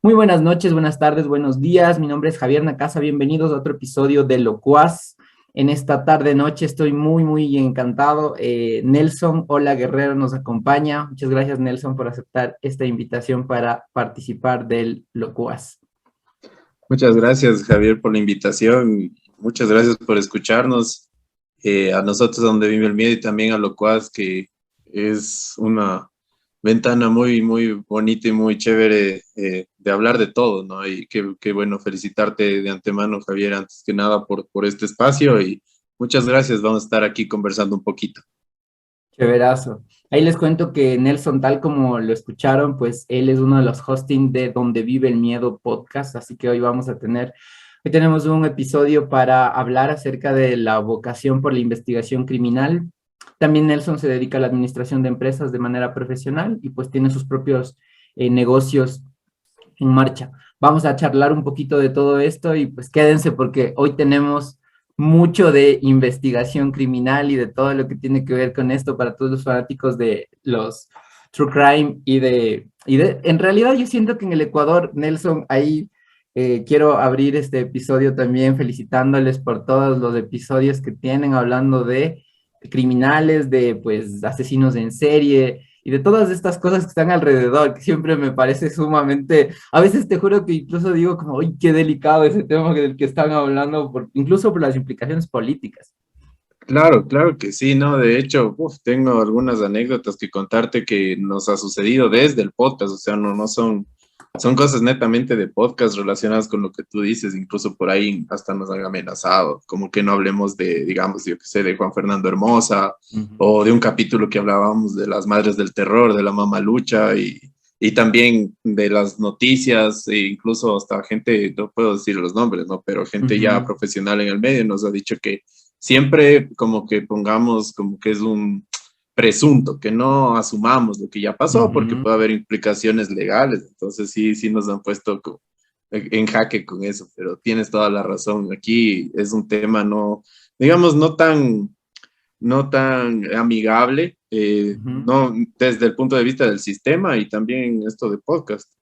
Muy buenas noches, buenas tardes, buenos días. Mi nombre es Javier Nacasa. Bienvenidos a otro episodio de Locuaz. En esta tarde noche estoy muy encantado. Nelson Hola Guerrero nos acompaña. Muchas gracias, Nelson, por aceptar esta invitación para participar del Locuaz. Muchas gracias, Javier, por la invitación. Muchas gracias por escucharnos. A nosotros donde vive el miedo y también a Locuaz, que es una ventana muy bonita y muy chévere de hablar de todo, ¿no? Y qué bueno felicitarte de antemano, Javier, antes que nada por este espacio y muchas gracias. Vamos a estar aquí conversando un poquito. Chéverazo. Ahí les cuento que Nelson, tal como lo escucharon, pues él es uno de los hosting de Donde Vive el Miedo podcast, así que hoy tenemos un episodio para hablar acerca de la vocación por la investigación criminal. También Nelson se dedica a la administración de empresas de manera profesional y pues tiene sus propios negocios en marcha. Vamos a charlar un poquito de todo esto y pues quédense porque hoy tenemos mucho de investigación criminal y de todo lo que tiene que ver con esto para todos los fanáticos de los true crime en realidad yo siento que en el Ecuador, Nelson, ahí quiero abrir este episodio también felicitándoles por todos los episodios que tienen hablando de criminales, de pues asesinos en serie y de todas estas cosas que están alrededor, que siempre me parece sumamente, a veces te juro que incluso digo como, uy, qué delicado ese tema del que están hablando, incluso por las implicaciones políticas. Claro que sí, ¿no? De hecho, tengo algunas anécdotas que contarte que nos ha sucedido desde el podcast, o sea, no son cosas netamente de podcast relacionadas con lo que tú dices, incluso por ahí hasta nos han amenazado, como que no hablemos de, digamos, yo qué sé, de Juan Fernando Hermosa, Ujú. o de un capítulo que hablábamos de las madres del terror, de la mamalucha, y también de las noticias, e incluso hasta gente, no puedo decir los nombres, ¿no? Pero gente ya Ujú. profesional en el medio nos ha dicho que siempre como que pongamos como que es un presunto, que no asumamos lo que ya pasó porque Ujú. puede haber implicaciones legales. Entonces sí nos han puesto en jaque con eso, pero tienes toda la razón. Aquí es un tema no, digamos, no tan amigable, Ujú. no desde el punto de vista del sistema y también esto de podcast.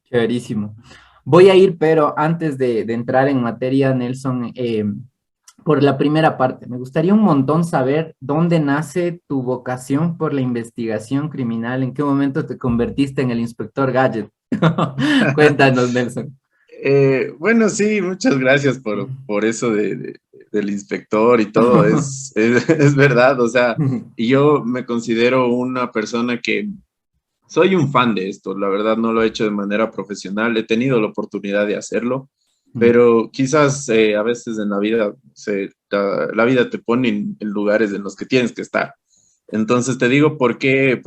Chéverísimo. Voy a ir, pero antes de entrar en materia, Nelson, por la primera parte, me gustaría un montón saber dónde nace tu vocación por la investigación criminal, en qué momento te convertiste en el inspector Gadget. Cuéntanos, Nelson. Bueno, sí, muchas gracias por eso del inspector y todo, es verdad, o sea, y yo me considero una persona que soy un fan de esto, la verdad no lo he hecho de manera profesional, he tenido la oportunidad de hacerlo, pero quizás a veces en la vida, la vida te pone en lugares en los que tienes que estar. Entonces te digo por qué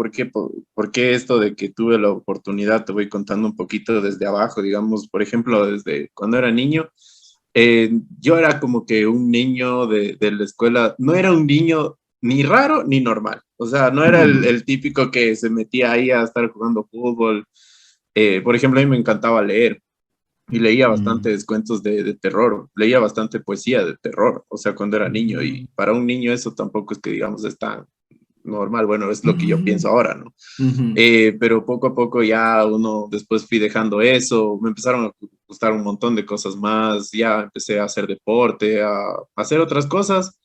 esto de que tuve la oportunidad, te voy contando un poquito desde abajo, digamos, por ejemplo, desde cuando era niño, yo era como que un niño de la escuela, no era un niño ni raro ni normal, o sea, no era el típico que se metía ahí a estar jugando fútbol. Por ejemplo, a mí me encantaba leer y leía bastantes cuentos de terror, leía bastante poesía de terror, o sea, cuando era niño, y para un niño eso tampoco es que digamos es tan normal, bueno, es lo que yo pienso ahora, ¿no? Pero poco a poco ya uno, después fui dejando eso, me empezaron a gustar un montón de cosas más, ya empecé a hacer deporte, a hacer otras cosas,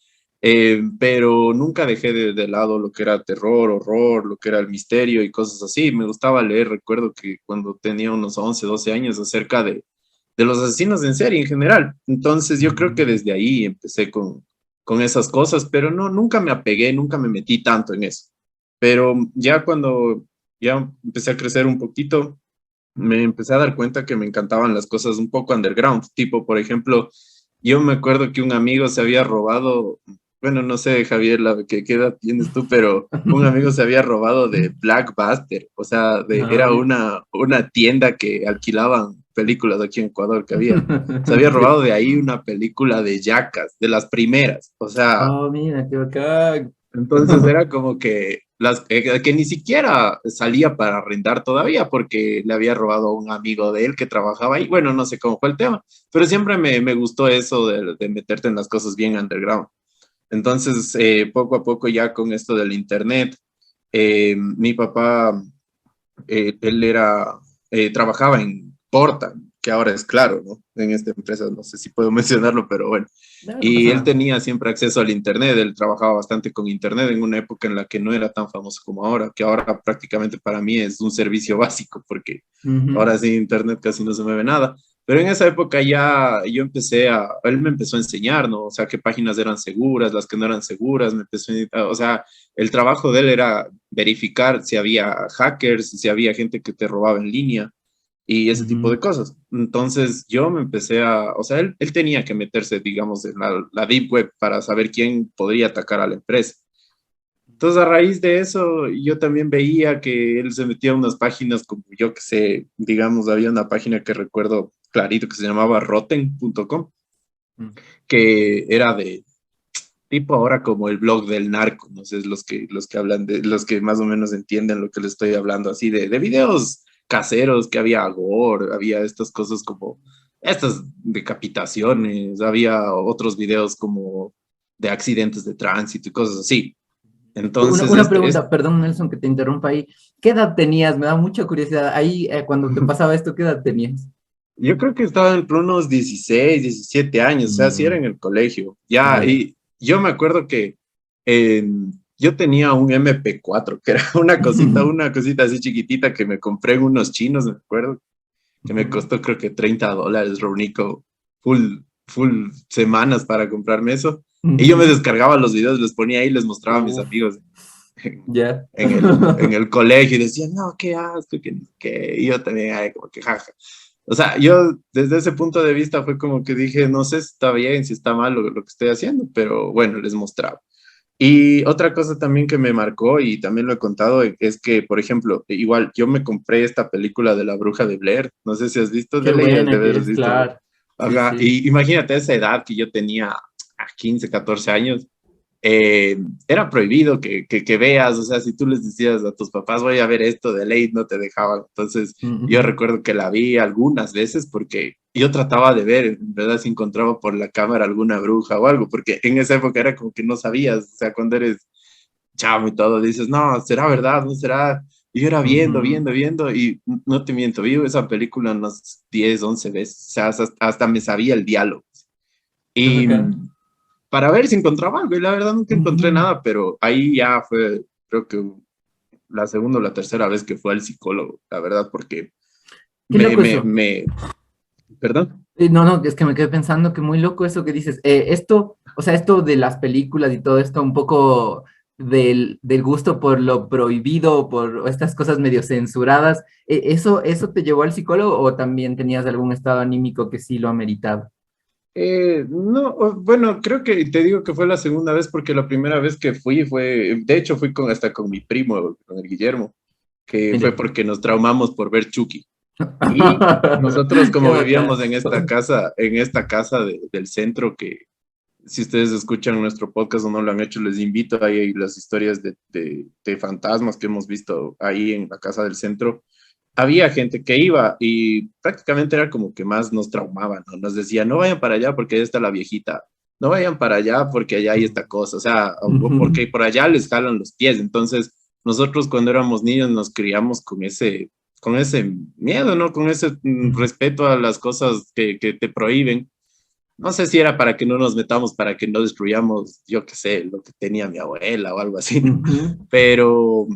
pero nunca dejé de lado lo que era terror, horror, lo que era el misterio y cosas así. Me gustaba leer, recuerdo que cuando tenía unos 11 12 años acerca de los asesinos en serie en general. Entonces yo creo que desde ahí empecé con esas cosas, pero no, nunca me apegué, nunca me metí tanto en eso. Pero ya cuando ya empecé a crecer un poquito, me empecé a dar cuenta que me encantaban las cosas un poco underground, tipo, por ejemplo, yo me acuerdo que un amigo se había robado, bueno, no sé, Javier, qué edad tienes tú, pero un amigo se había robado de Blackbuster, o sea, era una tienda que alquilaban películas aquí en Ecuador que había. Se había robado de ahí una película de Jackass, de las primeras, o sea, Oh, mira, qué bacán. entonces era como que que ni siquiera salía para arrendar todavía porque le había robado a un amigo de él que trabajaba ahí. Bueno, no sé cómo fue el tema, pero siempre me gustó eso de meterte en las cosas bien underground. Entonces, poco a poco ya con esto del internet, mi papá, él trabajaba en Porta, que ahora es Claro, ¿no? En esta empresa, no sé si puedo mencionarlo, pero bueno. No, no Y pasa él nada. tenía siempre acceso al Internet, él trabajaba bastante con Internet en una época en la que no era tan famoso como ahora, que ahora prácticamente para mí es un servicio básico, porque Ujú, ahora sin Internet casi no se mueve nada. Pero en esa época ya yo él me empezó a enseñar, ¿no? O sea, qué páginas eran seguras, las que no eran seguras, o sea, el trabajo de él era verificar si había hackers, si había gente que te robaba en línea y ese tipo ujú. de cosas. Entonces yo me empecé o sea, él tenía que meterse, digamos, en la Deep Web para saber quién podría atacar a la empresa. Entonces, a raíz de eso, yo también veía que él se metía a unas páginas como yo que sé, digamos, había una página que recuerdo clarito que se llamaba rotten.com, Mm. que era de tipo ahora como el blog del narco, no sé, los que hablan de, los que más o menos entienden lo que les estoy hablando, así de videos caseros, que había gore, había estas cosas como estas decapitaciones, había otros videos como de accidentes de tránsito y cosas así. Entonces, Una pregunta, perdón, Nelson, que te interrumpa ahí. ¿Qué edad tenías? Me da mucha curiosidad. Ahí, cuando te pasaba esto, ¿qué edad tenías? yo creo que estaba entre unos 16 17 años, o sea, sí era Mm, en el colegio. Ya, ya. y yo me acuerdo que eh, yo tenía un MP4 que era una cosita así chiquitita que me compré en unos chinos, me acuerdo, que me Ujú, costó creo que $30, Ronico, full semanas para comprarme eso. Y yo me ujú. descargaba los videos, los ponía ahí y les mostraba a mis Uf, amigos en, ya. en el colegio y decían, no, qué asco, que no sé qué. Y yo también, ay, como que jaja. O sea, yo desde ese punto de vista fue como que dije, no sé si está bien, si está mal lo que estoy haciendo, pero bueno, les mostraba. Y otra cosa también que me marcó, y también lo he contado, es que, por ejemplo, igual yo me compré esta película de La Bruja de Blair, no sé si has visto, Qué de ley, has de buena que haber es, visto. claro. Sí, Ajá, sí. y imagínate esa edad que yo tenía a 15, 14 años, eh, era prohibido que veas, o sea, si tú les decías a tus papás, voy a ver esto de ley, no te dejaban. Entonces, yo Ujú. recuerdo que la vi algunas veces porque yo trataba de ver, en verdad, si encontraba por la cámara alguna bruja o algo, porque en esa época era como que no sabías, o sea, cuando eres chavo y todo, dices, no, será verdad, no será. Y yo era Ujú. viendo, y no te miento, vi esa película unas 10 11 veces, o sea, hasta me sabía el diálogo. Qué Y bacán. para ver si encontraba algo, y la verdad nunca encontré Ujú. nada, pero ahí ya fue, creo que la segunda o la tercera vez que fue al psicólogo, la verdad, porque Qué me, loco me, eso. me, perdón. No, no, es que me quedé pensando que muy loco eso que dices. Esto, o sea, esto de las películas y todo esto, un poco del gusto por lo prohibido, por estas cosas medio censuradas, ¿eso te llevó al psicólogo o también tenías algún estado anímico que sí lo ameritaba? No, bueno, creo que te digo que fue la segunda vez porque la primera vez que de hecho fui hasta con mi primo, con el Guillermo, que fue Mire. porque nos traumamos por ver Chucky. Y nosotros Qué como vivíamos bacán. en esta casa del centro, que si ustedes escuchan nuestro podcast o no lo han hecho, les invito ahí hay las historias de fantasmas que hemos visto ahí en la casa del centro. Había gente que iba y prácticamente era como que más nos traumaban, ¿no? Nos decía, no vayan para allá porque ahí está la viejita, no vayan para allá porque allá hay esta cosa, o sea, o Ujú, porque por allá les jalan los pies. Entonces, nosotros cuando éramos niños nos criamos con ese miedo, ¿no? Con ese ujú, respeto a las cosas que te prohíben. No sé si era para que no nos metamos, para que no destruyamos, yo qué sé, lo que tenía mi abuela o algo así, ¿no? ujú. Pero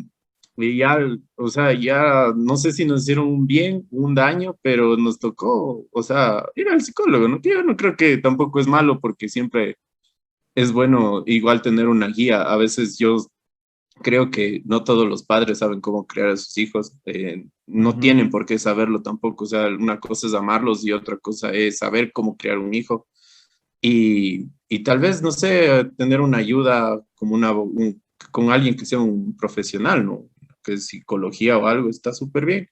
y ya, o sea, ya no sé si nos hicieron un bien, un daño, pero nos tocó, o sea, ir al psicólogo, ¿no? Que yo no creo que tampoco es malo porque siempre es bueno igual tener una guía. A veces yo creo que no todos los padres saben cómo criar a sus hijos, no Ujú. tienen por qué saberlo tampoco, o sea, una cosa es amarlos y otra cosa es saber cómo criar un hijo y tal vez, no sé, tener una ayuda como con alguien que sea un profesional, ¿no? Que es psicología o algo, está súper bien.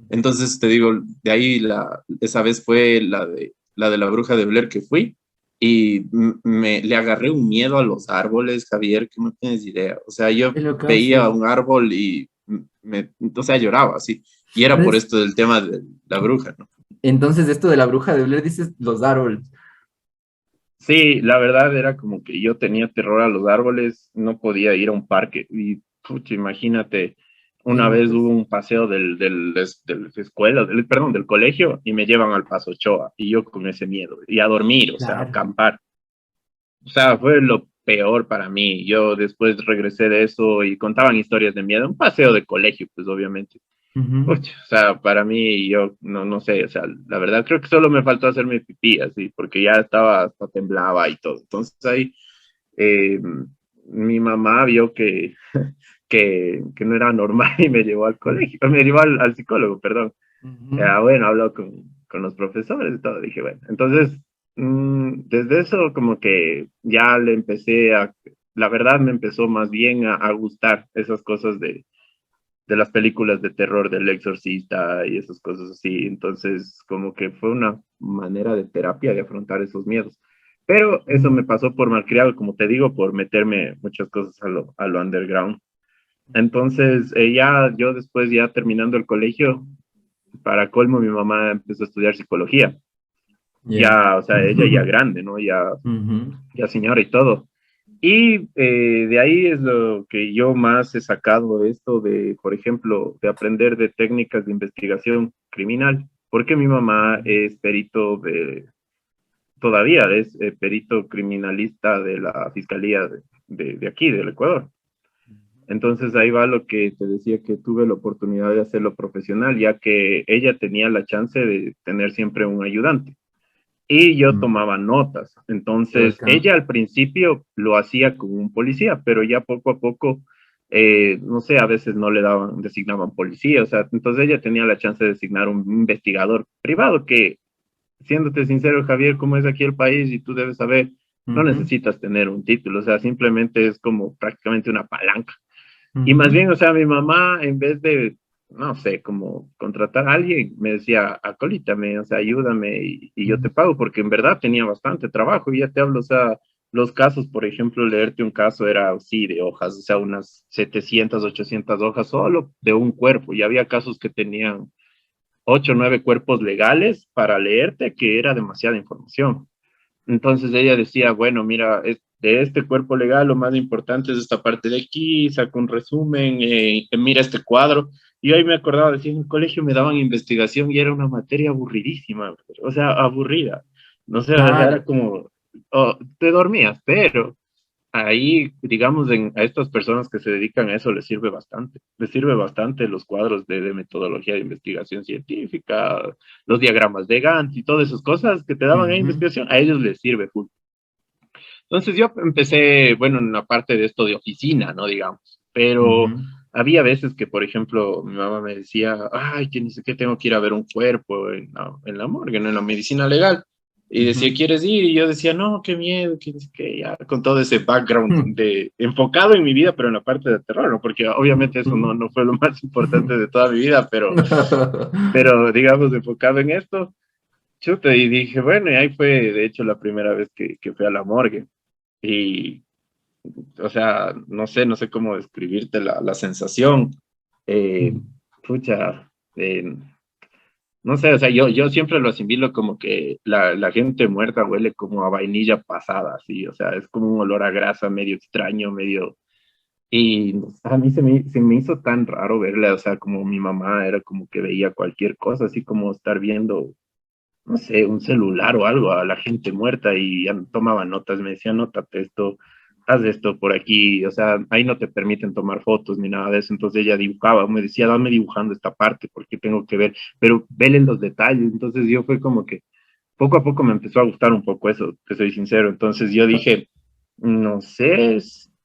Entonces, te digo, de ahí esa vez fue la de la bruja de Blair que fui y le agarré un miedo a los árboles, Javier, que no tienes idea. O sea, yo Qué veía locazo. un árbol y o sea, lloraba así. Y era Pero por esto del tema de la bruja, ¿no? entonces esto de la bruja de Blair dices los árboles. Sí, la verdad era como que yo tenía terror a los árboles, no podía ir a un parque y, pucha, imagínate, Una vez hubo un paseo del escuela, perdón, del colegio, y me llevan al Paso Ochoa, y yo con ese miedo, y a dormir, o sea, a Claro. acampar. O sea, fue lo peor para mí. Yo después regresé de eso y contaban historias de miedo, un paseo de colegio, pues obviamente. Ujú. Uy, o sea, para mí, yo no sé, o sea, la verdad creo que solo me faltó hacerme pipí, así, porque ya estaba, hasta temblaba y todo. Entonces ahí eh, mi mamá vio que no era normal y me llevó al colegio, me llevó al psicólogo, perdón. Ujú. Ya, bueno, habló con los profesores y todo, dije, bueno, entonces, desde eso como que ya le empecé la verdad me empezó más bien a gustar esas cosas de las películas de terror del exorcista y esas cosas así. Entonces, como que fue una manera de terapia de afrontar esos miedos. Pero eso me Mm. pasó por malcriado, como te digo, por meterme muchas cosas a lo underground. Entonces, ya yo después, ya terminando el colegio, para colmo, mi mamá empezó a estudiar psicología. Ya. Ya, o sea, ella ya grande, ¿no? Ujú. Ya señora y todo. Y de ahí es lo que yo más he sacado esto de, por ejemplo, de aprender de técnicas de investigación criminal, porque mi mamá es perito todavía es perito criminalista de la Fiscalía de aquí, del Ecuador. Entonces ahí va lo que te decía, que tuve la oportunidad de hacerlo profesional, ya que ella tenía la chance de tener siempre un ayudante y yo Mm. tomaba notas. Qué Entonces, bacán. ella al principio lo hacía con un policía, pero ya poco a poco, no sé, a veces no le daban, designaban policía, o sea, entonces ella tenía la chance de designar un investigador privado que, siéndote sincero, Javier, como es aquí el país y tú debes saber, no Ujú. necesitas tener un título, o sea, simplemente es como prácticamente una palanca. Y más Ujú. bien, o sea, mi mamá, en vez de, no sé, como contratar a alguien, me decía, acolítame, o sea, ayúdame y yo te pago, porque en verdad tenía bastante trabajo. Y ya te hablo, o sea, los casos, por ejemplo, leerte un caso era así de hojas, o sea, unas 700 800 hojas solo de un cuerpo. Y había casos que tenían 8 o 9 cuerpos legales para leerte, que era demasiada información. Entonces ella decía, bueno, mira, de este cuerpo legal lo más importante es esta parte de aquí, saca un resumen, mira este cuadro. Y ahí me acordaba, decía, en el colegio me daban investigación y era una materia aburridísima, o sea, aburrida. No sé, o sea, era Claro. como, oh, te dormías, pero ahí, digamos, a estas personas que se dedican a eso les sirve bastante los cuadros de metodología de investigación científica, los diagramas de Gantt y todas esas cosas que te daban a Ujú. investigación, a ellos les sirve full. Entonces yo empecé, bueno, en la parte de esto de oficina, ¿no? Digamos, pero Ujú. había veces que, por ejemplo, mi mamá me decía, ay, que ni sé qué, tengo que ir a ver un cuerpo en la morgue, ¿no? En la medicina legal. Y decía, Ujú. ¿quieres ir? Y yo decía, no, qué miedo, que ni sé qué, ya, con todo ese background de, enfocado en mi vida, pero en la parte de terror, ¿no? Porque obviamente eso Ujú. no fue lo más importante de toda mi vida, pero digamos, enfocado en esto, chuta, y dije, bueno, y ahí fue, de hecho, la primera vez que fui a la morgue. Y, o sea, no sé cómo describirte la sensación. Eh, pucha, no sé, o sea, yo siempre lo asimilo como que la gente muerta huele como a vainilla pasada, así, o sea, es como un olor a grasa medio extraño, medio... Y a mí se me hizo tan raro verla, o sea, como mi mamá era como que veía cualquier cosa, así como estar viendo, no sé, un celular o algo a la gente muerta y ya tomaba notas, me decía, nótate esto, haz esto por aquí, o sea, ahí no te permiten tomar fotos ni nada de eso, entonces ella dibujaba, me decía, dame dibujando esta parte porque tengo que ver, pero vele los detalles, entonces yo fue como que poco a poco me empezó a gustar un poco eso, te soy sincero, entonces yo dije, no sé,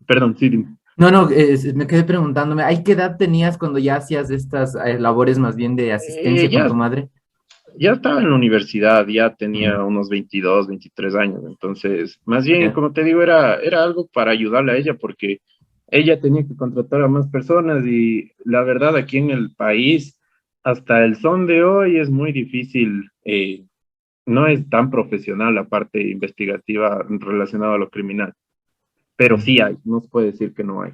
perdón, sí, dime. No, no, me quedé preguntándome, ¿ay, qué edad tenías cuando ya hacías estas labores más bien de asistencia con tu Ya madre? ya estaba en la universidad, ya tenía Mm. unos 22, 23 años, entonces, más bien, Ya. como te digo, era algo para ayudarle a ella porque ella tenía que contratar a más personas y la verdad aquí en el país, hasta el son de hoy es muy difícil, no es tan profesional la parte investigativa relacionada a lo criminal, pero sí Ujú. hay, no se puede decir que no hay,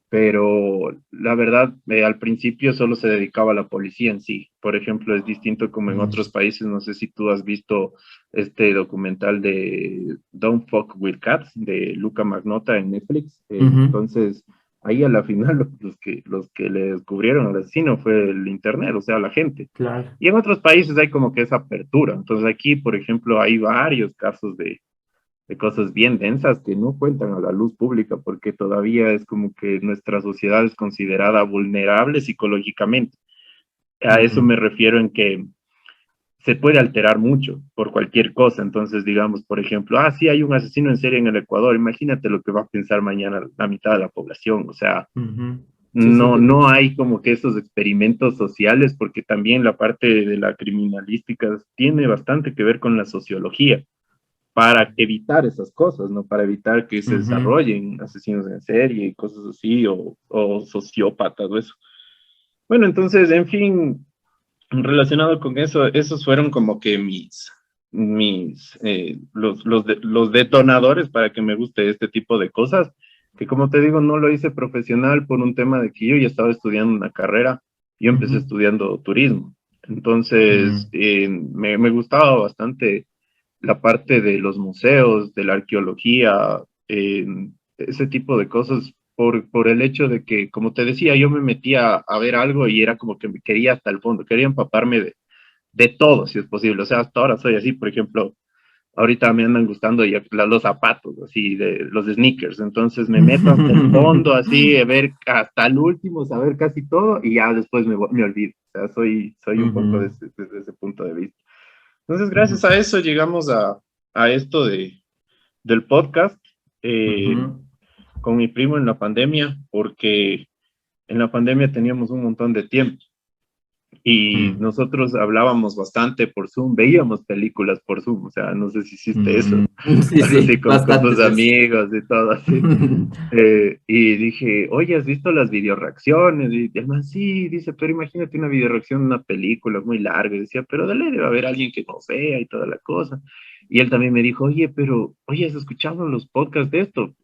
pero la verdad, al principio solo se dedicaba a la policía en sí. Por ejemplo, es distinto como en Mm. otros países. No sé si tú has visto este documental de Don't Fuck with Cats de Luca Magnotta en Netflix. Ujú. Entonces, ahí a la final los que le descubrieron al asesino fue el internet, o sea, la gente. Claro. Y en otros países hay como que esa apertura. Entonces aquí, por ejemplo, hay varios casos de cosas bien densas que no cuentan a la luz pública porque todavía es como que nuestra sociedad es considerada vulnerable psicológicamente. A eso Mm, me refiero en que se puede alterar mucho por cualquier cosa. Entonces, digamos, por ejemplo, sí, hay un asesino en serie en el Ecuador, imagínate lo que va a pensar mañana la mitad de la población. O sea, ujú. Sí, sí, no, te no cacho. hay como que esos experimentos sociales, porque también la parte de la criminalística tiene bastante que ver con la sociología, para evitar esas cosas, ¿no? Para evitar que se Ujú. desarrollen asesinos en serie y cosas así, o sociópatas o eso. Bueno, entonces, en fin, relacionado con eso, esos fueron como que los detonadores para que me guste este tipo de cosas, que como te digo, no lo hice profesional por un tema de que yo ya estaba estudiando una carrera, yo empecé Ujú. estudiando turismo, entonces Mm, me gustaba bastante la parte de los museos, de la arqueología, eh, ese tipo de cosas, por el hecho de que, como te decía, yo me metía a ver algo y era como que me quería hasta el fondo, quería empaparme de todo, si es posible. O sea, hasta ahora soy así, por ejemplo, ahorita me andan gustando ya los zapatos, así, de los sneakers, entonces me meto hasta el fondo, así, a ver hasta el último, saber casi todo y ya después me olvido. O sea, soy un poco ujú, desde ese punto de vista. Entonces, gracias ujú, a eso llegamos a esto del podcast eh, ujú, con mi primo en la pandemia, porque en la pandemia teníamos un montón de tiempo y mm, nosotros hablábamos bastante por Zoom, veíamos películas por Zoom, o sea, no sé si hiciste eso, mm. Sí, así sí, con tus bastantes veces. amigos y todo así. Y dije, oye, ¿has visto las videoreacciones? Y además, sí, dice, pero imagínate una videoreacción de una película muy larga. Y decía, pero dale, debe haber alguien que nos vea y toda la cosa. Y él también me dijo, oye, pero, oye, ¿has escuchado los podcasts de esto?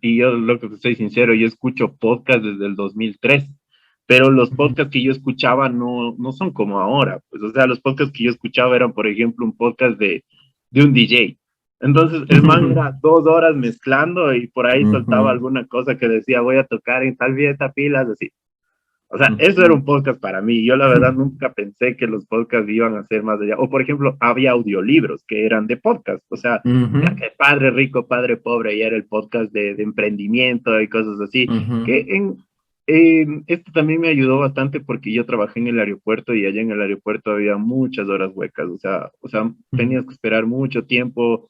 Y yo, lo que soy sincero, yo escucho podcasts desde el 2003, pero los Ujú, podcasts que yo escuchaba no son como ahora. Pues, o sea, los podcasts que yo escuchaba eran, por ejemplo, un podcast de un DJ. Entonces, el man era 2 horas mezclando y por ahí soltaba ujú, alguna cosa que decía, voy a tocar en tal fiesta, pilas, así. O sea, eso era ujú, un podcast para mí. Yo la verdad nunca pensé que los podcasts iban a ser más allá. O por ejemplo, había audiolibros que eran de podcast. O sea, ujú, que Padre Rico, Padre Pobre, y era el podcast de emprendimiento y cosas así. ujú, Que esto también me ayudó bastante porque yo trabajé en el aeropuerto y allá en el aeropuerto había muchas horas huecas. O sea, ujú. tenías que esperar mucho tiempo.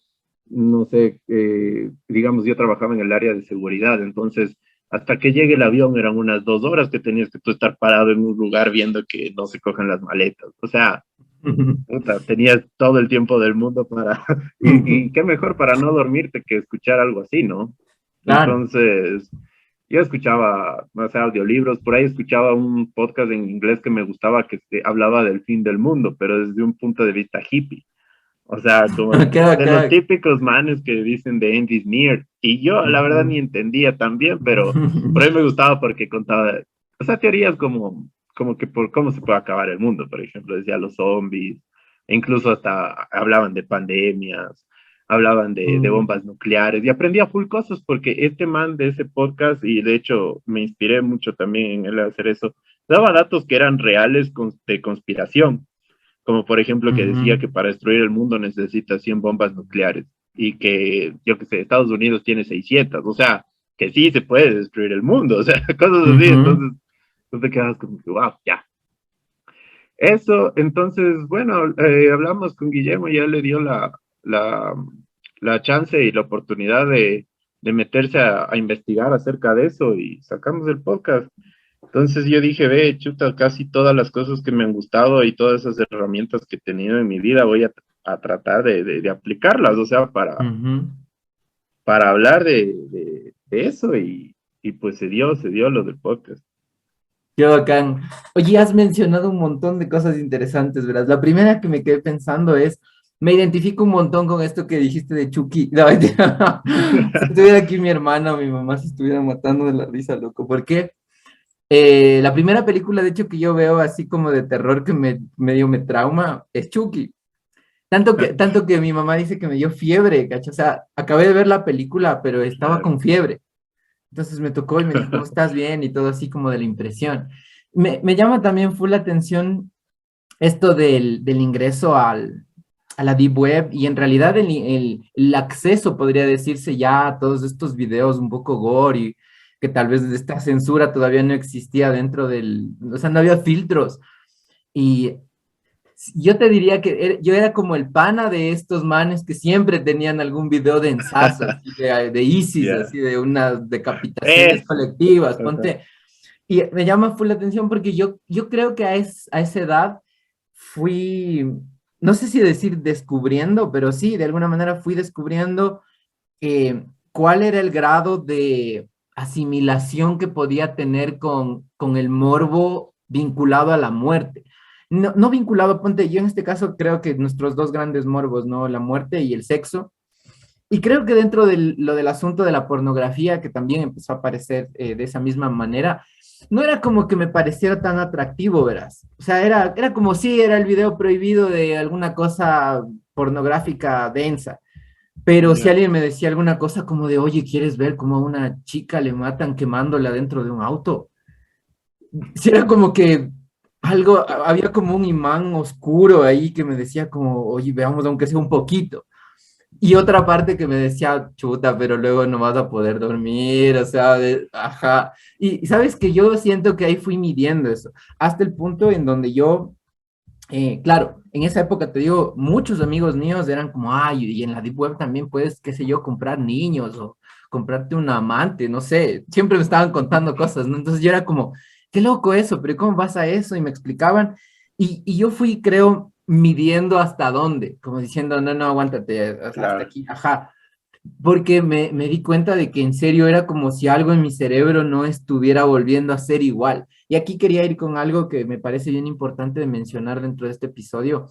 No sé, digamos, yo trabajaba en el área de seguridad, entonces hasta que llegue el avión eran unas 2 horas que tenías que tú estar parado en un lugar viendo que no se cogen las maletas. O sea, puta, tenías todo el tiempo del mundo para... y qué mejor para no dormirte que escuchar algo así, ¿no? Claro. Entonces, yo escuchaba, o sea, audiolibros, por ahí escuchaba un podcast en inglés que me gustaba que hablaba del fin del mundo, pero desde un punto de vista hippie. O sea, como Qué de los bacán. típicos manes que dicen de End is Near. Y yo, la verdad, Ujú. ni entendía tan bien, pero por ahí me gustaba porque contaba, o sea, teorías como que por cómo se puede acabar el mundo, por ejemplo, decía los zombies, e incluso hasta hablaban de pandemias, hablaban de Mm, bombas nucleares, y aprendía full cosas porque este man de ese podcast, y de hecho me inspiré mucho también en él a hacer eso, daba datos que eran reales de conspiración como por ejemplo que decía ujú, que para destruir el mundo necesita 100 bombas nucleares y que, yo que sé, Estados Unidos tiene 600, o sea, que sí se puede destruir el mundo, o sea, cosas así, ujú. entonces tú te quedas como que, wow, ya. Eso, entonces, bueno, hablamos con Guillermo, ya le dio la, la chance y la oportunidad de meterse a investigar acerca de eso y sacamos el podcast. Entonces yo dije, ve, chuta, casi todas las cosas que me han gustado y todas esas herramientas que he tenido en mi vida voy a tratar de aplicarlas, o sea, Ujú. para hablar de eso y pues se dio lo del podcast. Qué bacán. Oye, has mencionado un montón de cosas interesantes, ¿verdad? La primera que me quedé pensando es, me identifico un montón con esto que dijiste de Chucky. No, mentira. Si estuviera aquí mi hermana o mi mamá se estuvieran matando de la risa, loco. Porque la primera película, de hecho, que yo veo así como de terror que me medio me trauma es Chucky. Tanto que mi mamá dice que me dio fiebre, ¿cachai? O sea, acabé de ver la película, pero estaba Claro. con fiebre. Entonces me tocó y me dijo, ¿estás bien? Y todo así como de la impresión. Me llama también full la atención esto del ingreso a la Deep Web y en realidad el acceso, podría decirse ya a todos estos videos un poco gore y que tal vez esta censura todavía no existía dentro o sea, no había filtros. Y yo te diría que yo era como el pana de estos manes que siempre tenían algún video de ensazo, así de ISIS, Ya. así de unas decapitaciones Eh, colectivas, Ajá. ponte. Y me llama full la atención porque yo creo que a esa edad fui, no sé si decir descubriendo, pero sí, de alguna manera fui descubriendo cuál era el grado de asimilación que podía tener con el morbo vinculado a la muerte. No, no vinculado, ponte, yo en este caso creo que nuestros dos grandes morbos, ¿no? La muerte y el sexo. Y creo que dentro de lo del asunto de la pornografía, que también empezó a aparecer de esa misma manera, no era como que me pareciera tan atractivo, verás. O sea, era como si era el video prohibido de alguna cosa pornográfica densa. Pero si Ya. alguien me decía alguna cosa como de, oye, ¿quieres ver cómo a una chica le matan quemándola dentro de un auto? Si era como que algo, había como un imán oscuro ahí que me decía como, oye, veamos aunque sea un poquito. Y otra parte que me decía, chuta, pero luego no vas a poder dormir, o sea, ajá. Y sabes que yo siento que ahí fui midiendo eso, hasta el punto en donde yo claro, en esa época te digo, muchos amigos míos eran como, ay, y en la Deep Web también puedes, qué sé yo, comprar niños o comprarte un amante, no sé, siempre me estaban contando cosas, ¿no? Entonces yo era como, qué loco eso, pero ¿cómo vas a eso? Y me explicaban, y yo fui, creo, midiendo hasta dónde, como diciendo, no, no, aguántate, hasta Claro. aquí, ajá, porque me di cuenta de que en serio era como si algo en mi cerebro no estuviera volviendo a ser igual. Y aquí quería ir con algo que me parece bien importante de mencionar dentro de este episodio,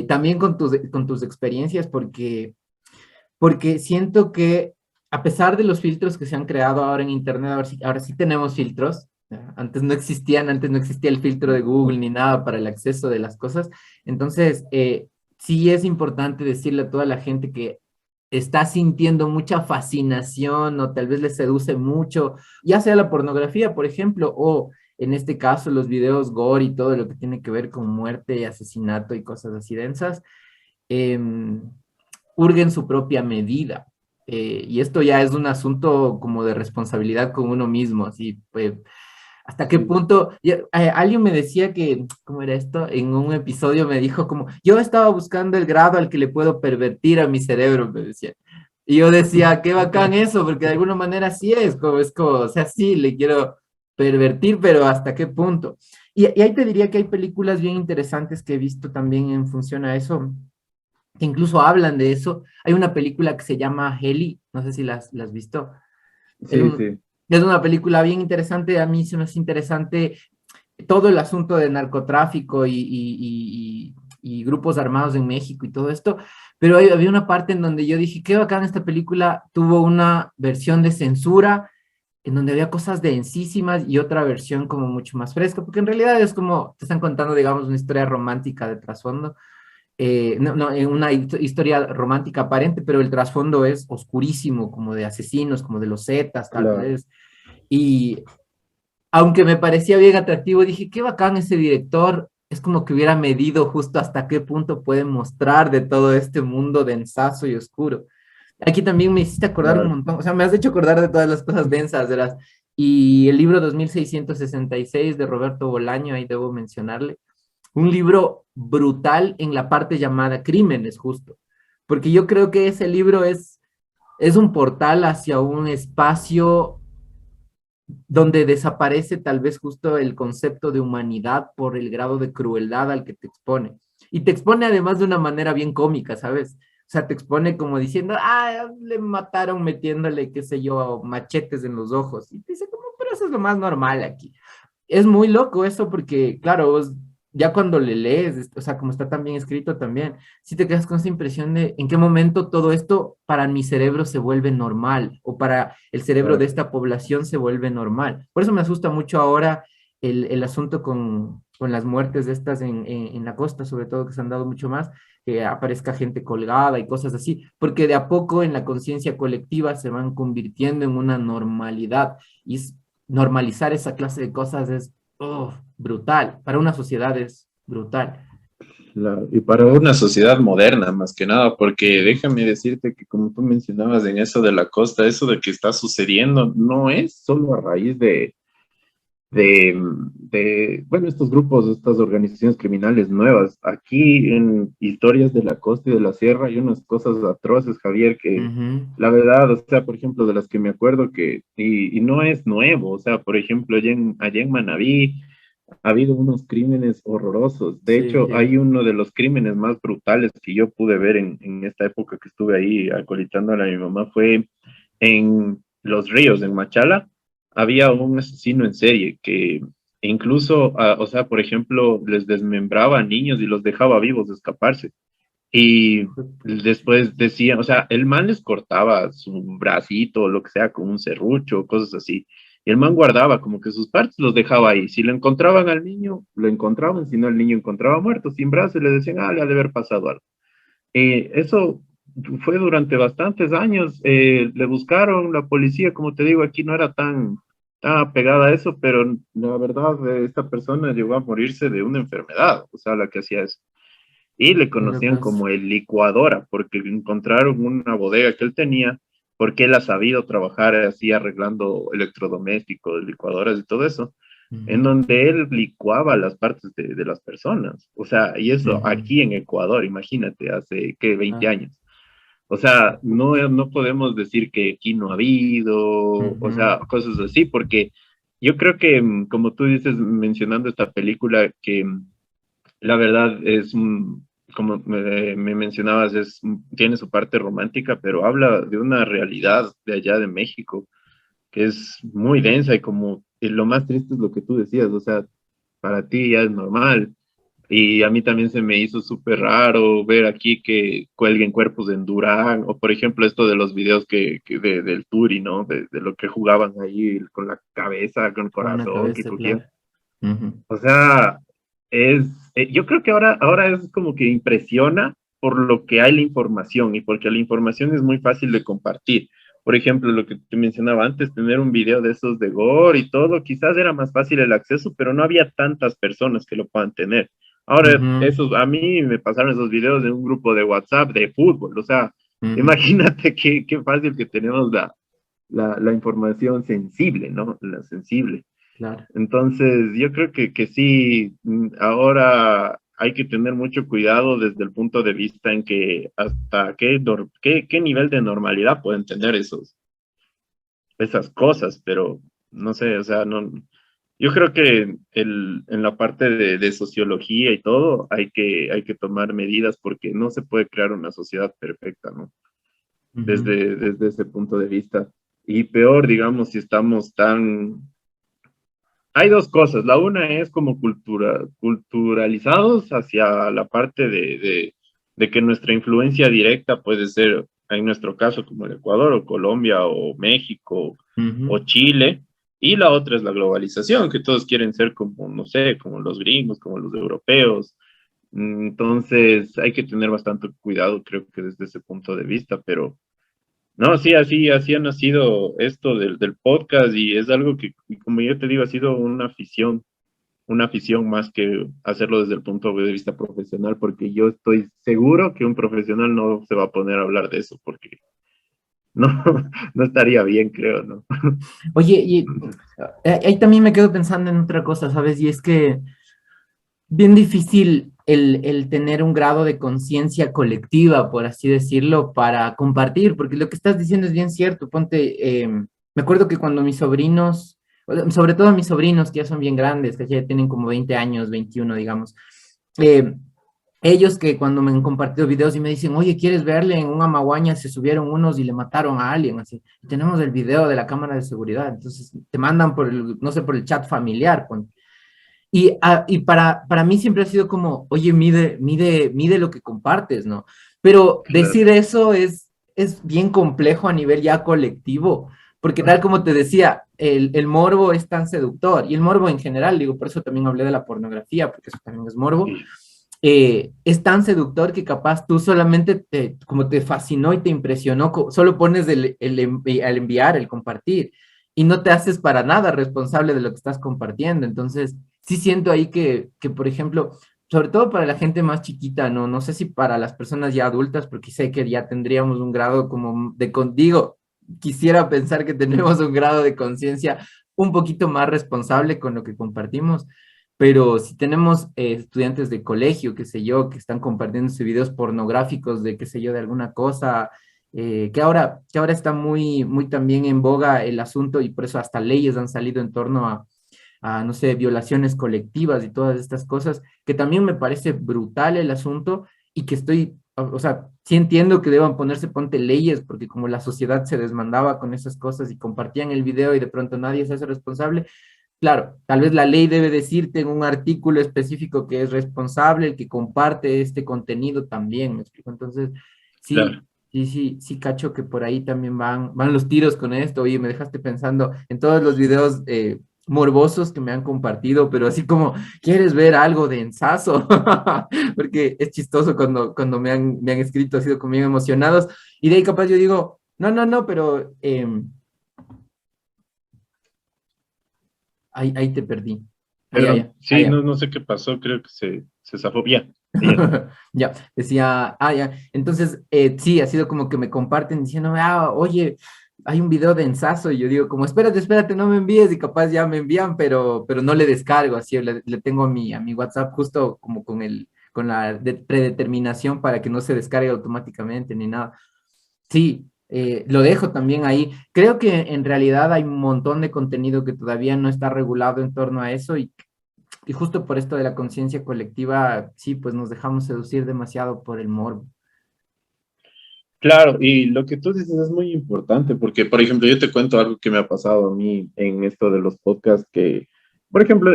también con tus experiencias, porque siento que a pesar de los filtros que se han creado ahora en Internet, ahora sí tenemos filtros. Antes no existían, antes no existía el filtro de Google ni nada para el acceso de las cosas. Entonces, sí es importante decirle a toda la gente que está sintiendo mucha fascinación o tal vez le seduce mucho, ya sea la pornografía, por ejemplo, o en este caso los videos gore y todo lo que tiene que ver con muerte y asesinato y cosas así densas, eh, hurguen su propia medida. Y esto ya es un asunto como de responsabilidad con uno mismo, así, pues, hasta qué Sí. punto, alguien me decía que, ¿cómo era esto? En un episodio me dijo como, yo estaba buscando el grado al que le puedo pervertir a mi cerebro, me decía. Y yo decía, qué bacán eso, porque de alguna manera sí es como, o sea, sí, le quiero pervertir, pero ¿hasta qué punto? Y ahí te diría que hay películas bien interesantes que he visto también en función a eso, que incluso hablan de eso. Hay una película que se llama Heli, no sé si las has visto. Es Sí, sí. es una película bien interesante, a mí se me hace interesante todo el asunto de narcotráfico y grupos armados en México y todo esto, pero había una parte en donde yo dije, qué bacán, esta película tuvo una versión de censura en donde había cosas densísimas y otra versión como mucho más fresca, porque en realidad es como, te están contando, digamos, una historia romántica de trasfondo, no, no, una historia romántica aparente, pero el trasfondo es oscurísimo, como de asesinos, como de los Zetas, tal Claro. vez. Y aunque me parecía bien atractivo, dije, qué bacán ese director. Es como que hubiera medido justo hasta qué punto puede mostrar de todo este mundo densazo y oscuro. Aquí también me hiciste acordar un Claro. montón, o sea, me has hecho acordar de todas las cosas densas, ¿verdad? Y el libro 2666 de Roberto Bolaño, ahí debo mencionarle, un libro brutal en la parte llamada Crímenes, justo, porque yo creo que ese libro es un portal hacia un espacio donde desaparece tal vez justo el concepto de humanidad por el grado de crueldad al que te expone. Y te expone además de una manera bien cómica, ¿sabes? O sea, te expone como diciendo, ah, le mataron metiéndole, qué sé yo, machetes en los ojos. Y te dice, como, pero eso es lo más normal aquí. Es muy loco eso porque, claro, ya cuando le lees, o sea, como está tan bien escrito también, sí te quedas con esa impresión de en qué momento todo esto para mi cerebro se vuelve normal o para el cerebro de Claro. esta población se vuelve normal. Por eso me asusta mucho ahora el asunto con las muertes de estas en la costa, sobre todo, que se han dado mucho más, que aparezca gente colgada y cosas así, porque de a poco en la conciencia colectiva se van convirtiendo en una normalidad y normalizar esa clase de cosas es brutal, para una sociedad es brutal. Y para una sociedad moderna, más que nada, porque déjame decirte que como tú mencionabas en eso de la costa, eso de que está sucediendo no es solo a raíz bueno, estos grupos, estas organizaciones criminales nuevas. Aquí en Historias de la Costa y de la Sierra hay unas cosas atroces, Javier, que Ujú. la verdad, o sea, por ejemplo, de las que me acuerdo y no es nuevo, o sea, por ejemplo, allá en Manabí ha habido unos crímenes horrorosos. De Sí, hecho, sí. hay uno de los crímenes más brutales que yo pude ver en esta época que estuve ahí acolitándole a mi mamá, fue en Los Ríos, en Machala. Había un asesino en serie que incluso, o sea, por ejemplo, les desmembraba a niños y los dejaba vivos de escaparse. Y después decía, o sea, el man les cortaba su bracito o lo que sea con un serrucho, cosas así. Y el man guardaba como que sus partes los dejaba ahí. Si lo encontraban al niño, lo encontraban. Si no, el niño encontraba muerto, sin brazos, y le decían, le ha de haber pasado algo. Eso fue durante bastantes años. Le buscaron la policía, como te digo, aquí no era tan apegada a eso, pero la verdad, esta persona llegó a morirse de una enfermedad, o sea, la que hacía eso. Y le Qué conocían locas. como el licuadora, porque encontraron una bodega que él tenía, porque él ha sabido trabajar así arreglando electrodomésticos, licuadoras y todo eso, en Ujú, donde él licuaba las partes de las personas. O sea, y eso ujú. aquí en Ecuador, imagínate, hace, ¿qué? 20 Ah, años. O sea, no podemos decir que aquí no ha habido, o ujú, sea, cosas así, porque yo creo que, como tú dices, mencionando esta película, que la verdad es como me mencionabas, tiene su parte romántica, pero habla de una realidad de allá de México que es muy densa y lo más triste es lo que tú decías, o sea, para ti ya es normal. Y a mí también se me hizo súper raro ver aquí que cuelguen cuerpos en Durán, o por ejemplo esto de los videos del Turi, ¿no? De lo que jugaban ahí con la cabeza, con el con una corazón que cabeza, cogían. claro. Ujú, O sea, yo creo que ahora es como que impresiona por lo que hay la información y porque la información es muy fácil de compartir. Por ejemplo, lo que te mencionaba antes, tener un video de esos de gore y todo, quizás era más fácil el acceso, pero no había tantas personas que lo puedan tener. Ahora, ujú, a mí me pasaron esos videos de un grupo de WhatsApp de fútbol, o sea, ujú, imagínate qué fácil que tenemos la información sensible, ¿no? La sensible. claro. Entonces, yo creo que sí, ahora hay que tener mucho cuidado desde el punto de vista en que hasta qué nivel de normalidad pueden tener esas cosas, pero no sé, o sea, no, yo creo que en la parte de sociología y todo hay que tomar medidas porque no se puede crear una sociedad perfecta, ¿no? Ujú, Desde ese punto de vista. Y peor, digamos, si estamos hay dos cosas. La una es como culturalizados hacia la parte de que nuestra influencia directa puede ser, en nuestro caso, como el Ecuador o Colombia o México o ujú. Chile. Y la otra es la globalización, que todos quieren ser como, no sé, como los gringos, como los europeos. Entonces hay que tener bastante cuidado, creo que desde ese punto de vista, pero no, sí, así ha nacido esto del podcast y es algo que, como yo te digo, ha sido una afición más que hacerlo desde el punto de vista profesional, porque yo estoy seguro que un profesional no se va a poner a hablar de eso, porque no, no estaría bien, creo, ¿no? Oye, y ahí también me quedo pensando en otra cosa, ¿sabes? Y es que bien difícil el tener un grado de conciencia colectiva, por así decirlo, para compartir, porque lo que estás diciendo es bien cierto. Ponte, me acuerdo que cuando mis sobrinos, sobre todo mis sobrinos que ya son bien grandes, que ya tienen como 20 años, 21 digamos, eh, ellos que cuando me han compartido videos y me dicen, oye, ¿quieres verle? En una Amaguaña se subieron unos y le mataron a alguien, así. Y tenemos el video de la cámara de seguridad, entonces te mandan por el, no sé, por el chat familiar, y para mí siempre ha sido como, oye, mide lo que compartes, ¿no? Pero Claro, decir eso es bien complejo a nivel ya colectivo, porque tal como te decía, el morbo es tan seductor, y el morbo en general, digo, por eso también hablé de la pornografía, porque eso también es morbo, Sí, es tan seductor que capaz tú solamente como te fascinó y te impresionó, solo pones al enviar, el compartir, y no te haces para nada responsable de lo que estás compartiendo. Entonces, sí siento ahí que por ejemplo, sobre todo para la gente más chiquita, no, no sé si para las personas ya adultas, porque sé que ya tendríamos un grado como digo, quisiera pensar que tenemos un grado de conciencia un poquito más responsable con lo que compartimos, pero si tenemos estudiantes de colegio, qué sé yo, que están compartiendo videos pornográficos de, qué sé yo, de alguna cosa, que ahora está muy, muy también en boga el asunto y por eso hasta leyes han salido en torno no sé, violaciones colectivas y todas estas cosas, que también me parece brutal el asunto y que o sea, sí entiendo que deban ponte leyes, porque como la sociedad se desmandaba con esas cosas y compartían el video y de pronto nadie se hace responsable. Claro, tal vez la ley debe decirte en un artículo específico que es responsable el que comparte este contenido también, ¿me explico? Entonces, sí, claro. sí, cacho que por ahí también van los tiros con esto. Oye, me dejaste pensando en todos los videos morbosos que me han compartido, pero así como, ¿quieres ver algo de ensazo? Porque es chistoso cuando me han escrito, ha sido conmigo emocionados, y de ahí capaz yo digo, no, no, no, pero ahí te perdí. Ahí, Perdón, ahí, sí, ahí. no, no sé qué pasó, creo que se zafó. Ya, ya. Ya, decía, ya. Entonces, sí, ha sido como que me comparten diciendo, oye, hay un video de ensazo, y yo digo, como, espérate, no me envíes, y capaz ya me envían, pero no le descargo, así, le tengo a mi WhatsApp justo como con la predeterminación para que no se descargue automáticamente ni nada. Sí, lo dejo también ahí. Creo que en realidad hay un montón de contenido que todavía no está regulado en torno a eso, y justo por esto de la conciencia colectiva, sí, pues nos dejamos seducir demasiado por el morbo. Claro, y lo que tú dices es muy importante porque, por ejemplo, yo te cuento algo que me ha pasado a mí en esto de los podcasts que, por ejemplo,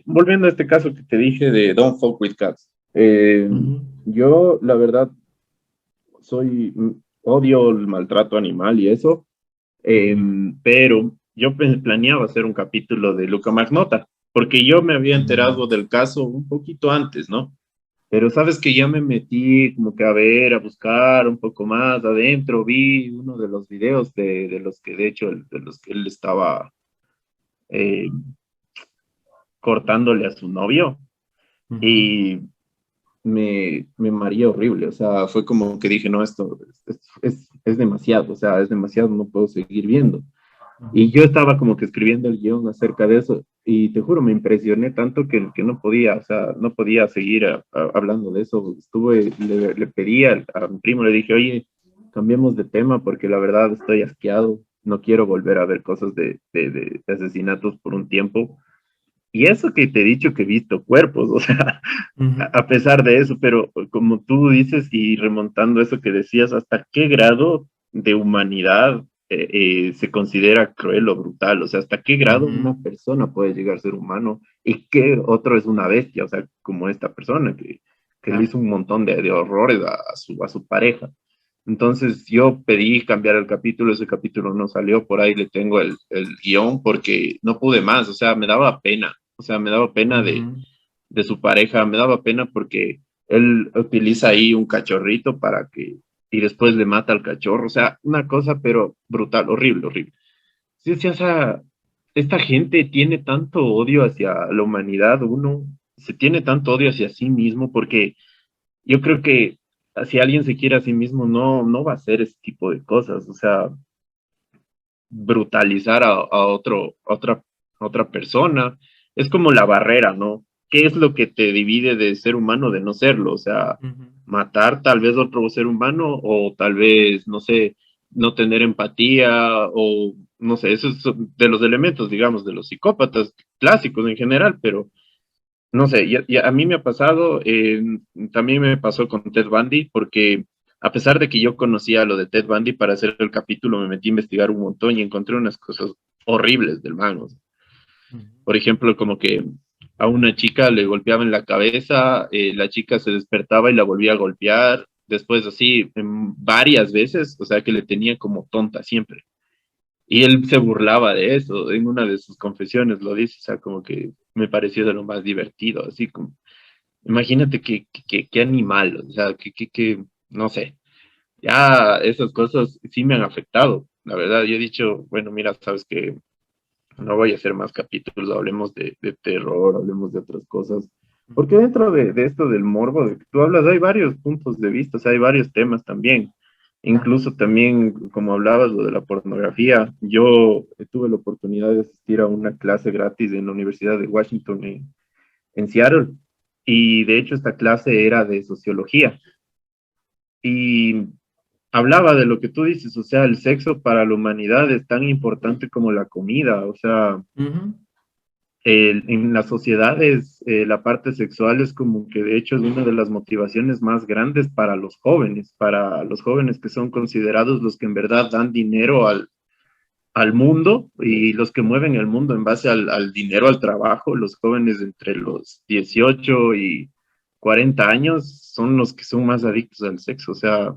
volviendo a este caso que te dije de Don't Fuck with Cats, Ujú, yo la verdad odio el maltrato animal y eso, pero yo planeaba hacer un capítulo de Luca Magnota porque yo me había mm, enterado del caso un poquito antes, ¿no? Pero sabes que ya me metí como que a ver, a buscar un poco más adentro, vi uno de los videos de los que de hecho, de los que él estaba eh, cortándole a su novio ujú, y me mareé horrible, o sea, fue como que dije, no, esto es demasiado, o sea, es demasiado, no puedo seguir viendo. Y ujú. yo estaba como que escribiendo el guión acerca de eso y te juro, me impresioné tanto que no podía, o sea, no podía seguir hablando de eso. Le pedí a mi primo, le dije, oye, cambiemos de tema porque la verdad estoy asqueado, no quiero volver a ver cosas de asesinatos por un tiempo. Y eso que te he dicho que he visto cuerpos, o sea, Ujú, a pesar de eso, pero como tú dices y remontando eso que decías, ¿hasta qué grado de humanidad se considera cruel o brutal? O sea, ¿hasta qué grado una ujú, persona puede llegar a ser humano y qué otro es una bestia? O sea, como esta persona que le claro. hizo un montón de horrores a su pareja. Entonces yo pedí cambiar el capítulo, ese capítulo no salió, por ahí le tengo el guión porque no pude más, o sea, me daba pena, o sea, me daba pena Ujú, de su pareja, me daba pena porque él utiliza ahí un cachorrito y después le mata al cachorro, o sea, una cosa pero brutal, horrible, horrible. Sí, sí, o sea, esta gente tiene tanto odio hacia la humanidad, uno se tiene tanto odio hacia sí mismo porque yo creo que si alguien se quiere a sí mismo, no va a hacer ese tipo de cosas. O sea, brutalizar a otra persona es como la barrera, ¿no? ¿Qué es lo que te divide de ser humano de no serlo? O sea, ujú, matar tal vez otro ser humano o tal vez, no sé, no tener empatía o no sé, eso es de los elementos, digamos, de los psicópatas clásicos en general, pero no sé, a mí me ha pasado, también me pasó con Ted Bundy, porque a pesar de que yo conocía lo de Ted Bundy, para hacer el capítulo me metí a investigar un montón y encontré unas cosas horribles del man. O sea, ujú. por ejemplo, como que a una chica le golpeaba en la cabeza, la chica se despertaba y la volvía a golpear, después así varias veces, o sea que le tenía como tonta siempre. Y él se burlaba de eso, en una de sus confesiones lo dice, o sea, como que me pareció de lo más divertido, así como, imagínate qué animal, o sea, no sé, ya esas cosas sí me han afectado, la verdad, yo he dicho, bueno, mira, sabes que no voy a hacer más capítulos, hablemos de terror, hablemos de otras cosas, porque dentro de esto del morbo de que tú hablas, hay varios puntos de vista, o sea, hay varios temas también. Claro. Incluso también, como hablabas, lo de la pornografía, yo tuve la oportunidad de asistir a una clase gratis en la Universidad de Washington en Seattle, y de hecho esta clase era de sociología, y hablaba de lo que tú dices, o sea, el sexo para la humanidad es tan importante como la comida, o sea, Ujú. en las sociedades, la parte sexual es como que de hecho es una de las motivaciones más grandes para los jóvenes que son considerados los que en verdad dan dinero al mundo y los que mueven el mundo en base al dinero, al trabajo. Los jóvenes entre los 18 y 40 años son los que son más adictos al sexo, o sea,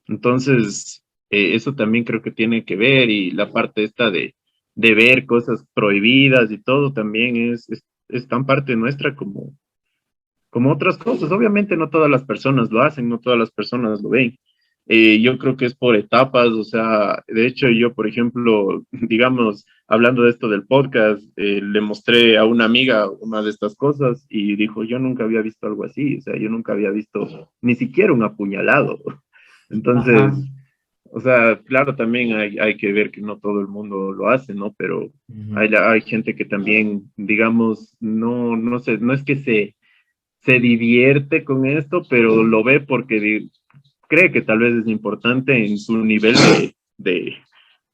entonces, eso también creo que tiene que ver y la parte esta de ver cosas prohibidas y todo también es tan parte nuestra como otras cosas. Obviamente no todas las personas lo hacen, no todas las personas lo ven. Yo creo que es por etapas, o sea, de hecho yo, por ejemplo, digamos, hablando de esto del podcast, le mostré a una amiga una de estas cosas y dijo, yo nunca había visto algo así, o sea, yo nunca había visto ni siquiera un apuñalado. Ajá. Entonces, o sea, claro, también hay que ver que no todo el mundo lo hace, ¿no? Pero Ujú. hay gente que también, digamos, no sé, no es que se divierte con esto, pero lo ve porque cree que tal vez es importante en su nivel de,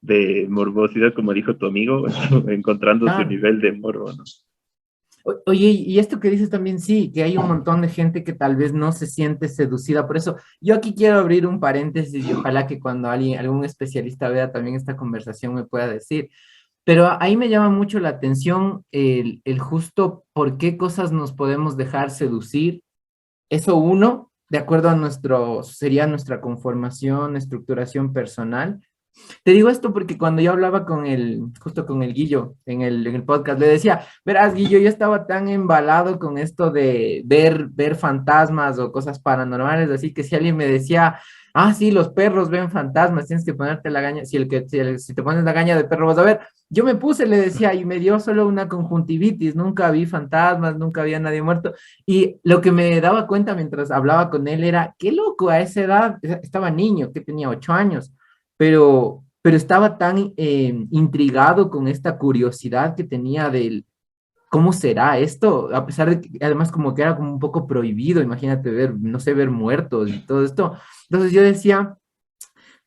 de morbosidad, como dijo tu amigo, encontrando su Claro. nivel de morbo, ¿no? Oye, y esto que dices también sí, que hay un montón de gente que tal vez no se siente seducida. Por eso, yo aquí quiero abrir un paréntesis y ojalá que cuando alguien, algún especialista vea también esta conversación me pueda decir. Pero ahí me llama mucho la atención el justo por qué cosas nos podemos dejar seducir. Eso uno, de acuerdo a nuestro, sería nuestra conformación, estructuración personal. Te digo esto porque cuando yo hablaba con justo con el Guillo en el podcast, le decía, verás, Guillo, yo estaba tan embalado con esto de ver fantasmas o cosas paranormales, así que si alguien me decía, ah, sí, los perros ven fantasmas, tienes que ponerte la gaña, si te pones la gaña de perro vas a ver. Yo me puse, le decía, y me dio solo una conjuntivitis, nunca vi fantasmas, nunca había nadie muerto. Y lo que me daba cuenta mientras hablaba con él era, qué loco, a esa edad, estaba niño, que tenía 8 años, pero estaba tan intrigado con esta curiosidad que tenía del cómo será esto, a pesar de que además como que era como un poco prohibido, imagínate ver, no sé, ver muertos y todo esto. Entonces yo decía,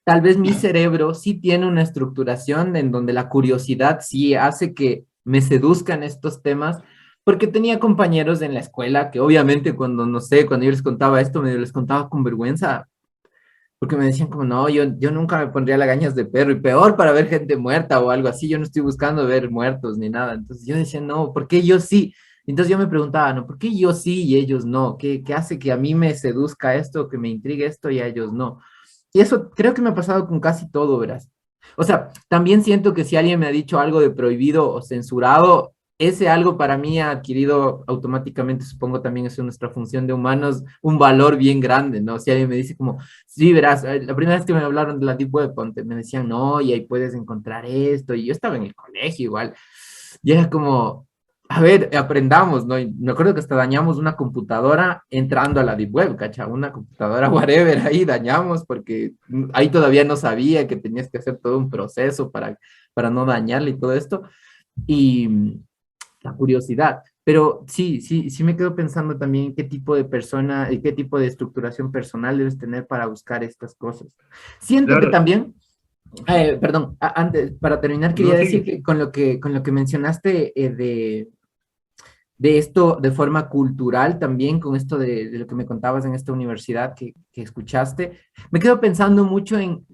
tal vez mi cerebro sí tiene una estructuración en donde la curiosidad sí hace que me seduzcan estos temas, porque tenía compañeros en la escuela que obviamente cuando, no sé, cuando yo les contaba esto, me les contaba con vergüenza, porque me decían como, no, yo nunca me pondría lagañas de perro y peor para ver gente muerta o algo así, yo no estoy buscando ver muertos ni nada. Entonces yo decía, no, ¿por qué yo sí? Entonces yo me preguntaba, no, ¿por qué yo sí y ellos no? ¿Qué hace que a mí me seduzca esto, que me intrigue esto y a ellos no? Y eso creo que me ha pasado con casi todo, verás. O sea, también siento que si alguien me ha dicho algo de prohibido o censurado, ese algo para mí ha adquirido automáticamente, supongo también es nuestra función de humanos, un valor bien grande, ¿no? Si alguien me dice como, sí, verás, la primera vez que me hablaron de la Deep Web, ponte, me decían, no, y ahí puedes encontrar esto, y yo estaba en el colegio igual, y era como, a ver, aprendamos, ¿no? Y me acuerdo que hasta dañamos una computadora entrando a la Deep Web, ¿cacha? Una computadora, whatever, ahí dañamos, porque ahí todavía no sabía que tenías que hacer todo un proceso para no dañarle y todo esto, y la curiosidad. Pero sí, sí, sí me quedo pensando también qué tipo de persona y qué tipo de estructuración personal debes tener para buscar estas cosas. Siento que Claro, también, perdón, antes, para terminar, no quería decir sigue. que con lo que mencionaste de esto de forma cultural también, con esto de lo que me contabas en esta universidad que escuchaste, me quedo pensando mucho en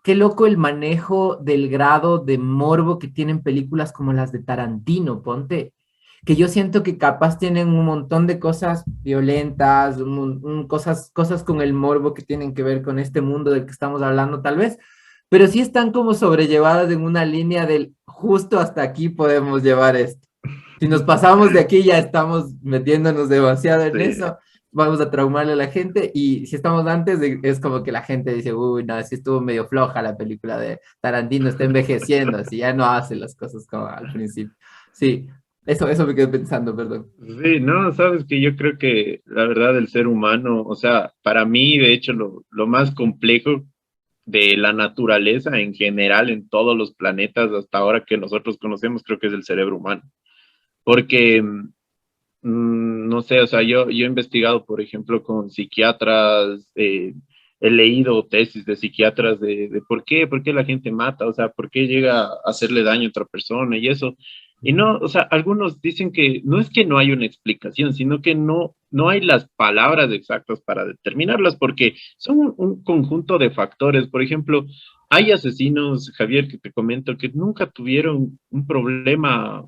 qué loco el manejo del grado de morbo que tienen películas como las de Tarantino, ponte, que yo siento que capaz tienen un montón de cosas violentas, cosas con el morbo que tienen que ver con este mundo del que estamos hablando tal vez, pero sí están como sobrellevadas en una línea del justo hasta aquí podemos llevar esto. Si nos pasamos de aquí ya estamos metiéndonos demasiado en Sí. eso, vamos a traumarle a la gente y si estamos antes es como que la gente dice, uy, no, sí estuvo medio floja la película de Tarantino, está envejeciendo, así ya no hace las cosas como al principio. Sí, eso me quedé pensando, perdón. Sí, no, sabes que yo creo que la verdad el ser humano, o sea, para mí, de hecho, lo más complejo de la naturaleza en general, en todos los planetas hasta ahora que nosotros conocemos, creo que es el cerebro humano. Porque, no sé, o sea, yo he investigado, por ejemplo, con psiquiatras, he leído tesis de psiquiatras de por qué la gente mata, o sea, por qué llega a hacerle daño a otra persona y eso. Y no, o sea, algunos dicen que no es que no hay una explicación, sino que no hay las palabras exactas para determinarlas, porque son un conjunto de factores. Por ejemplo, hay asesinos, Javier, que te comento, que nunca tuvieron un problema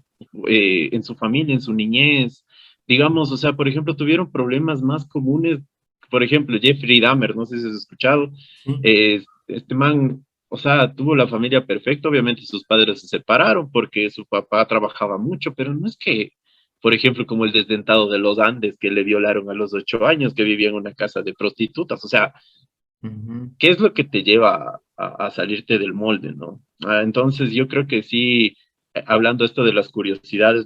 en su familia, en su niñez, digamos, o sea, por ejemplo, tuvieron problemas más comunes, por ejemplo, Jeffrey Dahmer, no sé si has escuchado, Sí. este man, o sea, tuvo la familia perfecta, obviamente sus padres se separaron porque su papá trabajaba mucho, pero no es que, por ejemplo, como el desdentado de los Andes, que le violaron a los 8 años, que vivía en una casa de prostitutas, o sea, Ujú. ¿qué es lo que te lleva a salirte del molde, no? Entonces, yo creo que sí, hablando esto de las curiosidades,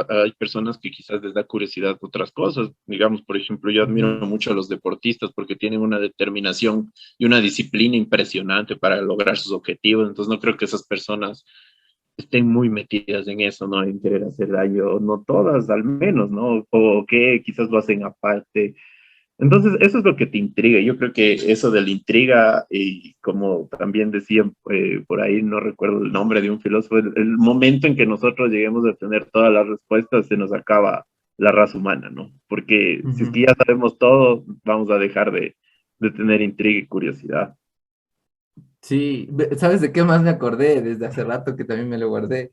hay personas que quizás les da curiosidad otras cosas. Digamos, por ejemplo, yo admiro Ujú. mucho a los deportistas porque tienen una determinación y una disciplina impresionante para lograr sus objetivos. Entonces, no creo que esas personas estén muy metidas en eso, ¿no? En querer hacer daño, no todas al menos, ¿no? O que quizás lo hacen aparte. Entonces, eso es lo que te intriga. Yo creo que eso de la intriga, y como también decían por ahí, no recuerdo el nombre de un filósofo, el momento en que nosotros lleguemos a tener todas las respuestas, se nos acaba la raza humana, ¿no? Porque si es Ujú. que ya sabemos todo, vamos a dejar de tener intriga y curiosidad. Sí, ¿sabes de qué más me acordé desde hace rato que también me lo guardé?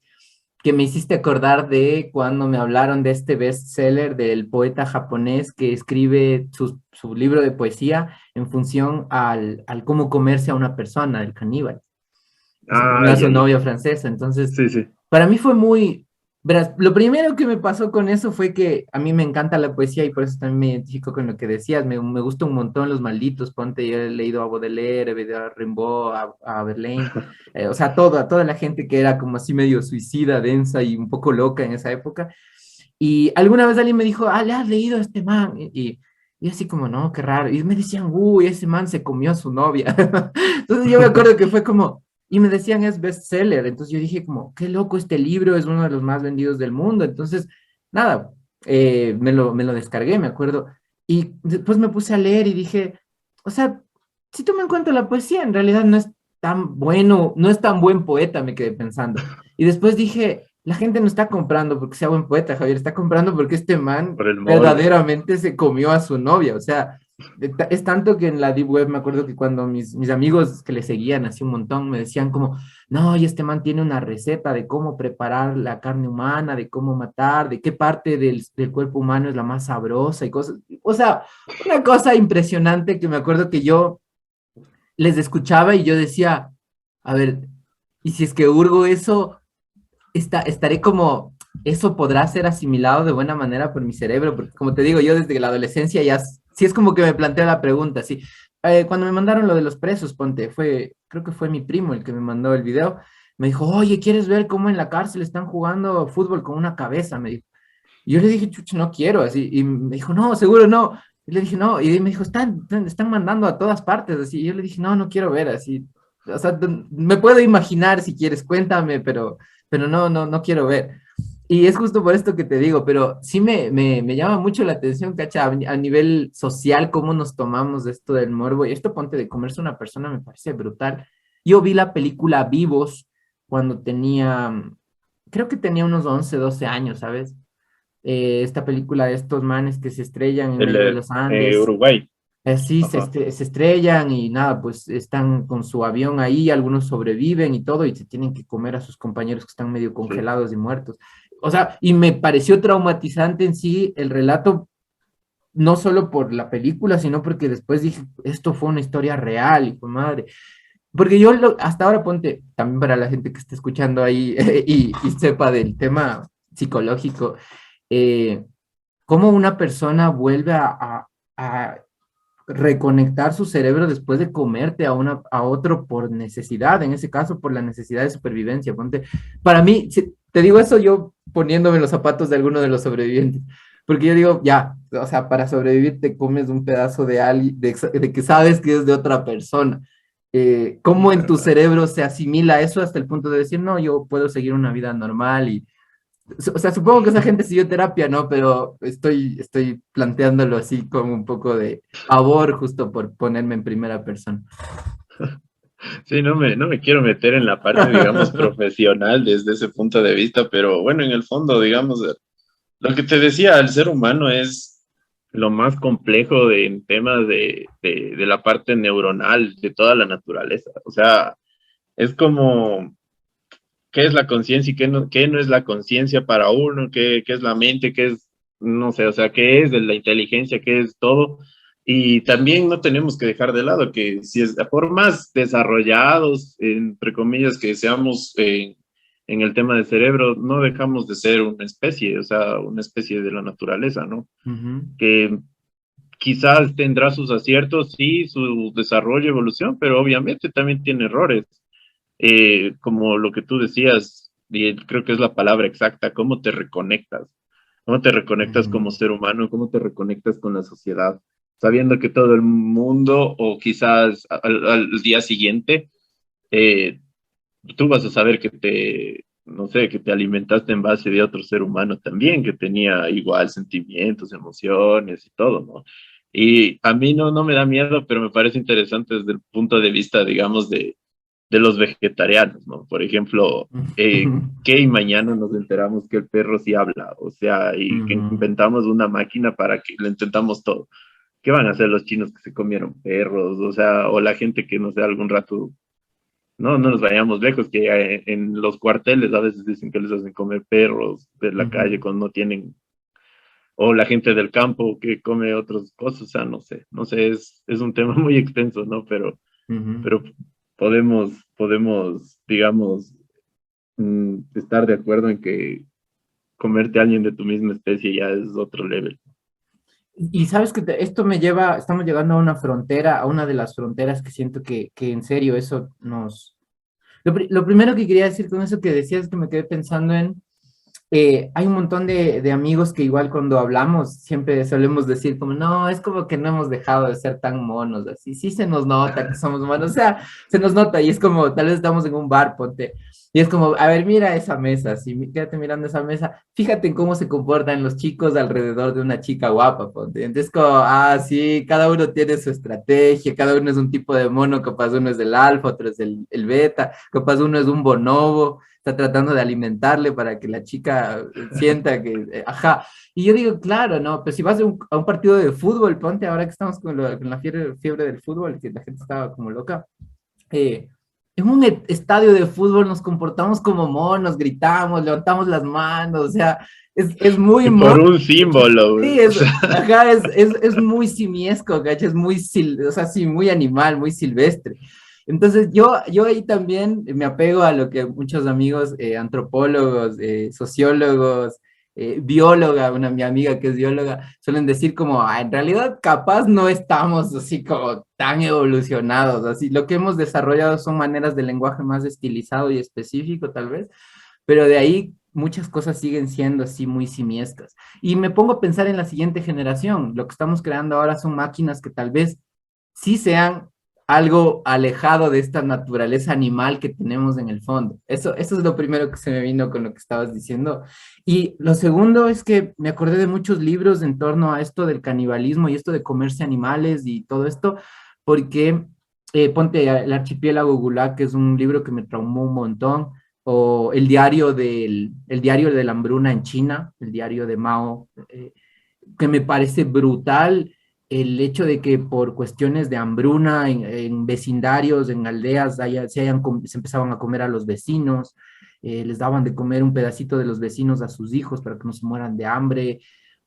Que me hiciste acordar de cuando me hablaron de este bestseller del poeta japonés que escribe su libro de poesía en función al cómo comerse a una persona, el caníbal. Y se comió Ah, a ya, su ya. novia francesa. Entonces, Sí, sí. para mí fue muy... Verás, lo primero que me pasó con eso fue que a mí me encanta la poesía y por eso también me identifico con lo que decías. Me gusta un montón Los Malditos. Ponte, yo he leído a Baudelaire, he leído a Rimbaud, a Verlaine. O sea, a toda la gente que era como así medio suicida, densa y un poco loca en esa época. Y alguna vez alguien me dijo, ah, ¿le has leído a este man? Y así como, no, qué raro. Y me decían, uy, ese man se comió a su novia. Entonces yo me acuerdo que fue como, y me decían es bestseller. Entonces yo dije como, qué loco este libro, es uno de los más vendidos del mundo. Entonces, nada, me lo descargué, me acuerdo. Y después me puse a leer y dije, o sea, si tomo en cuenta la poesía, en realidad no es tan bueno, no es tan buen poeta, me quedé pensando. Y después dije, la gente no está comprando porque sea buen poeta, Javier, está comprando porque este man Por el molde. verdaderamente se comió a su novia. O sea, es tanto que en la Deep Web me acuerdo que cuando mis amigos que le seguían así un montón me decían como, no, y este man tiene una receta de cómo preparar la carne humana, de cómo matar, de qué parte del cuerpo humano es la más sabrosa y cosas. O sea, una cosa impresionante que me acuerdo que yo les escuchaba y yo decía, a ver, y si es que hurgo eso, estaré como, eso podrá ser asimilado de buena manera por mi cerebro, porque como te digo, yo desde la adolescencia ya, sí es como que me planteo la pregunta, sí. Cuando me mandaron lo de los presos, ponte, creo que fue mi primo el que me mandó el video, me dijo, oye, ¿quieres ver cómo en la cárcel están jugando fútbol con una cabeza? Me dijo. Y yo le dije, chucho, no quiero, así, y me dijo, no, seguro no. Y le dije, no, y me dijo, están mandando a todas partes, así, y yo le dije, no, no quiero ver, así, o sea, me puedo imaginar si quieres, cuéntame, pero no quiero ver. Y es justo por esto que te digo, pero sí me llama mucho la atención, cacha, a nivel social, cómo nos tomamos esto del morbo, y esto ponte de comerse a una persona me parece brutal. Yo vi la película Vivos cuando tenía, creo que tenía unos 11 12 años, ¿sabes? Esta película de estos manes que se estrellan en El medio de los Andes, Uruguay. sí, Ajá. se estrellan y nada, pues están con su avión ahí, algunos sobreviven y todo, y se tienen que comer a sus compañeros que están medio Sí. congelados y muertos. O sea, y me pareció traumatizante en sí el relato, no solo por la película, sino porque después dije, esto fue una historia real, y fue madre. porque yo hasta ahora ponte, también para la gente que esté escuchando ahí y sepa del tema psicológico, eh, cómo una persona vuelve a reconectar su cerebro después de comerte a otro por necesidad, en ese caso por la necesidad de supervivencia. Ponte, para mí, si te digo eso yo poniéndome en los zapatos de alguno de los sobrevivientes, porque yo digo, ya, o sea, para sobrevivir te comes un pedazo de que sabes que es de otra persona. ¿Cómo Es en tu verdad. cerebro se asimila eso hasta el punto de decir, no, yo puedo seguir una vida normal y o sea, supongo que esa gente siguió terapia, ¿no? Pero estoy planteándolo así como un poco de pavor justo por ponerme en primera persona. Sí, no me quiero meter en la parte, digamos, profesional desde ese punto de vista, pero bueno, en el fondo, digamos, lo que te decía, el ser humano es lo más complejo en temas de la parte neuronal de toda la naturaleza. O sea, es como, ¿qué es la conciencia y qué no es la conciencia para uno? ¿Qué es la mente? ¿Qué es, no sé, o sea, qué es de la inteligencia? ¿Qué es todo? Y también no tenemos que dejar de lado que si es, por más desarrollados, entre comillas, que seamos en el tema del cerebro, no dejamos de ser una especie, o sea, una especie de la naturaleza, ¿no? Ujú, Que quizás tendrá sus aciertos, sí, su desarrollo, evolución, pero obviamente también tiene errores. Como lo que tú decías, y creo que es la palabra exacta, ¿cómo te reconectas? ¿Cómo te reconectas ujú, como ser humano? ¿Cómo te reconectas con la sociedad? Sabiendo que todo el mundo, o quizás al día siguiente, eh, tú vas a saber que no sé, que te alimentaste en base de otro ser humano también, que tenía igual sentimientos, emociones y todo, ¿no? Y a mí no me da miedo, pero me parece interesante desde el punto de vista, digamos, de los vegetarianos, ¿no? Por ejemplo, ¿qué y mañana nos enteramos que el perro sí habla? O sea, y que ujú, inventamos una máquina para que le intentamos todo. ¿Qué van a hacer los chinos que se comieron perros? O sea, o la gente que, no sé, algún rato, no nos vayamos lejos, que en los cuarteles a veces dicen que les hacen comer perros de la ujú, calle cuando no tienen, o la gente del campo que come otras cosas, o sea, no sé, es un tema muy extenso, ¿no? ujú. Pero podemos, digamos, estar de acuerdo en que comerte a alguien de tu misma especie ya es otro level. Y sabes que esto me lleva, estamos llegando a una frontera, a una de las fronteras que siento que en serio eso nos... Lo primero que quería decir con eso que decías es que me quedé pensando en hay un montón de amigos que igual cuando hablamos siempre solemos decir como, no, es como que no hemos dejado de ser tan monos, así, sí se nos nota que somos monos, o sea, se nos nota y es como, tal vez estamos en un bar, ponte, y es como, a ver, mira esa mesa, así, quédate mirando esa mesa, fíjate en cómo se comportan los chicos alrededor de una chica guapa, ponte, entonces como, ah, sí, cada uno tiene su estrategia, cada uno es un tipo de mono, capaz uno es del alfa, otro es el beta, capaz uno es un bonobo, está tratando de alimentarle para que la chica sienta que, ajá. Y yo digo, claro, no, pero si vas a un partido de fútbol, ponte ahora que estamos con la fiebre del fútbol, que la gente estaba como loca, eh, en un estadio de fútbol nos comportamos como monos, gritamos, levantamos las manos, o sea, es muy Y mono. por un símbolo, güey. Sí, O sea, ajá, es muy simiesco, ¿cachai? Es muy, o sea, sí, muy animal, muy silvestre. Entonces, yo ahí también me apego a lo que muchos amigos, antropólogos, sociólogos, bióloga, mi amiga que es bióloga, suelen decir como, "Ah, en realidad capaz no estamos así como tan evolucionados, así, lo que hemos desarrollado son maneras de lenguaje más estilizado y específico, tal vez, pero de ahí muchas cosas siguen siendo así muy simiescas. Y me pongo a pensar en la siguiente generación. Lo que estamos creando ahora son máquinas que tal vez sí sean algo alejado de esta naturaleza animal que tenemos en el fondo. Eso es lo primero que se me vino con lo que estabas diciendo. Y lo segundo es que me acordé de muchos libros en torno a esto del canibalismo y esto de comerse animales y todo esto, porque ponte el archipiélago Gulag, que es un libro que me traumó un montón, o el diario de la hambruna en China, el diario de Mao, que me parece brutal el hecho de que por cuestiones de hambruna en vecindarios, en aldeas, se empezaban a comer a los vecinos, les daban de comer un pedacito de los vecinos a sus hijos para que no se mueran de hambre.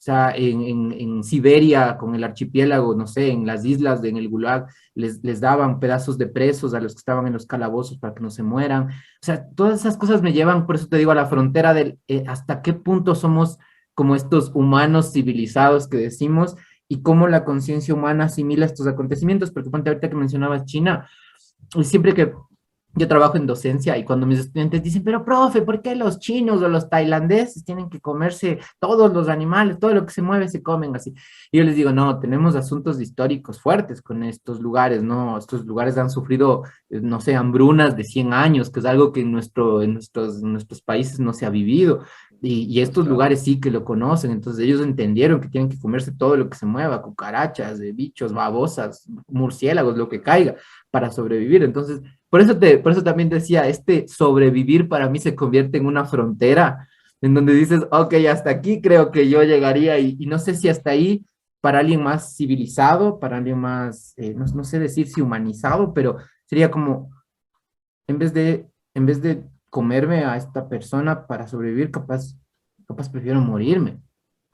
sea, en Siberia, con el archipiélago, no sé, en las islas, en el Gulag, les daban pedazos de presos a los que estaban en los calabozos para que no se mueran. O sea, todas esas cosas me llevan, por eso te digo, a la frontera del hasta qué punto somos como estos humanos civilizados que decimos y cómo la conciencia humana asimila estos acontecimientos, porque ponte ahorita que mencionabas China, y siempre que yo trabajo en docencia y cuando mis estudiantes dicen, pero profe, ¿por qué los chinos o los tailandeses tienen que comerse todos los animales, todo lo que se mueve se comen así? Y yo les digo, no, tenemos asuntos históricos fuertes con estos lugares, ¿no? Estos lugares han sufrido, no sé, hambrunas de 100 años, que es algo que en nuestros países no se ha vivido. Y estos Exacto. lugares sí que lo conocen, entonces ellos entendieron que tienen que comerse todo lo que se mueva, cucarachas, bichos, babosas, murciélagos, lo que caiga, para sobrevivir. Entonces, por eso también decía, este sobrevivir para mí se convierte en una frontera en donde dices, ok, hasta aquí creo que yo llegaría y no sé si hasta ahí para alguien más civilizado, para alguien más, no sé decir si humanizado, pero sería como, en vez de comerme a esta persona para sobrevivir, capaz prefiero morirme.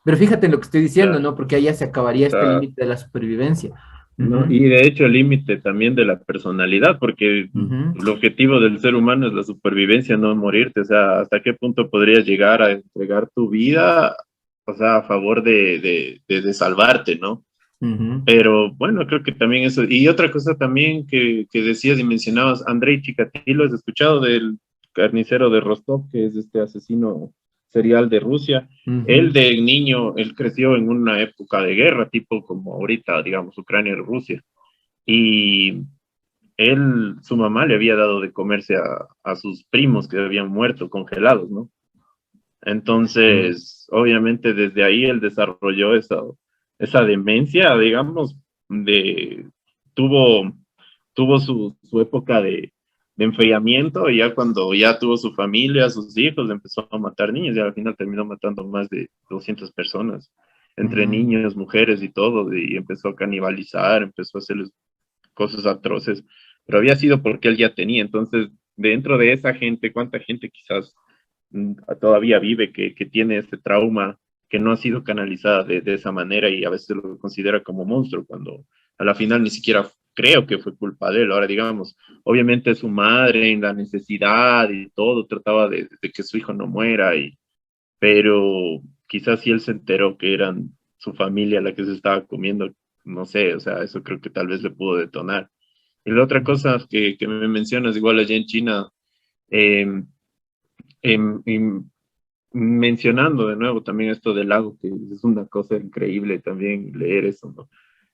Pero fíjate en lo que estoy diciendo, Claro. ¿no? Porque ahí ya se acabaría este Está, límite de la supervivencia. ¿no? Ujú, Y de hecho el límite también de la personalidad, porque ujú, el objetivo del ser humano es la supervivencia, no morirte. O sea, ¿hasta qué punto podrías llegar a entregar tu vida, o sea, a favor de salvarte, ¿no? ujú, Pero bueno, creo que también eso. Y otra cosa también que decías y mencionabas, Andrei Chikatilo, ¿has escuchado del carnicero de Rostov, que es este asesino serial de Rusia? Él ujú, de niño, él creció en una época de guerra, tipo como ahorita, digamos, Ucrania y Rusia. Y él, su mamá le había dado de comerse a sus primos que habían muerto congelados, ¿no? ujú. Entonces, obviamente desde ahí él desarrolló esa demencia, digamos, de, tuvo, tuvo su época de enfriamiento y ya cuando ya tuvo su familia, sus hijos, empezó a matar niños y al final terminó matando más de 200 personas, entre Ujú, niños, mujeres y todo, y empezó a canibalizar, empezó a hacerles cosas atroces, pero había sido porque él ya tenía. Entonces, dentro de esa gente, ¿cuánta gente quizás todavía vive que tiene este trauma que no ha sido canalizada de esa manera y a veces lo considera como monstruo cuando a la final ni siquiera creo que fue culpa de él? Ahora, digamos, obviamente su madre en la necesidad y todo trataba de que su hijo no muera, pero quizás si él se enteró que eran su familia la que se estaba comiendo, no sé, o sea, eso creo que tal vez le pudo detonar. Y la otra cosa que me mencionas, igual allá en China, eh, mencionando de nuevo también esto del lago, que es una cosa increíble también leer eso, ¿no?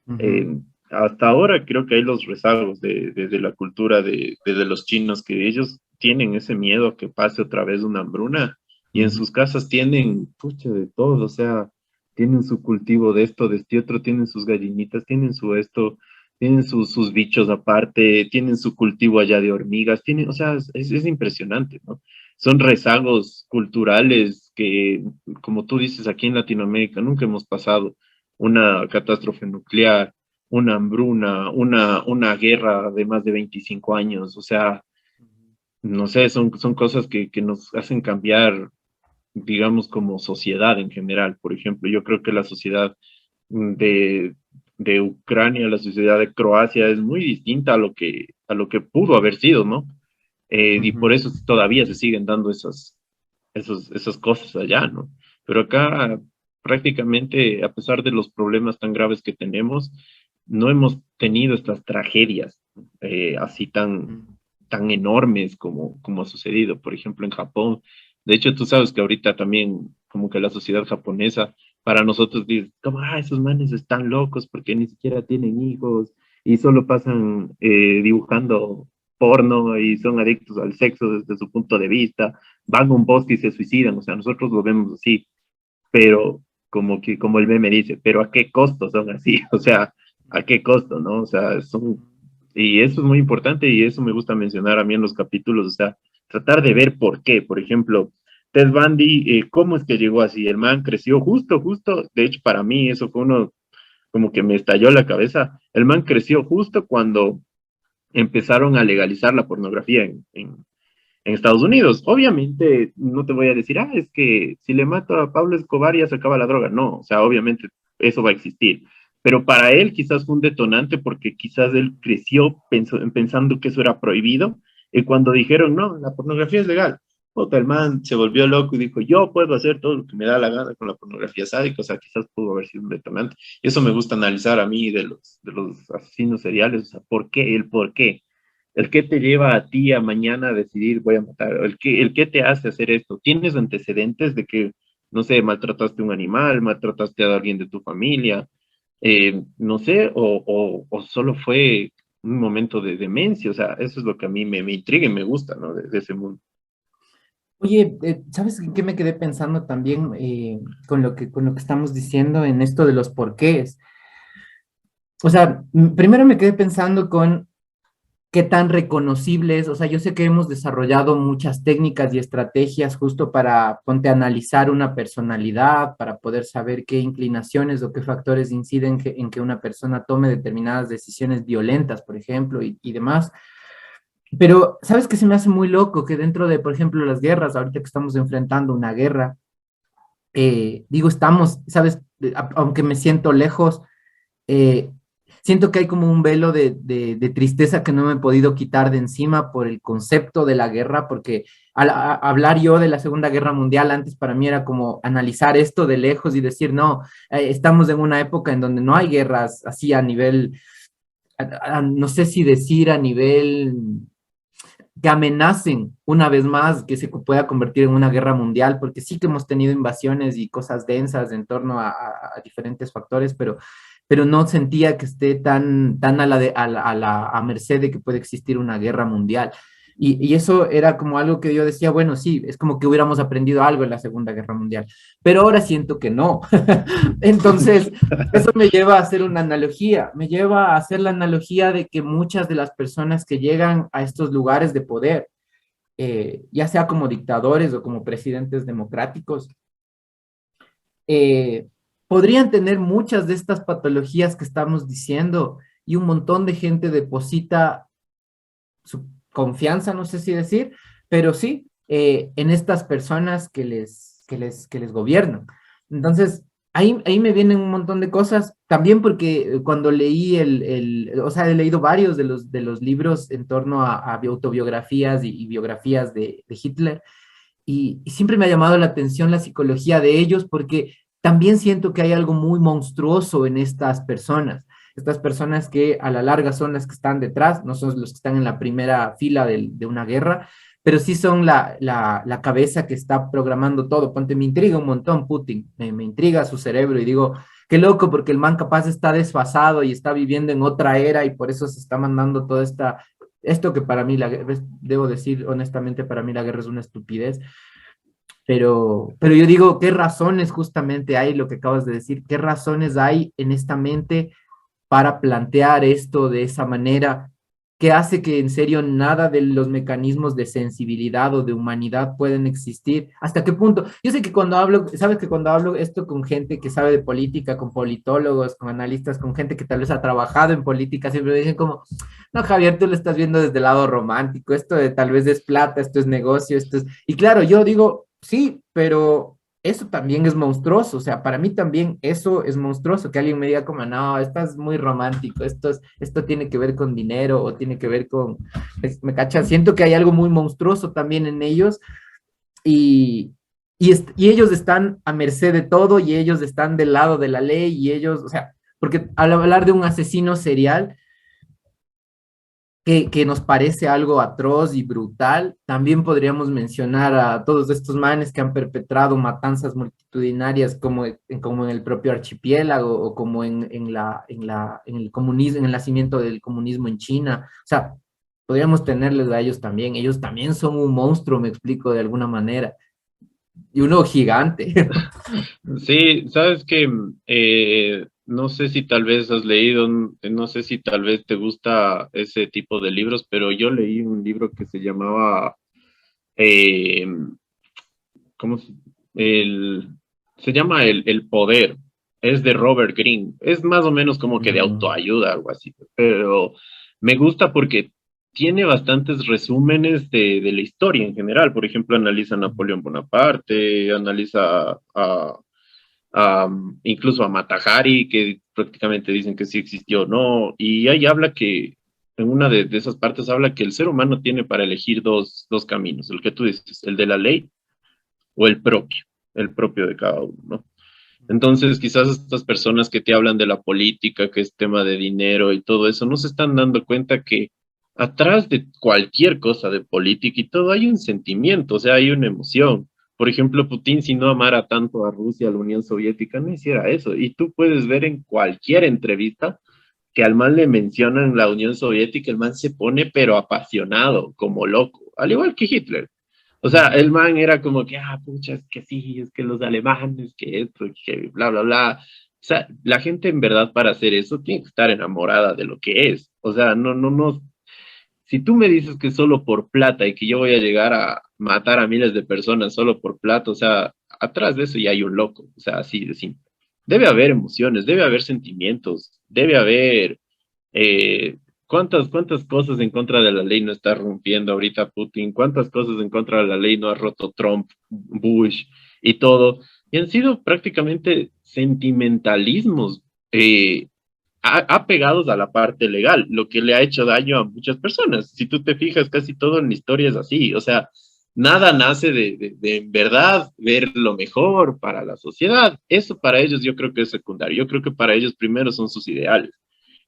ujú, Eh, Hasta ahora creo que hay los rezagos de la cultura de los chinos, que ellos tienen ese miedo a que pase otra vez una hambruna y en ujú, sus casas tienen, pucha, de todo, o sea, tienen su cultivo de esto, de este otro, tienen sus gallinitas, tienen su esto, tienen sus bichos aparte, tienen su cultivo allá de hormigas, tienen, o sea, es impresionante, ¿no? Son rezagos culturales que, como tú dices, aquí en Latinoamérica nunca hemos pasado una catástrofe nuclear, una hambruna, una guerra de más de 25 años. O sea, no sé, son cosas que nos hacen cambiar, digamos, como sociedad en general. Por ejemplo, yo creo que la sociedad de, de Ucrania, la sociedad de Croacia es muy distinta a lo que pudo haber sido, ¿no? Y por ujú. eso todavía se siguen dando esas cosas allá, ¿no? Pero acá prácticamente, a pesar de los problemas tan graves que tenemos, no hemos tenido estas tragedias así tan enormes como ha sucedido. Por ejemplo, en Japón. De hecho, tú sabes que ahorita también como que la sociedad japonesa, para nosotros dice, como, esos manes están locos porque ni siquiera tienen hijos y solo pasan dibujando porno y son adictos al sexo desde su punto de vista, van a un bosque y se suicidan. O sea, nosotros lo vemos así, pero como el meme dice, pero ¿a qué costo son así? O sea, ¿a qué costo, no? O sea, y eso es muy importante y eso me gusta mencionar a mí en los capítulos, o sea, tratar de ver por qué. Por ejemplo, Ted Bundy, ¿cómo es que llegó así? El man creció justo, de hecho, para mí eso fue uno como que me estalló la cabeza. El man creció justo cuando empezaron a legalizar la pornografía en Estados Unidos. Obviamente, no te voy a decir, es que si le mato a Pablo Escobar ya se acaba la droga. No, o sea, obviamente eso va a existir. Pero para él quizás fue un detonante porque quizás él creció pensando que eso era prohibido. Y cuando dijeron, no, la pornografía es legal, puta, el man se volvió loco y dijo, yo puedo hacer todo lo que me da la gana con la pornografía sádica. O sea, quizás pudo haber sido un detonante. Y eso me gusta analizar a mí de los asesinos seriales. O sea, ¿por qué? El por qué. El qué te lleva a ti a mañana a decidir voy a matar, el qué te hace hacer esto. ¿Tienes antecedentes de que, no sé, maltrataste a un animal, maltrataste a alguien de tu familia? No sé, o solo fue un momento de demencia. O sea, eso es lo que a mí me intriga y me gusta, ¿no? De ese mundo. Oye, ¿sabes en qué me quedé pensando también con lo que estamos diciendo en esto de los porqués? O sea, primero me quedé pensando con qué tan reconocibles, o sea, yo sé que hemos desarrollado muchas técnicas y estrategias justo para, ponte, analizar una personalidad, para poder saber qué inclinaciones o qué factores inciden en que una persona tome determinadas decisiones violentas, por ejemplo, y demás. Pero, ¿sabes qué se me hace muy loco? Que dentro de, por ejemplo, las guerras, ahorita que estamos enfrentando una guerra, digo, estamos, ¿sabes? Aunque me siento lejos, eh, siento que hay como un velo de tristeza que no me he podido quitar de encima por el concepto de la guerra, porque hablar yo de la Segunda Guerra Mundial antes para mí era como analizar esto de lejos y decir, no, estamos en una época en donde no hay guerras así a nivel, no sé si decir a nivel que amenacen una vez más que se pueda convertir en una guerra mundial, porque sí que hemos tenido invasiones y cosas densas en torno a diferentes factores, pero no sentía que esté tan a a merced de que puede existir una guerra mundial. Y eso era como algo que yo decía, bueno, sí, es como que hubiéramos aprendido algo en la Segunda Guerra Mundial, pero ahora siento que no. Entonces, eso me lleva a hacer una analogía, me lleva a hacer la analogía de que muchas de las personas que llegan a estos lugares de poder, ya sea como dictadores o como presidentes democráticos, eh, podrían tener muchas de estas patologías que estamos diciendo y un montón de gente deposita su confianza, no sé si decir, pero sí, en estas personas que les gobiernan. Entonces, ahí me vienen un montón de cosas, también porque cuando leí o sea, he leído varios de los libros en torno a autobiografías y biografías de Hitler, y siempre me ha llamado la atención la psicología de ellos, porque también siento que hay algo muy monstruoso en estas personas que a la larga son las que están detrás, no son los que están en la primera fila de una guerra, pero sí son la cabeza que está programando todo. Ponte, me intriga un montón Putin, me intriga su cerebro y digo, qué loco, porque el man capaz está desfasado y está viviendo en otra era y por eso se está mandando toda esto que para mí, debo decir honestamente, para mí la guerra es una estupidez, pero yo digo, ¿qué razones justamente hay, lo que acabas de decir, qué razones hay en esta mente para plantear esto de esa manera, que hace que en serio nada de los mecanismos de sensibilidad o de humanidad pueden existir? ¿Hasta qué punto? Yo sé que cuando hablo, sabes que cuando hablo esto con gente que sabe de política, con politólogos, con analistas, con gente que tal vez ha trabajado en política, siempre me dicen como, no, Javier, tú lo estás viendo desde el lado romántico, esto de tal vez es plata, esto es negocio, esto es... Y claro, yo digo, sí, pero eso también es monstruoso, o sea, para mí también eso es monstruoso, que alguien me diga como, no, estás muy romántico, esto tiene que ver con dinero o tiene que ver con, me cacha, siento que hay algo muy monstruoso también en ellos y, y ellos están a merced de todo y ellos están del lado de la ley y ellos, o sea, porque al hablar de un asesino serial, que nos parece algo atroz y brutal. También podríamos mencionar a todos estos manes que han perpetrado matanzas multitudinarias como en el propio archipiélago o como en el comunismo, en el nacimiento del comunismo en China. O sea, podríamos tenerles a ellos también. Ellos también son un monstruo, me explico de alguna manera. Y uno gigante. Sí, sabes que no sé si tal vez has leído, no sé si tal vez te gusta ese tipo de libros, pero yo leí un libro que se llamaba, eh, ¿cómo se, el, se llama el Poder, es de Robert Greene, es más o menos como que de Mm, autoayuda, algo así, pero me gusta porque tiene bastantes resúmenes de la historia en general. Por ejemplo, analiza a Napoleón Bonaparte, analiza incluso a Mata Hari, que prácticamente dicen que sí existió o no, y ahí habla que, en una de esas partes habla que el ser humano tiene para elegir dos caminos, el que tú dices, el de la ley o el propio de cada uno, ¿no? Entonces, quizás estas personas que te hablan de la política, que es tema de dinero y todo eso, no se están dando cuenta que atrás de cualquier cosa de política y todo hay un sentimiento, o sea, hay una emoción. Por ejemplo, Putin, si no amara tanto a Rusia, a la Unión Soviética, no hiciera eso. Y tú puedes ver en cualquier entrevista que al man le mencionan la Unión Soviética, el man se pone pero apasionado, como loco, al igual que Hitler. O sea, el man era como que, pucha, es que sí, es que los alemanes, que esto, que bla, bla, bla. O sea, la gente en verdad para hacer eso tiene que estar enamorada de lo que es. O sea, no. Si tú me dices que solo por plata y que yo voy a llegar a matar a miles de personas solo por plata, o sea, atrás de eso ya hay un loco. O sea, así de simple. Debe haber emociones, debe haber sentimientos, debe haber eh, ¿cuántas cosas en contra de la ley no está rompiendo ahorita Putin? ¿Cuántas cosas en contra de la ley no ha roto Trump, Bush y todo? Y han sido prácticamente sentimentalismos apegados a la parte legal, lo que le ha hecho daño a muchas personas. Si tú te fijas, casi todo en la historia es así. O sea, nada nace de en verdad ver lo mejor para la sociedad. Eso para ellos yo creo que es secundario. Yo creo que para ellos primero son sus ideales.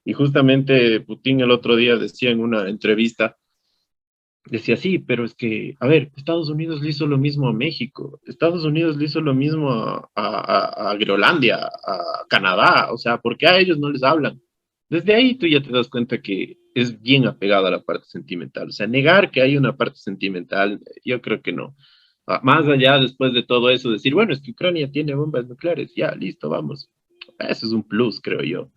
Y justamente Putin el otro día decía en una entrevista, decía, sí, pero es que, a ver, Estados Unidos le hizo lo mismo a México, Estados Unidos le hizo lo mismo a Groenlandia, a Canadá, o sea, ¿por qué a ellos no les hablan? Desde ahí tú ya te das cuenta que es bien apegado a la parte sentimental, o sea, negar que hay una parte sentimental, yo creo que no. Más allá, después de todo eso, decir, bueno, es que Ucrania tiene bombas nucleares, ya, listo, vamos. Eso es un plus, creo yo.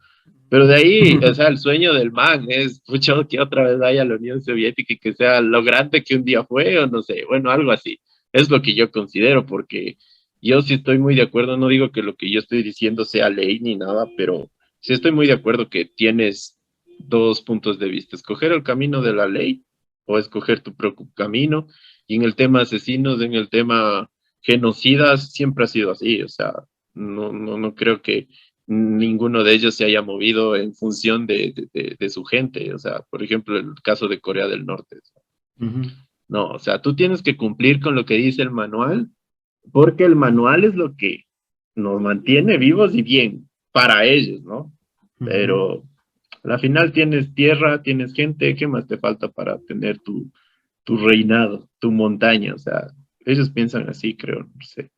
Pero de ahí, o sea, el sueño del man es, pucha, que otra vez haya la Unión Soviética y que sea lo grande que un día fue, o no sé, bueno, algo así. Es lo que yo considero, porque yo sí estoy muy de acuerdo, no digo que lo que yo estoy diciendo sea ley ni nada, pero sí estoy muy de acuerdo que tienes dos puntos de vista, escoger el camino de la ley o escoger tu propio camino. Y en el tema asesinos, en el tema genocidas, siempre ha sido así, o sea, no creo que ninguno de ellos se haya movido en función de su gente. O sea, por ejemplo, el caso de Corea del Norte. Ujú, No, o sea, tú tienes que cumplir con lo que dice el manual, porque el manual es lo que nos mantiene vivos y bien para ellos, ¿no? ujú. Pero a la final tienes tierra, tienes gente, ¿qué más te falta para tener tu reinado, tu montaña? O sea, ellos piensan así, creo, no sé.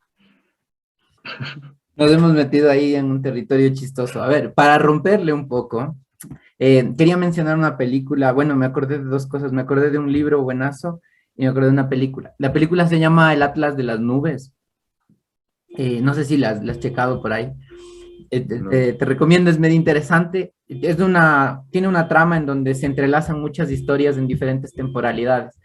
Nos hemos metido ahí en un territorio chistoso. A ver, para romperle un poco, quería mencionar una película. Bueno, me acordé de dos cosas. Me acordé de un libro buenazo y me acordé de una película. La película se llama El Atlas de las Nubes. No sé si las has checado por ahí. No. Te recomiendo, es medio interesante. Tiene una trama en donde se entrelazan muchas historias en diferentes temporalidades.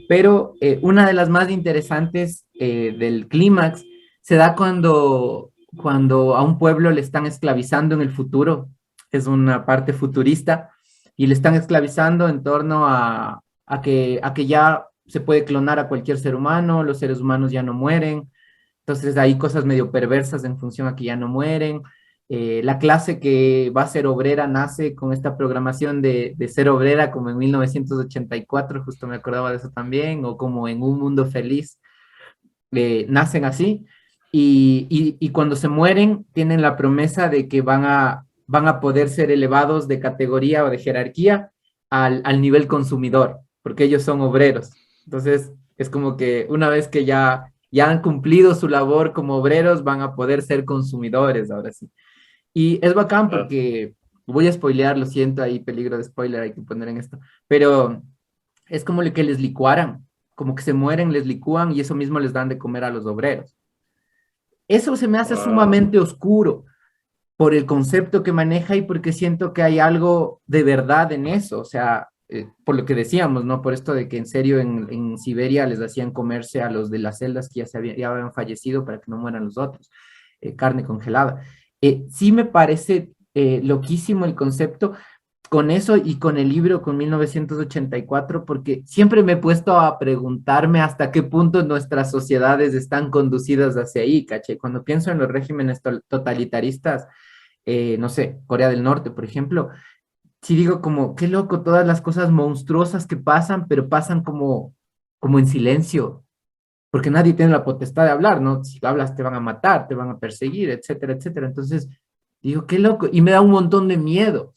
Pero una de las más interesantes del clímax se da cuando a un pueblo le están esclavizando en el futuro. Es una parte futurista y le están esclavizando en torno a que ya se puede clonar a cualquier ser humano, los seres humanos ya no mueren. Entonces hay cosas medio perversas en función a que ya no mueren. La clase que va a ser obrera nace con esta programación de ser obrera como en 1984, justo me acordaba de eso también, o como en Un Mundo Feliz, nacen así y cuando se mueren tienen la promesa de que van a poder ser elevados de categoría o de jerarquía al nivel consumidor, porque ellos son obreros. Entonces es como que una vez que ya han cumplido su labor como obreros, van a poder ser consumidores ahora sí. Y es bacán Ah, porque voy a spoilear, lo siento, hay peligro de spoiler, hay que poner en esto, pero es como que les licuaran, como que se mueren, les licúan y eso mismo les dan de comer a los obreros. Eso se me hace wow. sumamente oscuro por el concepto que maneja y porque siento que hay algo de verdad en eso, o sea, por lo que decíamos, ¿no? Por esto de que en serio en Siberia les hacían comerse a los de las celdas que ya habían fallecido para que no mueran los otros, carne congelada. Sí me parece loquísimo el concepto, con eso y con el libro, con 1984, porque siempre me he puesto a preguntarme hasta qué punto nuestras sociedades están conducidas hacia ahí, ¿caché? Cuando pienso en los regímenes totalitaristas, no sé, Corea del Norte, por ejemplo, sí digo como, qué loco, todas las cosas monstruosas que pasan, pero pasan como en silencio, porque nadie tiene la potestad de hablar, ¿no? Si hablas te van a matar, te van a perseguir, etcétera, etcétera. Entonces, digo, qué loco, y me da un montón de miedo.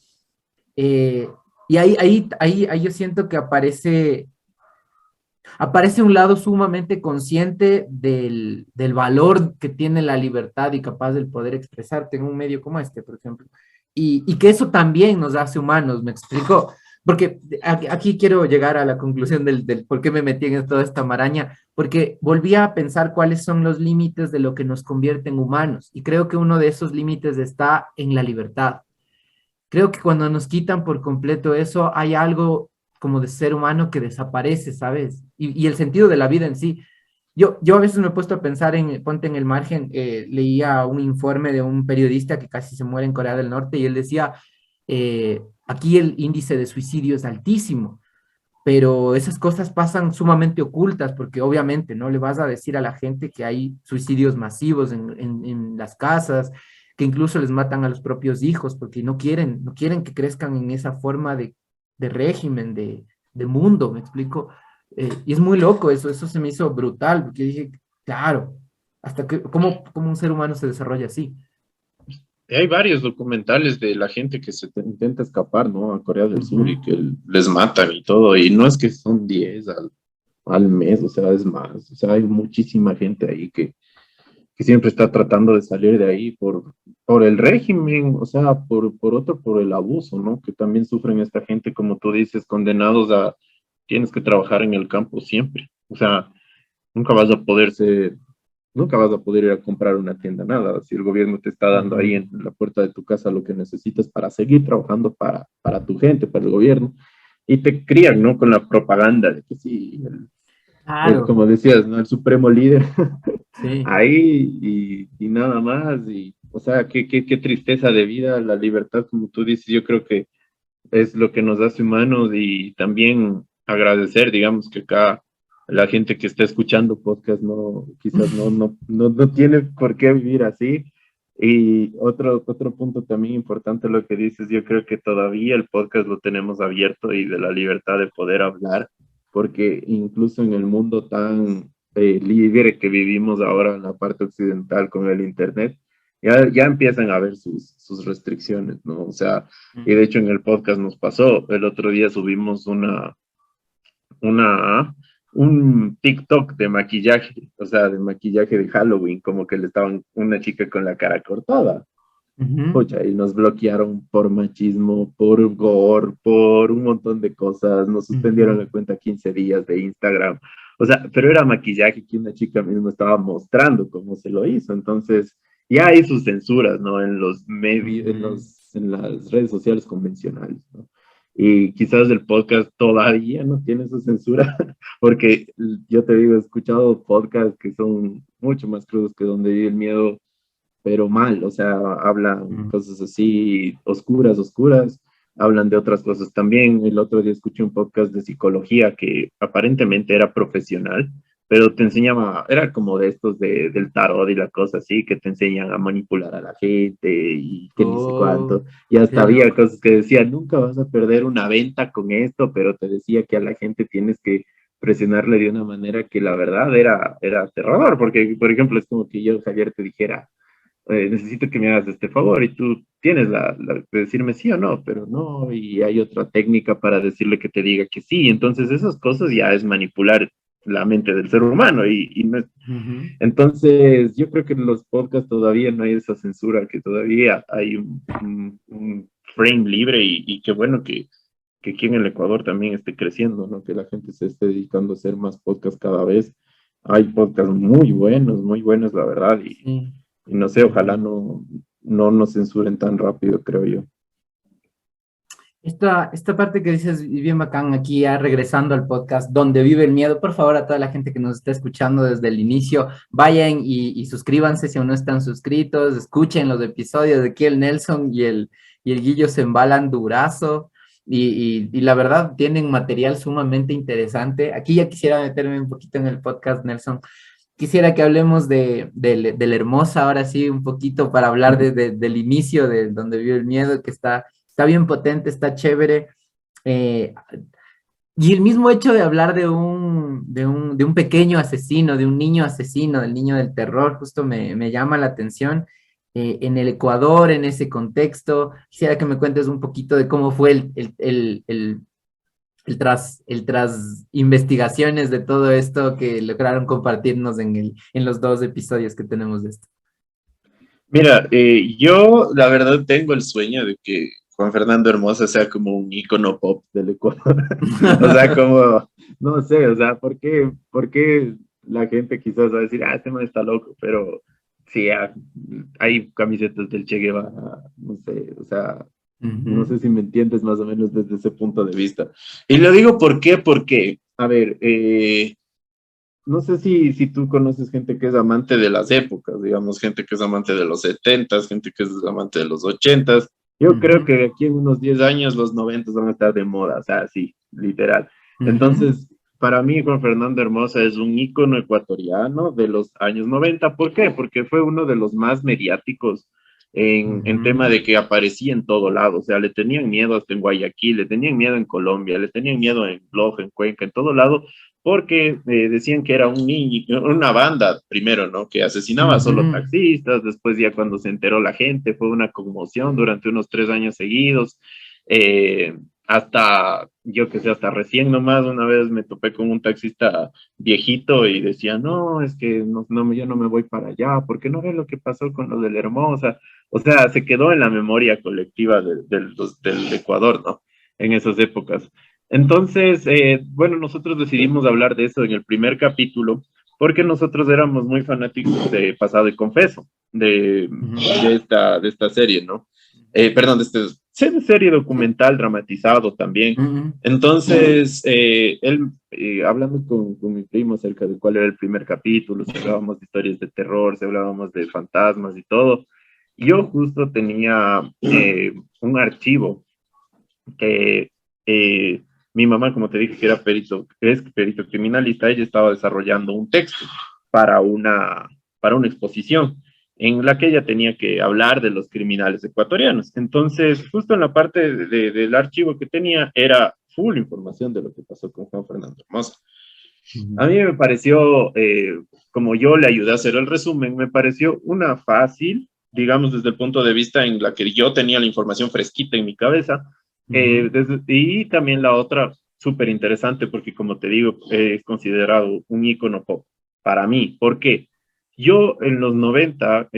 Eh, y ahí yo siento que aparece un lado sumamente consciente del valor que tiene la libertad y capaz del poder expresarte en un medio como este, por ejemplo. Y que eso también nos hace humanos, ¿me explico? Porque aquí quiero llegar a la conclusión del por qué me metí en toda esta maraña, porque volví a pensar cuáles son los límites de lo que nos convierte en humanos. Y creo que uno de esos límites está en la libertad. Creo que cuando nos quitan por completo eso, hay algo como de ser humano que desaparece, ¿sabes? Y el sentido de la vida en sí. Yo a veces me he puesto a pensar en, ponte en el margen, leía un informe de un periodista que casi se muere en Corea del Norte y él decía, aquí el índice de suicidio es altísimo, pero esas cosas pasan sumamente ocultas porque obviamente no le vas a decir a la gente que hay suicidios masivos en las casas, que incluso les matan a los propios hijos porque no quieren que crezcan en esa forma de régimen, de mundo, ¿me explico? Y es muy loco eso se me hizo brutal porque dije, claro, hasta que, ¿cómo un ser humano se desarrolla así? Hay varios documentales de la gente que intenta escapar, ¿no? A Corea del Sur y Ujú, que les matan y todo. Y no es que son 10 al mes, o sea, es más. O sea, hay muchísima gente ahí que siempre está tratando de salir de ahí por el régimen, o sea, por el abuso, ¿no? Que también sufren esta gente, como tú dices, condenados a, tienes que trabajar en el campo siempre. O sea, nunca vas a poder ser, nunca vas a poder ir a comprar una tienda, nada. Si el gobierno te está dando ahí ujú. en la puerta de tu casa lo que necesitas para seguir trabajando para tu gente, para el gobierno, y te crían, ¿no? Con la propaganda de que sí, Claro, como decías, ¿no? El supremo líder sí. ahí y nada más. Y, o sea, qué tristeza de vida, la libertad, como tú dices, yo creo que es lo que nos hace humanos y también agradecer, digamos, que acá la gente que está escuchando podcast no, quizás no tiene por qué vivir así. Y otro punto también importante lo que dices, yo creo que todavía el podcast lo tenemos abierto y de la libertad de poder hablar, porque incluso en el mundo tan libre que vivimos ahora en la parte occidental con el Internet, ya empiezan a haber sus restricciones, ¿no? O sea, y de hecho en el podcast nos pasó, el otro día subimos una, un TikTok de maquillaje, o sea, de maquillaje de Halloween, como que le estaban una chica con la cara cortada. Ujú, Pucha, y nos bloquearon por machismo, por gore, por un montón de cosas. Nos suspendieron ujú. la cuenta 15 días de Instagram. O sea, pero era maquillaje que una chica misma estaba mostrando cómo se lo hizo. Entonces, ya hay sus censuras, ¿no? En los medios, Ujú. en las redes sociales convencionales, ¿no? Y quizás el podcast todavía no tiene su censura, porque yo te digo, he escuchado podcasts que son mucho más crudos que Donde Vive el Miedo, pero mal, o sea, hablan Mm. cosas así oscuras, hablan de otras cosas también. El otro día escuché un podcast de psicología que aparentemente era profesional, pero te enseñaba, era como de estos del tarot y la cosa así, que te enseñan a manipular a la gente y que ni sé Oh, cuánto. Y hasta qué había loco. cosas que decían, nunca vas a perder una venta con esto, pero te decía que a la gente tienes que presionarle de una manera que la verdad era aterrador, porque, por ejemplo, es como que yo, Javier, te dijera, necesito que me hagas este favor y tú tienes de decirme sí o no, pero no, y hay otra técnica para decirle que te diga que sí. Entonces esas cosas ya es manipular la mente del ser humano y no es... Ujú. Entonces yo creo que en los podcasts todavía no hay esa censura, que todavía hay un frame libre y qué bueno que aquí en el Ecuador también esté creciendo, ¿no? Que la gente se esté dedicando a hacer más podcasts cada vez. Hay podcasts muy buenos, la verdad, Sí. y no sé, ojalá no nos censuren tan rápido, creo yo. Esta parte que dices y bien bacán aquí, ya regresando al podcast Donde Vive el Miedo, por favor, a toda la gente que nos está escuchando desde el inicio, vayan y suscríbanse si aún no están suscritos, escuchen los episodios de aquí el Nelson y el Guillo se embalan durazo. y la verdad tienen material sumamente interesante. Aquí ya quisiera meterme un poquito en el podcast, Nelson. Quisiera que hablemos de la Hermosa ahora sí, un poquito para hablar del inicio de donde vive el miedo, que está bien potente, está chévere. Eh, y el mismo hecho de hablar de un pequeño asesino, de un niño asesino, del niño del terror, justo me llama la atención. En el Ecuador, en ese contexto, quisiera que me cuentes un poquito de cómo fue el tras investigaciones de todo esto que lograron compartirnos en los 2 episodios que tenemos de esto. Mira, yo la verdad tengo el sueño de que Juan Fernando Hermosa sea como un ícono pop del Ecuador. O sea, como, no sé, o sea, ¿por qué la gente quizás va a decir, este man está loco? Pero sí, hay camisetas del Che Guevara, no sé, o sea, no Ujú, sé si me entiendes más o menos desde ese punto de vista. Y lo digo ¿por qué? Porque, a ver, no sé si tú conoces gente que es amante de las épocas, digamos, gente que es amante de los 70s, gente que es amante de los 80s. Yo creo ujú, que aquí en unos 10 años los 90s van a estar de moda, o sea, sí, literal. ujú, Entonces, para mí, Juan Fernando Hermosa es un ícono ecuatoriano de los años 90. ¿Por qué? Porque fue uno de los más mediáticos en tema ujú, de que aparecía en todo lado. O sea, le tenían miedo hasta en Guayaquil, le tenían miedo en Colombia, le tenían miedo en Loja, en Cuenca, en todo lado porque decían que era un niño, una banda primero, ¿no? Que asesinaba solo ujú. taxistas, después ya cuando se enteró la gente fue una conmoción durante unos 3 años seguidos, eh, hasta, yo que sé, hasta recién nomás una vez me topé con un taxista viejito y decía, no, es que no, yo no me voy para allá, porque no ve lo que pasó con lo de la Hermosa, o sea, se quedó en la memoria colectiva del Ecuador, ¿no? En esas épocas. Entonces, bueno, nosotros decidimos hablar de eso en el primer capítulo porque nosotros éramos muy fanáticos de Pasado y Confeso, Ujú, de esta serie, ¿no? Perdón, de esta serie documental dramatizado también. ujú, Entonces, él, hablando con mi primo acerca de cuál era el primer capítulo, si hablábamos de historias de terror, si hablábamos de fantasmas y todo, yo justo tenía un archivo que mi mamá, como te dije, que era perito, que es perito criminalista, ella estaba desarrollando un texto para una exposición en la que ella tenía que hablar de los criminales ecuatorianos. Entonces, justo en la parte del archivo que tenía, era full información de lo que pasó con Juan Fernando Hermosa. A ujú, mí me pareció, como yo le ayudé a hacer el resumen, me pareció una fácil, digamos, desde el punto de vista en la que yo tenía la información fresquita en mi cabeza, ujú, y también la otra, súper interesante, porque como te digo, es considerado un ícono pop para mí. ¿Por qué? Yo en los 90,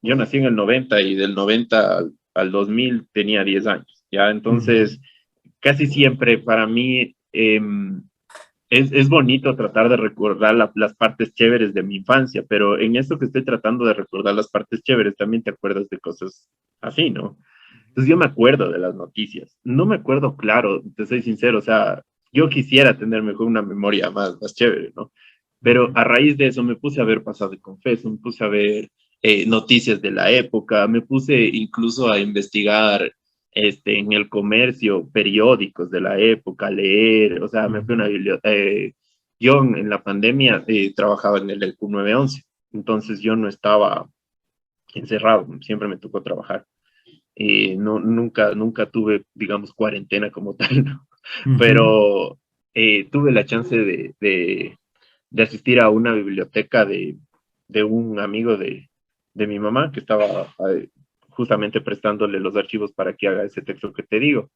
yo nací en el 90 y del 90 al 2000 tenía 10 años, ¿ya? ujú, Entonces, casi siempre para mí... es bonito tratar de recordar las partes chéveres de mi infancia, pero en esto que estoy tratando de recordar las partes chéveres, también te acuerdas de cosas así, ¿no? Entonces yo me acuerdo de las noticias. No me acuerdo claro, te soy sincero, o sea, yo quisiera tener mejor una memoria más chévere, ¿no? Pero ujú, a raíz de eso me puse a ver Pasado y Confeso, me puse a ver noticias de la época, me puse incluso a investigar en el comercio periódicos de la época, a leer, o sea, me fui a una ujú, biblioteca. Yo en la pandemia trabajaba en el EQ 911, entonces yo no estaba encerrado, siempre me tocó trabajar. No, nunca tuve, digamos, cuarentena como tal, ¿no? ujú, Pero tuve la chance de asistir a una biblioteca de un amigo de mi mamá que estaba justamente prestándole los archivos para que haga ese texto que te digo.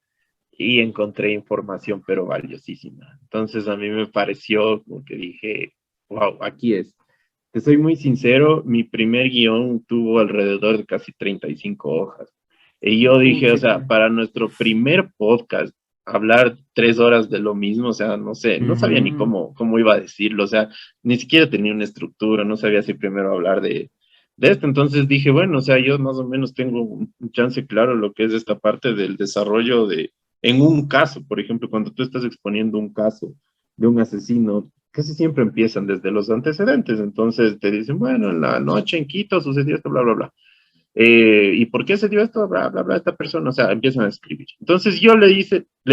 Y encontré información, pero valiosísima. Entonces a mí me pareció como que dije, wow, aquí es. Te soy muy sincero, mi primer guión tuvo alrededor de casi 35 hojas. Y yo dije, o sea, Puchica. para nuestro primer podcast, hablar 3 horas de lo mismo, o sea, no sé, no sabía ni Ujú, cómo iba a decirlo, o sea, ni siquiera tenía una estructura, no sabía si primero hablar de esto. Entonces dije, bueno, o sea, yo más o menos tengo un chance claro lo que es esta parte del desarrollo en un caso, por ejemplo, cuando tú estás exponiendo un caso de un asesino, casi siempre empiezan desde los antecedentes. Entonces te dicen, bueno, en la noche en Quito sucedió esto, bla, bla, bla. ¿Y por qué se dio esto? Bla, bla, bla, esta persona, o sea, empiezan a escribir. Entonces yo le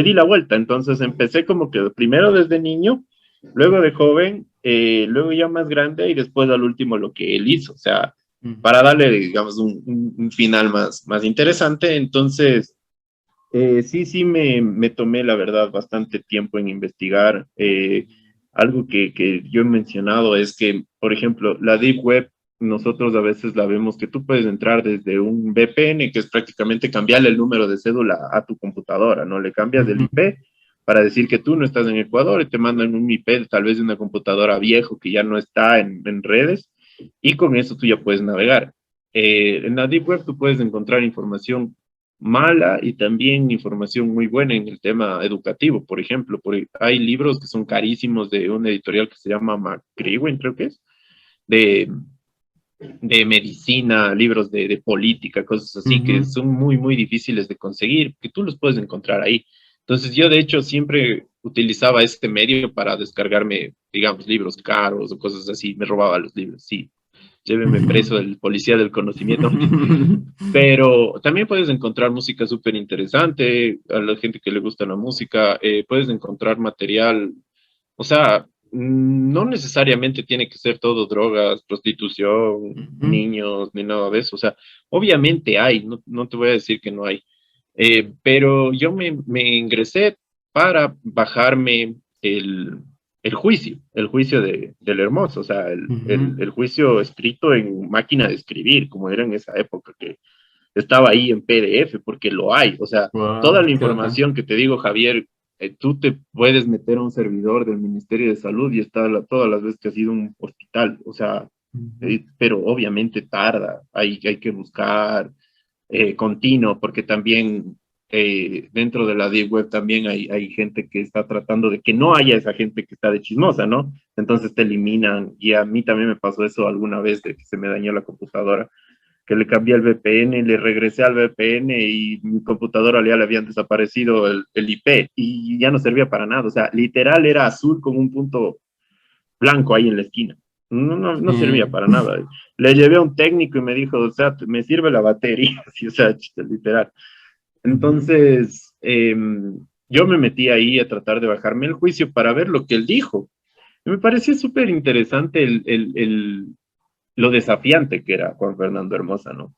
di la vuelta, entonces empecé como que primero desde niño, luego de joven, luego ya más grande y después al último lo que él hizo, o sea, para darle, digamos, un final más interesante. Entonces, sí, me tomé, la verdad, bastante tiempo en investigar. Algo que yo he mencionado es que, por ejemplo, la Deep Web, nosotros a veces la vemos que tú puedes entrar desde un VPN, que es prácticamente cambiarle el número de cédula a tu computadora, ¿no? Le cambias el IP para decir que tú no estás en Ecuador y te mandan un IP tal vez de una computadora viejo que ya no está en redes, y con eso tú ya puedes navegar. En la Deep Web tú puedes encontrar información mala y también información muy buena en el tema educativo. Por ejemplo, hay libros que son carísimos de una editorial que se llama McGraw, creo que es, de, de medicina, libros de política, cosas así, que son muy difíciles de conseguir, que tú los puedes encontrar ahí. Entonces yo de hecho siempre utilizaba este medio para descargarme, digamos, libros caros o cosas así, me robaba los libros, sí, lléveme preso el policía del conocimiento. Pero también puedes encontrar música súper interesante, a la gente que le gusta la música, puedes encontrar material, o sea, no necesariamente tiene que ser todo drogas, prostitución, niños, ni nada de eso, o sea, obviamente hay, no te voy a decir que no hay. Pero yo me ingresé para bajarme el juicio del Hermoso, o sea, el juicio escrito en máquina de escribir, como era en esa época, que estaba ahí en PDF, porque lo hay, o sea, toda Wow, la qué bacán. información que te digo, Javier, tú te puedes meter a un servidor del Ministerio de Salud y está todas las veces que has ido a un hospital, o sea, pero obviamente tarda, hay que buscar continuo, porque también dentro de la Deep Web también hay gente que está tratando de que no haya esa gente que está de chismosa, ¿no? Entonces te eliminan, y a mí también me pasó eso alguna vez de que se me dañó la computadora, que le cambié el VPN, le regresé al VPN y mi computadora ya le habían desaparecido el IP y ya no servía para nada. O sea, literal era azul con un punto blanco ahí en la esquina. No servía Sí. para nada. Le llevé a un técnico y me dijo, o sea, me sirve la batería, así, o sea, literal. Entonces, yo me metí ahí a tratar de bajarme el juicio para ver lo que él dijo. Y me pareció súper interesante lo desafiante que era Juan Fernando Hermosa, ¿no?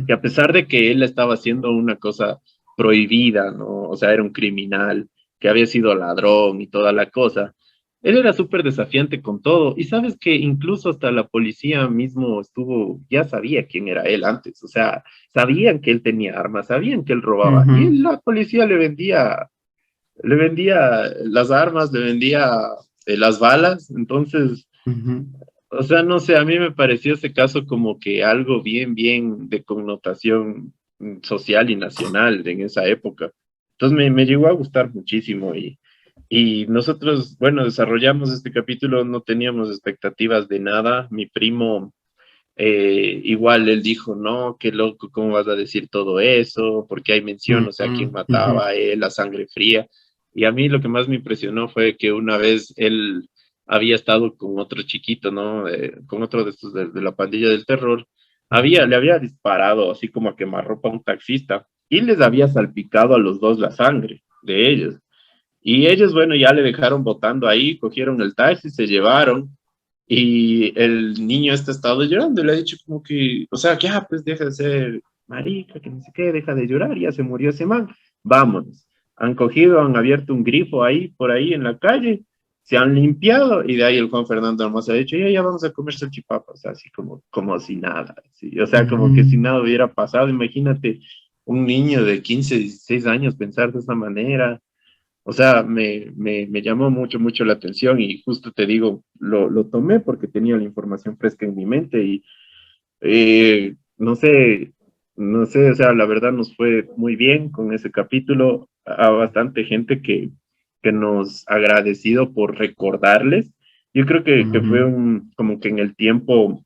Que a pesar de que él estaba haciendo una cosa prohibida, ¿no? O sea, era un criminal, que había sido ladrón y toda la cosa, él era súper desafiante con todo. Y sabes que incluso hasta la policía mismo ya sabía quién era él antes, o sea, sabían que él tenía armas, sabían que él robaba. Y la policía le vendía las armas, le vendía las balas. Entonces, o sea, no sé, a mí me pareció ese caso como que algo bien de connotación social y nacional en esa época. Entonces me llegó a gustar muchísimo, y nosotros, bueno, desarrollamos este capítulo, no teníamos expectativas de nada. Mi primo, igual él dijo, no, qué loco, ¿cómo vas a decir todo eso? Porque hay mención, o sea, quién mataba a él, la sangre fría. Y a mí lo que más me impresionó fue que una vez él había estado con otro chiquito, ¿no? Con otro de estos de la pandilla del terror. Le había disparado así como a quemarropa a un taxista y les había salpicado a los dos la sangre de ellos. Y ellos, bueno, ya le dejaron botando ahí, cogieron el taxi, se llevaron, y el niño este ha estado llorando y le ha dicho como que, o sea, que, pues deja de ser marica, que no sé qué, deja de llorar, ya se murió ese man, vámonos. Han cogido, han abierto un grifo ahí, por ahí en la calle, se han limpiado, y de ahí el Juan Fernando Hermoso ha dicho, ya vamos a comer salchipapas, así como si nada, ¿sí? O sea, como que si nada hubiera pasado. Imagínate un niño de 15 16 años pensar de esa manera. O sea, me llamó mucho la atención, y justo te digo, lo tomé porque tenía la información fresca en mi mente, y no sé, o sea, la verdad nos fue muy bien con ese capítulo. A bastante gente que nos ha agradecido por recordarles. Yo creo que fue como que en el tiempo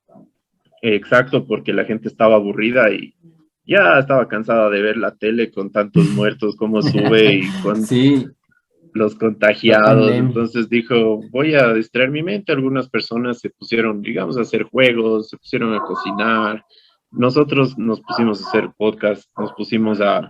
exacto, porque la gente estaba aburrida y ya estaba cansada de ver la tele con tantos muertos, cómo sube y con Sí, los la contagiados. pandemia. Entonces dijo, voy a distraer mi mente. Algunas personas se pusieron, digamos, a hacer juegos, se pusieron a cocinar, nosotros nos pusimos a hacer podcast, nos pusimos a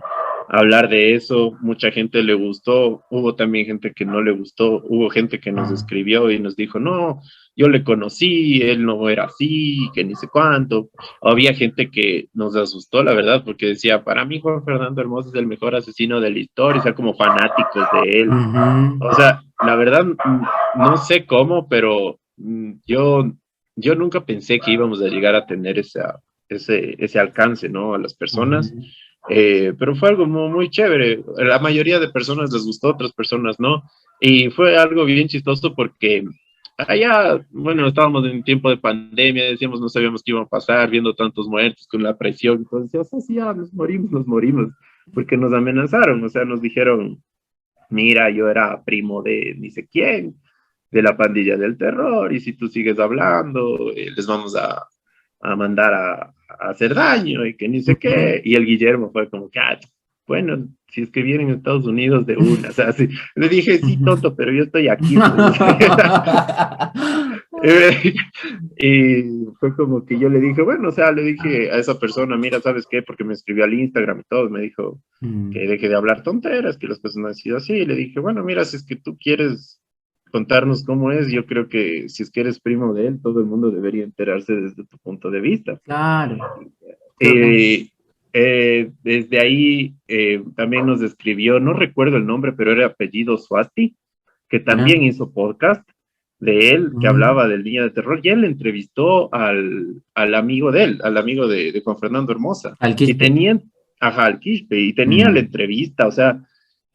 hablar de eso, mucha gente le gustó, hubo también gente que no le gustó, hubo gente que nos Ah, escribió y nos dijo, no, yo le conocí, él no era así, que ni sé cuánto. Había gente que nos asustó, la verdad, porque decía, para mí Juan Fernando Hermoso es el mejor asesino de la historia, o sea, como fanáticos de él. ujú, O sea, la verdad, no sé cómo, pero yo nunca pensé que íbamos a llegar a tener ese alcance, ¿no? A las personas. ujú. Pero fue algo muy, muy chévere. La mayoría de personas les gustó, otras personas no. Y fue algo bien chistoso porque allá, bueno, estábamos en tiempo de pandemia, decíamos, no sabíamos qué iba a pasar, viendo tantos muertos con la presión. Entonces, o sea, sí, ya nos morimos, porque nos amenazaron, o sea, nos dijeron, mira, yo era primo de ni sé quién, de la pandilla del terror, y si tú sigues hablando, les vamos a mandar a hacer daño, y que ni sé Ujú. qué. Y el Guillermo fue como que, ah, bueno, si es que vienen a Estados Unidos de una, o sea, sí, le dije, sí, Ujú. tonto, pero yo estoy aquí, pues, o sea, eh, y fue como que yo le dije, bueno, o sea, le dije a esa persona, mira, ¿sabes qué? Porque me escribió al Instagram y todo, me dijo Mm, que deje de hablar tonteras, que las cosas no han sido así. Y le dije, bueno, mira, si es que tú quieres contarnos cómo es, yo creo que si es que eres primo de él, todo el mundo debería enterarse desde tu punto de vista. claro, creo que Eh, desde ahí también nos escribió, no recuerdo el nombre, pero era apellido Swasti, que ya. también hizo podcast de él, que Mm, hablaba del Niño de Terror, y él entrevistó al amigo de él, al amigo de Juan Fernando Hermosa, al y Quispe. tenían, ajá, al Quispe, y tenía la Mm, entrevista, o sea,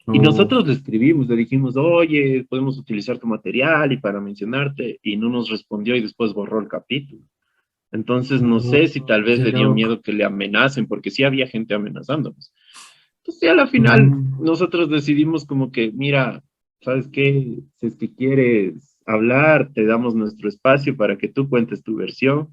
y uf, nosotros le escribimos, le dijimos, oye, podemos utilizar tu material y para mencionarte, y no nos respondió y después borró el capítulo. Entonces, no sé si tal vez qué le dio loco. miedo que le amenacen, porque sí había gente amenazándonos. Entonces, ya a la final, Mm, nosotros decidimos como que, mira, ¿sabes qué? Si es que quieres hablar, te damos nuestro espacio para que tú cuentes tu versión.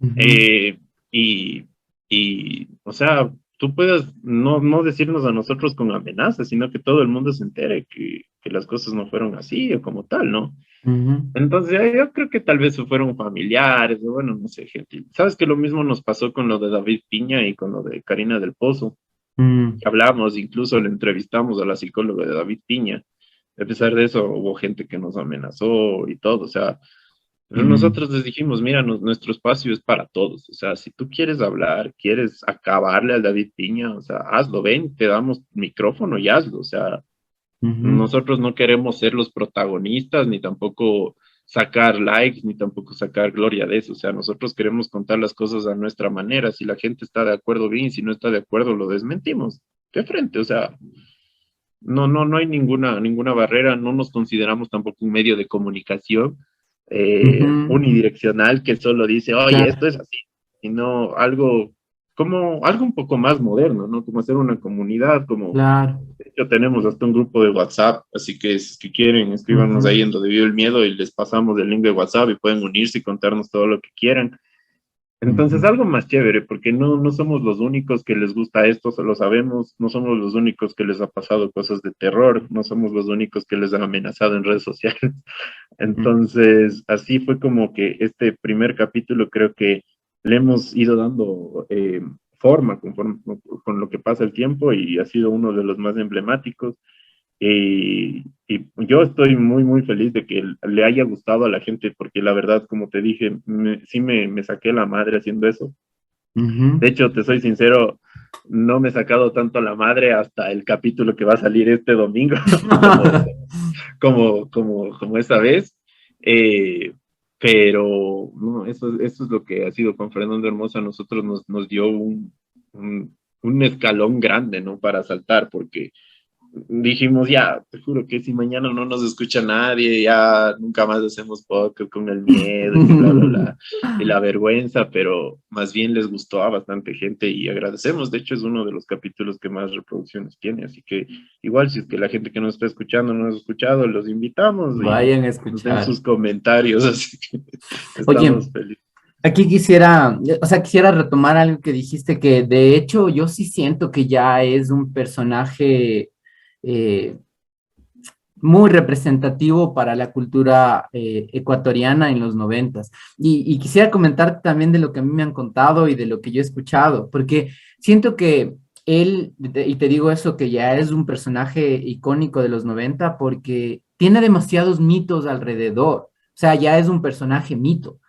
ujú, Eh, y, o sea, tú puedes no decirnos a nosotros con amenazas, sino que todo el mundo se entere que las cosas no fueron así o como tal, ¿no? ujú, Entonces, yo creo que tal vez fueron familiares, o bueno, no sé, gente. Sabes que lo mismo nos pasó con lo de David Piña y con lo de Karina del Pozo. mm, Hablamos, incluso le entrevistamos a la psicóloga de David Piña. A pesar de eso, hubo gente que nos amenazó y todo. O sea, mm, nosotros les dijimos, mira, nuestro espacio es para todos. O sea, si tú quieres hablar, quieres acabarle al David Piña, o sea, hazlo, ven, te damos micrófono y hazlo. O sea, ujú, nosotros no queremos ser los protagonistas, ni tampoco sacar likes, ni tampoco sacar gloria de eso. O sea, nosotros queremos contar las cosas a nuestra manera. Si la gente está de acuerdo, bien, si no está de acuerdo, lo desmentimos de frente. O sea, no hay ninguna barrera. No nos consideramos tampoco un medio de comunicación ujú, unidireccional que solo dice, oye, claro, esto es así, sino algo como algo un poco más moderno, ¿no? Como hacer una comunidad, como claro. de hecho, tenemos hasta un grupo de WhatsApp, así que si es que quieren, escríbanos ahí Ujú, en donde vive el miedo y les pasamos el link de WhatsApp y pueden unirse y contarnos todo lo que quieran. Entonces, ujú, algo más chévere, porque no somos los únicos que les gusta esto, se lo sabemos, no somos los únicos que les ha pasado cosas de terror, no somos los únicos que les han amenazado en redes sociales. ujú. Entonces, así fue como que este primer capítulo creo que le hemos ido dando forma con lo que pasa el tiempo y ha sido uno de los más emblemáticos. Y yo estoy muy, muy feliz de que le haya gustado a la gente, porque la verdad, como te dije, sí me saqué la madre haciendo eso. Ujú. De hecho, te soy sincero, no me he sacado tanto la madre hasta el capítulo que va a salir este domingo, como, como esta vez. Eh, pero no, eso es lo que ha sido con Fernando Hermosa. A nosotros nos dio un escalón grande, ¿no? Para saltar, porque dijimos, ya, te juro que si mañana no nos escucha nadie, ya nunca más hacemos podcast con el miedo y bla, bla, bla, y la vergüenza, pero más bien les gustó a bastante gente y agradecemos. De hecho, es uno de los capítulos que más reproducciones tiene, así que igual si es que la gente que nos está escuchando no nos ha escuchado, los invitamos y Vayan a nos den escuchar. sus comentarios, así que Oye, estamos felices. aquí quisiera, o sea, quisiera retomar algo que dijiste, que de hecho yo sí siento que ya es un personaje, eh, muy representativo para la cultura ecuatoriana en los 90. Y quisiera comentar también de lo que a mí me han contado y de lo que yo he escuchado, porque siento que él, y te digo eso, que ya es un personaje icónico de los 90 porque tiene demasiados mitos alrededor. O sea, ya es un personaje mito.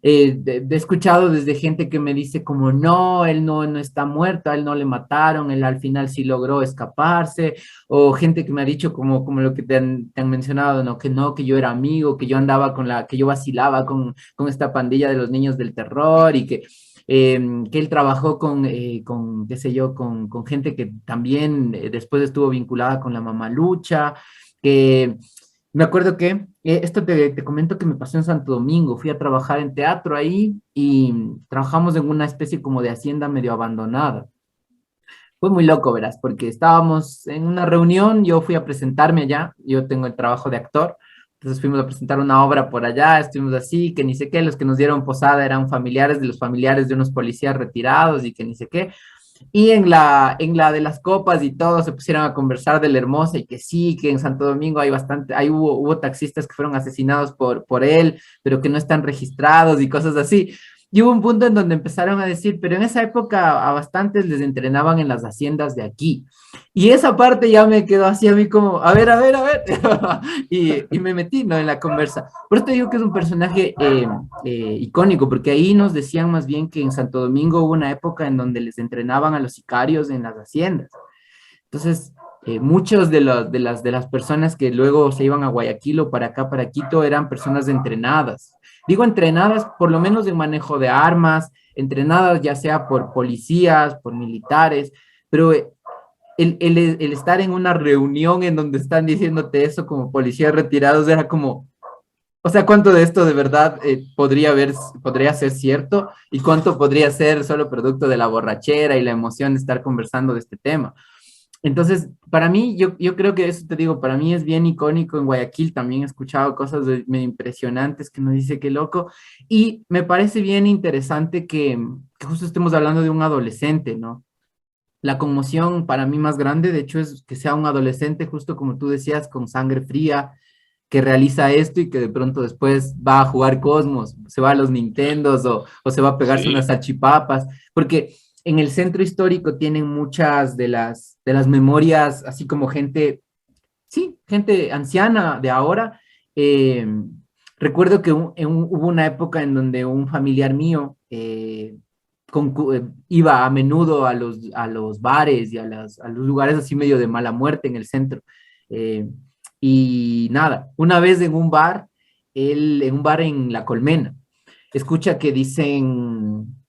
He escuchado desde gente que me dice como no, él no está muerto, a él no le mataron, él al final sí logró escaparse, o gente que me ha dicho como lo que te han mencionado, ¿no? Que no, que yo era amigo, que yo andaba que yo vacilaba con esta pandilla de los niños del terror y que él trabajó qué sé yo, con gente que también después estuvo vinculada con la Mamalucha, que me acuerdo que esto te comento que me pasó en Santo Domingo. Fui a trabajar en teatro ahí y trabajamos en una especie como de hacienda medio abandonada. Fue muy loco, verás, porque estábamos en una reunión, yo fui a presentarme allá, yo tengo el trabajo de actor, entonces fuimos a presentar una obra por allá, estuvimos así, que ni sé qué, los que nos dieron posada eran familiares de los familiares de unos policías retirados y que ni sé qué. Y en la de las copas y todo se pusieron a conversar de la Hermosa y que sí, que en Santo Domingo hay bastante, hubo taxistas que fueron asesinados por él, pero que no están registrados y cosas así. Y hubo un punto en donde empezaron a decir, pero en esa época a bastantes les entrenaban en las haciendas de aquí. Y esa parte ya me quedó así a mí como, a ver, a ver, a ver. y me metí, ¿no? En la conversa. Por eso te digo que es un personaje icónico, porque ahí nos decían más bien que en Santo Domingo hubo una época en donde les entrenaban a los sicarios en las haciendas. Entonces, muchos de las personas que luego se iban a Guayaquil o para acá, para Quito, eran personas entrenadas. Digo entrenadas por lo menos en manejo de armas, entrenadas ya sea por policías, por militares, pero el estar en una reunión en donde están diciéndote eso como policías retirados era como, o sea, ¿cuánto de esto de verdad podría ser cierto y cuánto podría ser solo producto de la borrachera y la emoción de estar conversando de este tema? Entonces, para mí, yo creo que eso te digo, para mí es bien icónico. En Guayaquil también he escuchado cosas medio impresionantes que uno dice qué loco. Y me parece bien interesante que justo estemos hablando de un adolescente, ¿no? La conmoción para mí más grande, de hecho, es que sea un adolescente, justo como tú decías, con sangre fría, que realiza esto y que de pronto después va a jugar Cosmos, se va a los Nintendos o se va a pegarse unas Sí, salchipapas, porque en el centro histórico tienen muchas de las memorias, así como gente, sí, gente anciana de ahora. eh, Recuerdo que hubo una época en donde un familiar mío iba a menudo a los bares y a los lugares así medio de mala muerte en el centro. Eh, y nada, una vez en un bar en La Colmena, escucha que dicen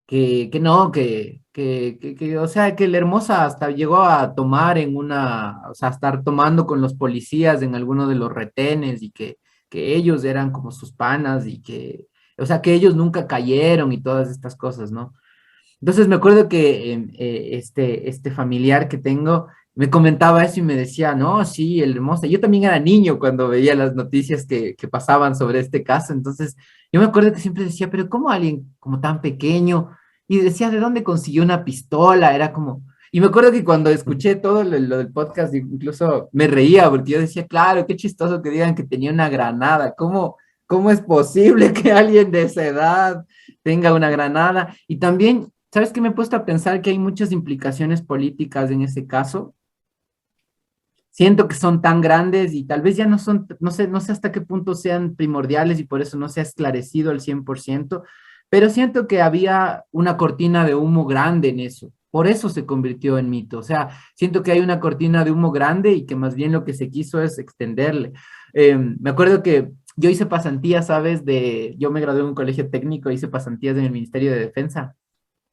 que no, o sea, que la Hermosa hasta llegó a tomar o sea, a estar tomando con los policías en alguno de los retenes y que ellos eran como sus panas o sea, que ellos nunca cayeron y todas estas cosas, ¿no? Entonces me acuerdo que este familiar que tengo me comentaba eso y me decía, no, sí, el Hermosa. Yo también era niño cuando veía las noticias que pasaban sobre este caso, entonces yo me acuerdo que siempre decía, pero ¿cómo alguien como tan pequeño? Y decía, ¿de dónde consiguió una pistola? Era como... Y me acuerdo que cuando escuché todo lo del podcast, incluso me reía porque yo decía, claro, qué chistoso que digan que tenía una granada. ¿Cómo es posible que alguien de esa edad tenga una granada? Y también, ¿sabes qué? Me he puesto a pensar que hay muchas implicaciones políticas en ese caso. Siento que son tan grandes y tal vez ya no son, no sé hasta qué punto sean primordiales y por eso no se ha esclarecido al 100%, pero siento que había una cortina de humo grande en eso. Por eso se convirtió en mito. O sea, siento que hay una cortina de humo grande y que más bien lo que se quiso es extenderle. Me acuerdo que yo hice pasantías, ¿sabes? Yo me gradué en un colegio técnico, hice pasantías en el Ministerio de Defensa.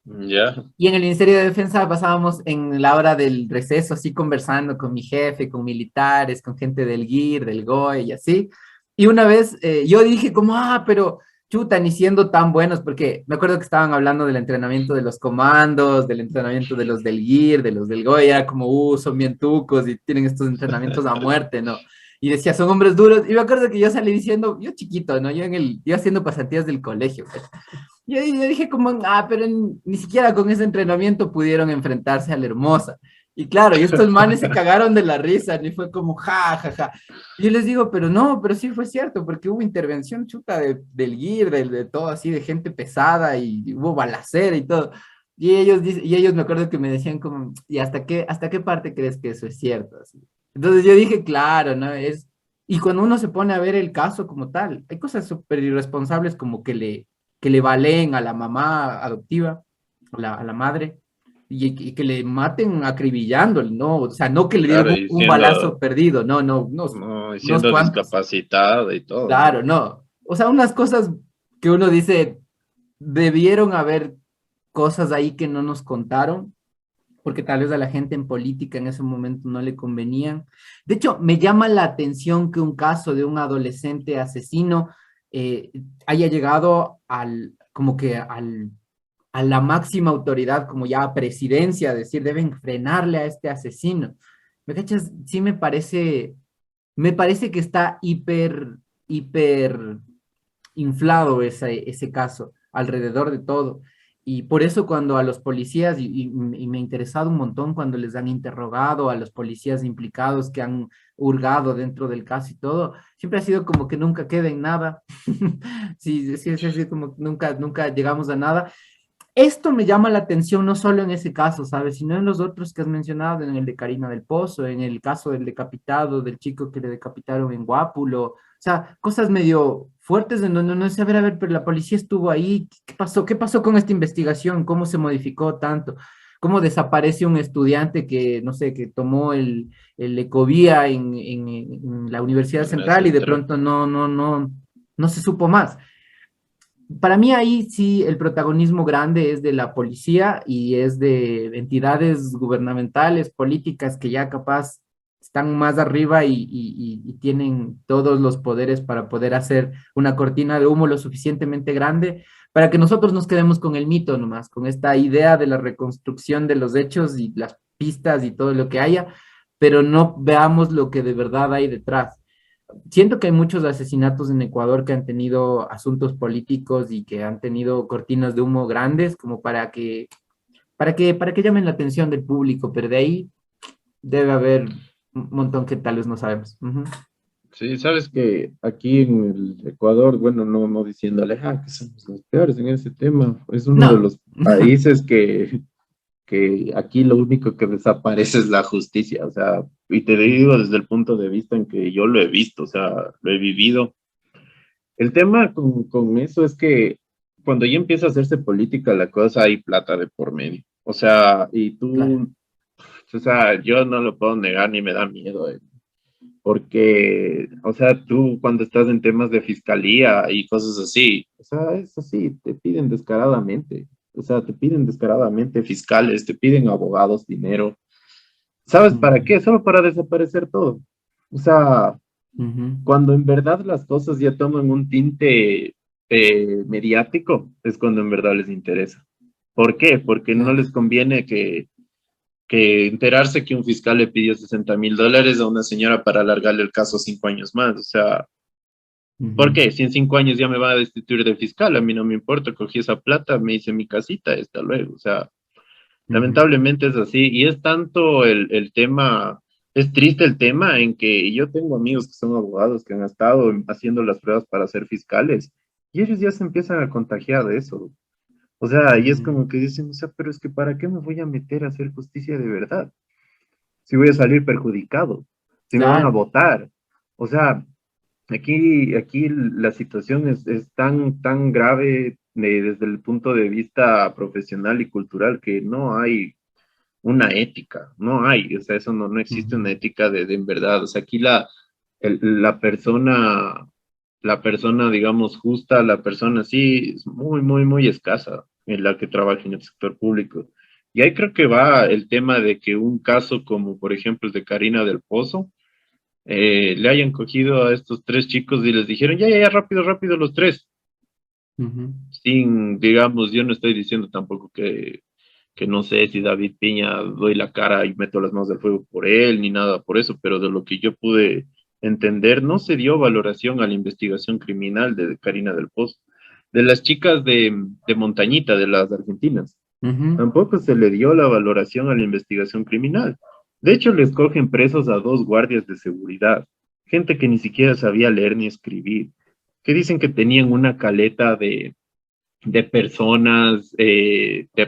ya. Y en el Ministerio de Defensa pasábamos en la hora del receso, así conversando con mi jefe, con militares, con gente del GIR, del GOE y así. Y una vez yo dije como, pero chuta, ni siendo tan buenos, porque me acuerdo que estaban hablando del entrenamiento de los comandos, del entrenamiento de los del GIR, de los del GOE, y era como, son bien tucos y tienen estos entrenamientos a muerte, ¿no? Y decía, son hombres duros. Y me acuerdo que yo salí diciendo, yo chiquito, ¿no? Yo haciendo pasantías del colegio, pues. Yo dije como, pero ni siquiera con ese entrenamiento pudieron enfrentarse a la Hermosa. Y claro, y estos manes se cagaron de la risa, y fue como, ja, ja, ja. Y yo les digo, pero no, pero sí fue cierto, porque hubo intervención chuta del GIR, de todo así, de gente pesada, y hubo balacera y todo. Y ellos me acuerdo que me decían como, ¿y hasta qué parte crees que eso es cierto? Así. Entonces yo dije, claro, ¿no? Y cuando uno se pone a ver el caso como tal, hay cosas súper irresponsables como que le baleen a la mamá adoptiva, a la madre, y que le maten acribillándole, ¿no? O sea, no que le dieron Claro, y un balazo siendo, perdido, no, no, unos, no, y unos siendo cuantos, discapacitada y todo, ¿no? claro, no. O sea, unas cosas que uno dice, debieron haber cosas ahí que no nos contaron, porque tal vez a la gente en política en ese momento no le convenían. De hecho, me llama la atención que un caso de un adolescente asesino eh, haya llegado como que a la máxima autoridad, como ya a presidencia, decir, deben frenarle a este asesino. ¿Me cachas? Sí me parece que está hiper inflado ese caso alrededor de todo. Y por eso cuando a los policías, y me ha interesado un montón cuando les han interrogado a los policías implicados que han hurgado dentro del caso y todo, siempre ha sido como que nunca queda en nada. Sí, sí, sí, sí, como que nunca llegamos a nada. Esto me llama la atención no solo en ese caso, ¿sabes? Sino en los otros que has mencionado, en el de Karina del Pozo, en el caso del decapitado, del chico que le decapitaron en Guápulo. O sea, cosas medio fuertes de no sé, a ver, pero la policía estuvo ahí. ¿Qué pasó? ¿Qué pasó con esta investigación? ¿Cómo se modificó tanto? ¿Cómo desaparece un estudiante que, no sé, que tomó el Ecovía en la Universidad La Central y de central. pronto no se supo más? Para mí ahí sí el protagonismo grande es de la policía y es de entidades gubernamentales, políticas que ya capaz están más arriba y tienen todos los poderes para poder hacer una cortina de humo lo suficientemente grande para que nosotros nos quedemos con el mito nomás, con esta idea de la reconstrucción de los hechos y las pistas y todo lo que haya, pero no veamos lo que de verdad hay detrás. Siento que hay muchos asesinatos en Ecuador que han tenido asuntos políticos y que han tenido cortinas de humo grandes como para que llamen la atención del público, pero de ahí debe haber un montón que tal vez no sabemos. Ujú. Sí, sabes que aquí en el Ecuador, bueno, no diciéndole, que somos los peores en ese tema, es uno de No. los países que aquí lo único que desaparece es la justicia, o sea, y te digo desde el punto de vista en que yo lo he visto, o sea, lo he vivido. El tema con eso es que cuando ya empieza a hacerse política la cosa, hay plata de por medio, o sea, y Claro. tú, o sea, yo no lo puedo negar ni me da miedo, porque, o sea, tú cuando estás en temas de fiscalía y cosas así, o sea, es así, te piden descaradamente, o sea, te piden descaradamente fiscales, te piden abogados, dinero. ¿Sabes para Ujú, qué? Solo para desaparecer todo. O sea, ujú, cuando en verdad las cosas ya toman un tinte mediático, es cuando en verdad les interesa. ¿Por qué? Porque no claro. les conviene que enterarse que un fiscal le pidió $60,000 a una señora para alargarle el caso 5 años más. O sea, ¿por Ujú, qué? Si en 5 años ya me va a destituir de fiscal, a mí no me importa, cogí esa plata, me hice mi casita, hasta luego. O sea, ujú, lamentablemente es así. Y es tanto el tema, es triste el tema en que yo tengo amigos que son abogados que han estado haciendo las pruebas para ser fiscales y ellos ya se empiezan a contagiar de eso. O sea, y es ujú. como que dicen, o sea, pero es que ¿para qué me voy a meter a hacer justicia de verdad? Si voy a salir perjudicado, si me van a Claro. votar. O sea, aquí la situación es tan grave desde el punto de vista profesional y cultural que no hay una ética, no hay, o sea, eso no existe una Ujú, ética de en verdad. O sea, aquí el- la persona, la persona, digamos, justa, la persona así, es muy escasa en la que trabaja en el sector público. Y ahí creo que va el tema de que un caso como, por ejemplo, el de Karina del Pozo, le hayan cogido a estos tres chicos y les dijeron, ya, rápido los tres. ujú, Sin, digamos, yo no estoy diciendo tampoco que no sé si David Piña doy la cara y meto las manos al fuego por él, ni nada por eso, pero de lo que yo pude entender, no se dio valoración a la investigación criminal de Karina del Pozo, de las chicas de Montañita, de las argentinas. Ujú. Tampoco se le dio la valoración a la investigación criminal. De hecho, les cogen presos a dos guardias de seguridad, gente que ni siquiera sabía leer ni escribir, que dicen que tenían una caleta de personas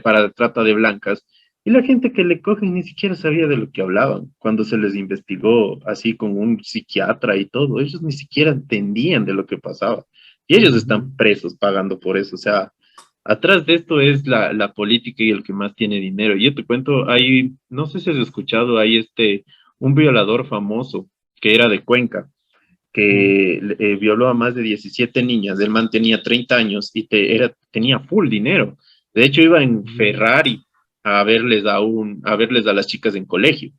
para trata de blancas, y la gente que le cogen ni siquiera sabía de lo que hablaban. Cuando se les investigó así con un psiquiatra y todo, ellos ni siquiera entendían de lo que pasaba. Y ellos están Ujú. presos pagando por eso. O sea, atrás de esto es la política y el que más tiene dinero. Y yo te cuento, hay, no sé si has escuchado, hay un violador famoso que era de Cuenca, Mm. que violó a más de 17 niñas. El man tenía 30 años y tenía full dinero. De hecho, iba en Mm. Ferrari a verles a las chicas en colegio.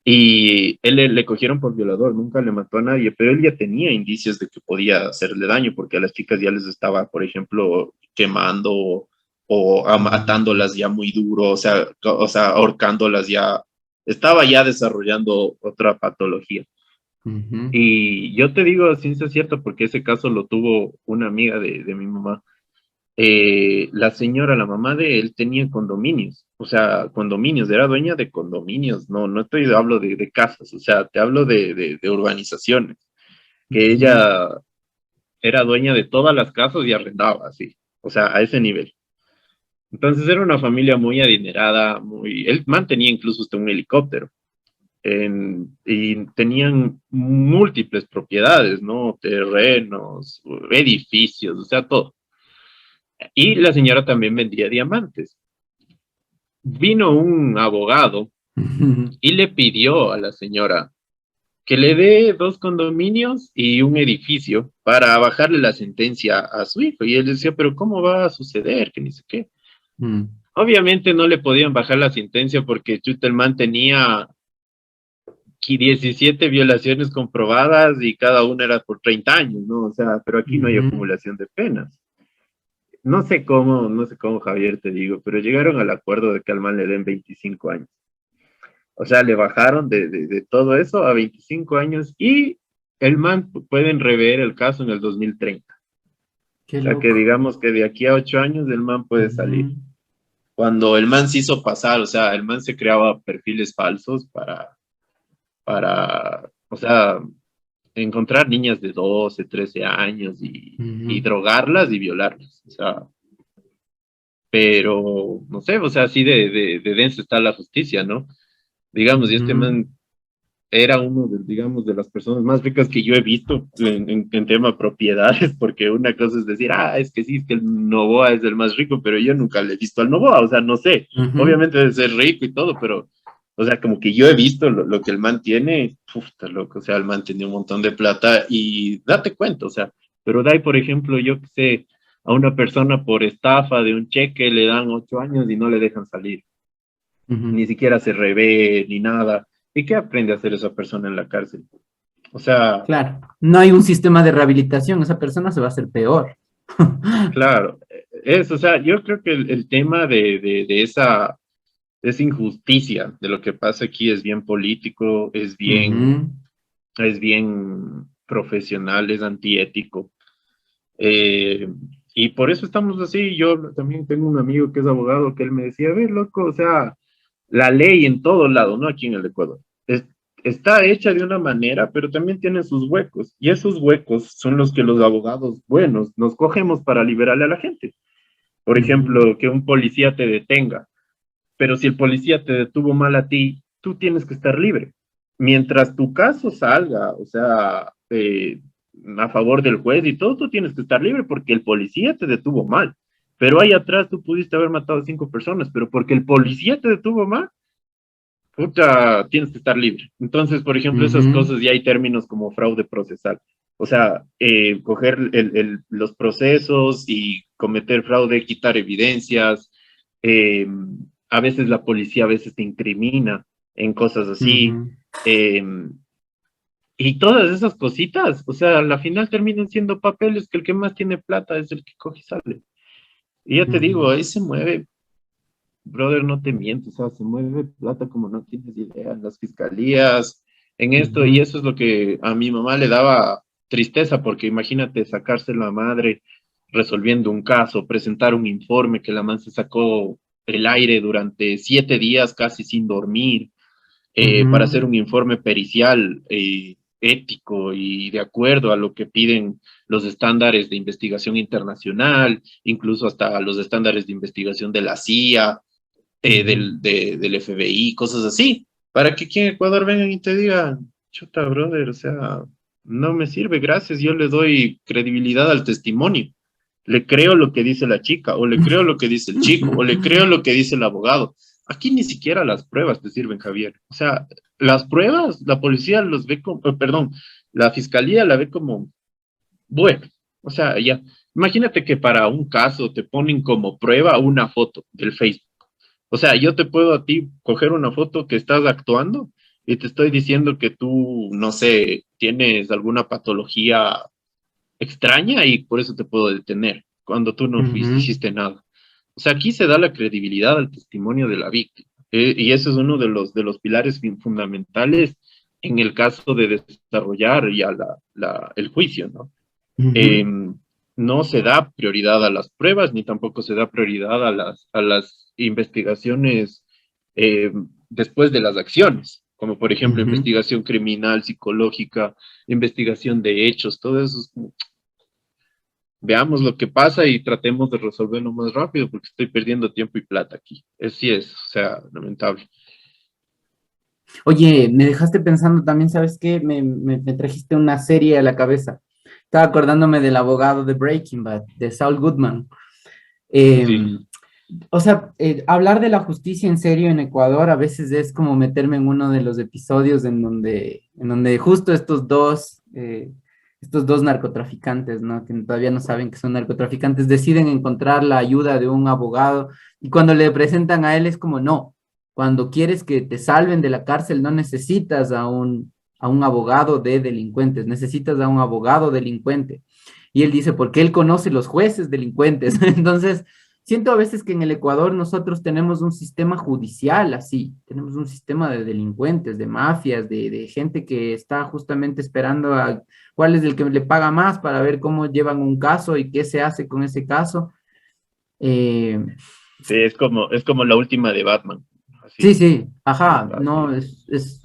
Y él le cogieron por violador, nunca le mató a nadie, pero él ya tenía indicios de que podía hacerle daño, porque a las chicas ya les estaba, por ejemplo, quemando o Mm. atándolas ya muy duro, o sea, ahorcándolas ya. Estaba ya desarrollando otra patología. Ujú. Y yo te digo a ciencia cierta, porque ese caso lo tuvo una amiga de mi mamá. La señora, la mamá de él, tenía condominios, o sea, condominios, era dueña de condominios, no hablo de casas, o sea, te hablo de urbanizaciones, que Ujú. ella era dueña de todas las casas y arrendaba, así, o sea, a ese nivel. Entonces era una familia muy adinerada, él mantenía incluso hasta un helicóptero. Y tenían múltiples propiedades, ¿no? Terrenos, edificios, o sea, todo. Y la señora también vendía diamantes. Vino un abogado Ujú. y le pidió a la señora que le dé dos condominios y un edificio para bajarle la sentencia a su hijo. Y él decía, pero ¿cómo va a suceder? Que ni sé qué. Mm. Obviamente no le podían bajar la sentencia porque Chutelman tenía 17 violaciones comprobadas y cada una era por 30 años, ¿no? O sea, pero aquí no hay Ujú. acumulación de penas. No sé cómo, Javier, te digo, pero llegaron al acuerdo de que al man le den 25 años. O sea, le bajaron de todo eso a 25 años y el man pueden rever el caso en el 2030. Qué O sea, que loco. digamos que de aquí a 8 años el man puede salir. Ujú. Cuando el man se hizo pasar, o sea, el man se creaba perfiles falsos o sea, encontrar niñas de 12, 13 años y Ujú. drogarlas y violarlas. O sea, pero no sé, o sea, así de denso está la justicia, ¿no? Digamos, y este Ujú. man era uno digamos, de las personas más ricas que yo he visto en tema propiedades, porque una cosa es decir, es que sí, es que el Novoa es el más rico, pero yo nunca le he visto al Novoa, o sea, no sé, Ujú. obviamente debe ser rico y todo, pero, o sea, como que yo he visto lo que el man tiene, está loco, o sea, el man tenía un montón de plata y date cuenta, o sea, pero de ahí, por ejemplo, yo que sé, a una persona por estafa de un cheque le dan 8 años y no le dejan salir, Ujú. ni siquiera se revé ni nada. ¿Y qué aprende a hacer esa persona en la cárcel? O sea, Claro, no hay un sistema de rehabilitación, esa persona se va a hacer peor. claro, o sea, yo creo que el tema de esa injusticia de lo que pasa aquí es bien político, Ujú. es bien profesional, es antiético. Eh, y por eso estamos así. Yo también tengo un amigo que es abogado que él me decía, ve, loco, o sea, la ley en todo lado, no aquí en el Ecuador, está hecha de una manera, pero también tiene sus huecos. Y esos huecos son los que los abogados buenos nos cogemos para liberarle a la gente. Por Ujú. ejemplo, que un policía te detenga, pero si el policía te detuvo mal a ti, tú tienes que estar libre. Mientras tu caso salga, o sea, a favor del juez y todo, tú tienes que estar libre porque el policía te detuvo mal. Pero ahí atrás tú pudiste haber matado a 5 personas, pero porque el policía te detuvo mal, puta, tienes que estar libre. Entonces, por ejemplo, esas Ujú. cosas ya hay términos como fraude procesal. O sea, coger los procesos y cometer fraude, quitar evidencias. eh, a veces la policía a veces te incrimina en cosas así. Ujú. eh, y todas esas cositas, o sea, al final terminan siendo papeles que el que más tiene plata es el que coge y sale. Y ya te digo, Ujú. ahí se mueve. Brother, no te miento, o sea, se mueve plata como no tienes idea en las fiscalías, en esto, y Ujú. eso es lo que a mi mamá le daba tristeza, porque imagínate sacarse la madre resolviendo un caso, presentar un informe que la man se sacó el aire durante 7 días casi sin dormir, para Ujú, hacer un informe pericial ético y de acuerdo a lo que piden los estándares de investigación internacional, incluso hasta los estándares de investigación de la CIA, ujú. del FBI, cosas así, para que aquí en Ecuador vengan y te digan, chuta, brother, o sea, no me sirve, gracias, yo le doy credibilidad al testimonio. Le creo lo que dice la chica, o le creo lo que dice el chico, o le creo lo que dice el abogado. Aquí ni siquiera las pruebas te sirven, Javier. O sea, las pruebas, la policía los ve como, perdón, la fiscalía la ve como, bueno, o sea, ya, imagínate que para un caso te ponen como prueba una foto del Facebook. O sea, yo te puedo a ti coger una foto que estás actuando y te estoy diciendo que tú, no sé, tienes alguna patología extraña y por eso te puedo detener cuando tú no Ujú, hiciste nada. O sea, aquí se da la credibilidad al testimonio de la víctima. Y eso es uno de los pilares fundamentales en el caso de desarrollar ya el juicio, ¿no? ujú, Eh, no se da prioridad a las pruebas ni tampoco se da prioridad a las investigaciones eh, después de las acciones, como por ejemplo ujú. investigación criminal, psicológica, investigación de hechos, todo eso es como, veamos lo que pasa y tratemos de resolverlo más rápido porque estoy perdiendo tiempo y plata aquí. Sí es, o sea, lamentable. Oye, me dejaste pensando también, ¿sabes qué? Me trajiste una serie a la cabeza. Estaba acordándome del abogado de Breaking Bad, de Saul Goodman. Eh, Sí, o sea, hablar de la justicia en serio en Ecuador a veces es como meterme en uno de los episodios en donde justo estos dos narcotraficantes, ¿no? Que todavía no saben que son narcotraficantes, deciden encontrar la ayuda de un abogado y cuando le presentan a él es como, no, cuando quieres que te salven de la cárcel no necesitas a un abogado de delincuentes, necesitas a un abogado delincuente. Y él dice, porque él conoce los jueces delincuentes. Entonces, siento a veces que en el Ecuador nosotros tenemos un sistema judicial así, tenemos un sistema de delincuentes, de mafias, de gente que está justamente esperando a cuál es el que le paga más para ver cómo llevan un caso y qué se hace con ese caso. Eh, sí, es como la última de Batman, sí, así, sí, ajá, así no, es. es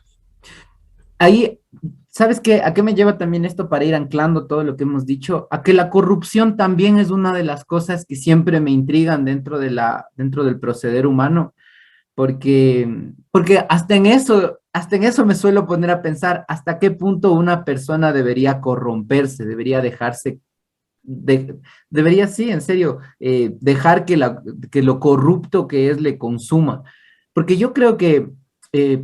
ahí, ¿sabes qué? ¿A qué me lleva también esto para ir anclando todo lo que hemos dicho? A que la corrupción también es una de las cosas que siempre me intrigan dentro del proceder humano porque hasta en eso me suelo poner a pensar hasta qué punto una persona debería corromperse, debería dejarse, de- debería, sí, en serio, dejar que lo corrupto que es le consuma. Porque yo creo que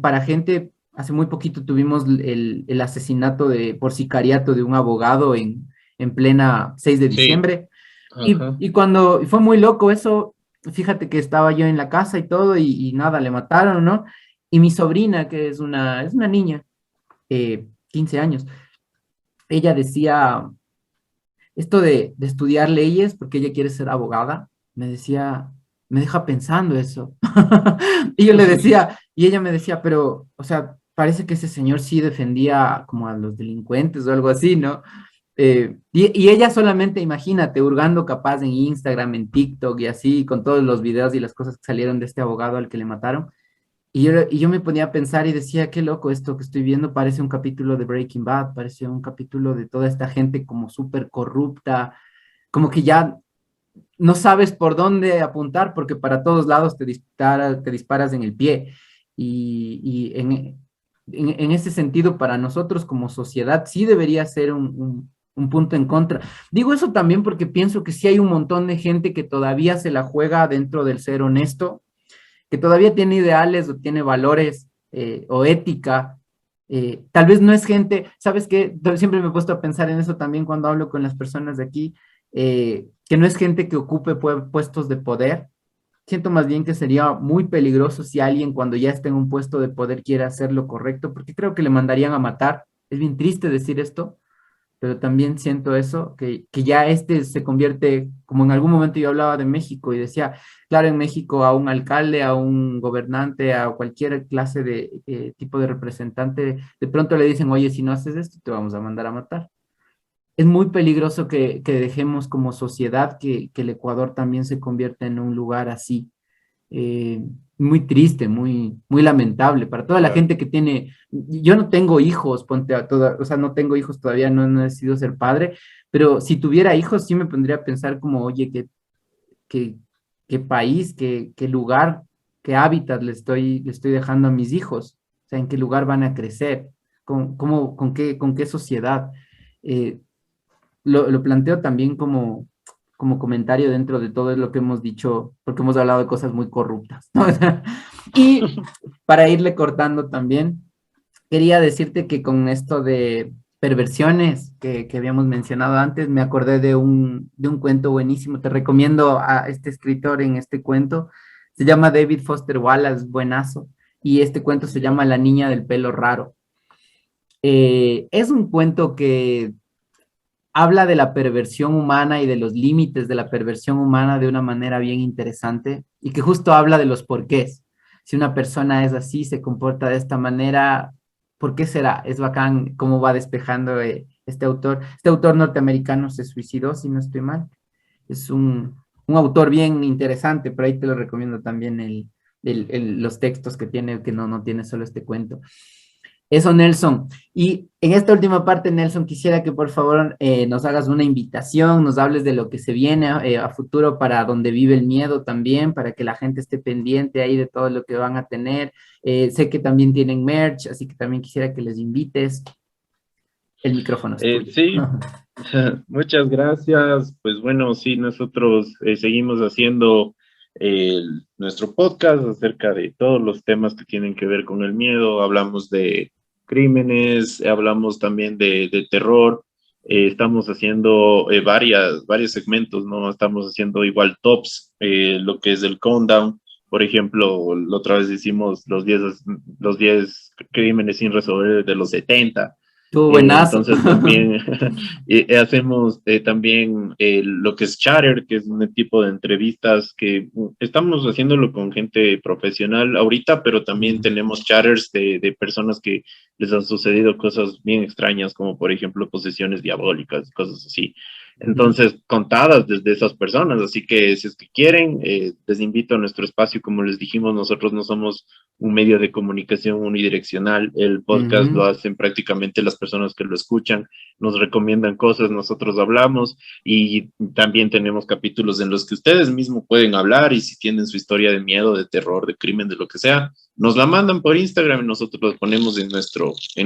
para gente, hace muy poquito tuvimos el asesinato por sicariato de un abogado en plena 6 de Sí, diciembre. ajá. Y fue muy loco eso, fíjate que estaba yo en la casa y todo, y nada, le mataron, ¿no? Y mi sobrina, que es una niña, 15 años, ella decía, esto de estudiar leyes, porque ella quiere ser abogada, me decía, me deja pensando eso. Y yo le decía, y ella me decía, pero, o sea, parece que ese señor sí defendía como a los delincuentes o algo así, ¿no? Y ella solamente, imagínate, hurgando capaz en Instagram, en TikTok y así, con todos los videos y las cosas que salieron de este abogado al que le mataron. Y yo me ponía a pensar y decía, qué loco esto que estoy viendo, parece un capítulo de Breaking Bad, parece un capítulo de toda esta gente como súper corrupta, como que ya no sabes por dónde apuntar porque para todos lados te disparas en el pie. Y en ese sentido, para nosotros como sociedad, sí debería ser un punto en contra. Digo eso también porque pienso que sí hay un montón de gente que todavía se la juega dentro del ser honesto, que todavía tiene ideales o tiene valores o ética. Tal vez no es gente, ¿sabes qué? Siempre me he puesto a pensar en eso también cuando hablo con las personas de aquí, que no es gente que ocupe puestos de poder. Siento más bien que sería muy peligroso si alguien cuando ya esté en un puesto de poder quiere hacer lo correcto, porque creo que le mandarían a matar. Es bien triste decir esto, pero también siento eso, que ya este se convierte, como en algún momento yo hablaba de México y decía, claro, en México a un alcalde, a un gobernante, a cualquier clase de tipo de representante, de pronto le dicen, oye, si no haces esto, te vamos a mandar a matar. Es muy peligroso que dejemos como sociedad que el Ecuador también se convierta en un lugar así. muy triste, muy lamentable para toda la Claro. gente que tiene, yo no tengo hijos, ponte a toda, o sea, no tengo hijos todavía, no he decidido ser padre, pero si tuviera hijos sí me pondría a pensar como, oye, qué, qué país, qué lugar, qué hábitat le estoy dejando a mis hijos, o sea, en qué lugar van a crecer, con qué sociedad. Eh, lo planteo también como comentario dentro de todo lo que hemos dicho, porque hemos hablado de cosas muy corruptas, ¿no? Y para irle cortando también, quería decirte que con esto de perversiones que habíamos mencionado antes, me acordé de un cuento buenísimo. Te recomiendo a este escritor en este cuento. Se llama David Foster Wallace, buenazo. Y este cuento se llama La niña del pelo raro. Es un cuento que habla de la perversión humana y de los límites de la perversión humana de una manera bien interesante y que justo habla de los porqués. Si una persona es así, se comporta de esta manera, ¿por qué será? Es bacán cómo va despejando este autor. Este autor norteamericano se suicidó, si no estoy mal. Es un autor bien interesante, por ahí te lo recomiendo también los textos que tiene, que no tiene solo este cuento. Eso, Nelson. Y en esta última parte, Nelson, quisiera que por favor nos hagas una invitación, nos hables de lo que se viene a futuro para donde vive el miedo también, para que la gente esté pendiente ahí de todo lo que van a tener. Sé que también tienen merch, así que también quisiera que les invites. El micrófono es tuyo. Sí, muchas gracias. Pues bueno, sí, nosotros seguimos haciendo nuestro podcast acerca de todos los temas que tienen que ver con el miedo. Hablamos de crímenes, hablamos también de terror. Estamos haciendo varios segmentos, ¿no? Estamos haciendo igual tops, lo que es el countdown. Por ejemplo, la otra vez hicimos los 10 crímenes sin resolver de los 70. Tú, buenazo. Entonces también hacemos también lo que es Chatter, que es un tipo de entrevistas que estamos haciéndolo con gente profesional ahorita, pero también tenemos chatters de personas que les han sucedido cosas bien extrañas, como por ejemplo posesiones diabólicas, cosas así. Entonces, contadas desde esas personas, así que si es que quieren, les invito a nuestro espacio. Como les dijimos, nosotros no somos un medio de comunicación unidireccional. El podcast lo hacen prácticamente las personas que lo escuchan, nos recomiendan cosas, nosotros hablamos y también tenemos capítulos en los que ustedes mismos pueden hablar y si tienen su historia de miedo, de terror, de crimen, de lo que sea, nos la mandan por Instagram y nosotros lo ponemos en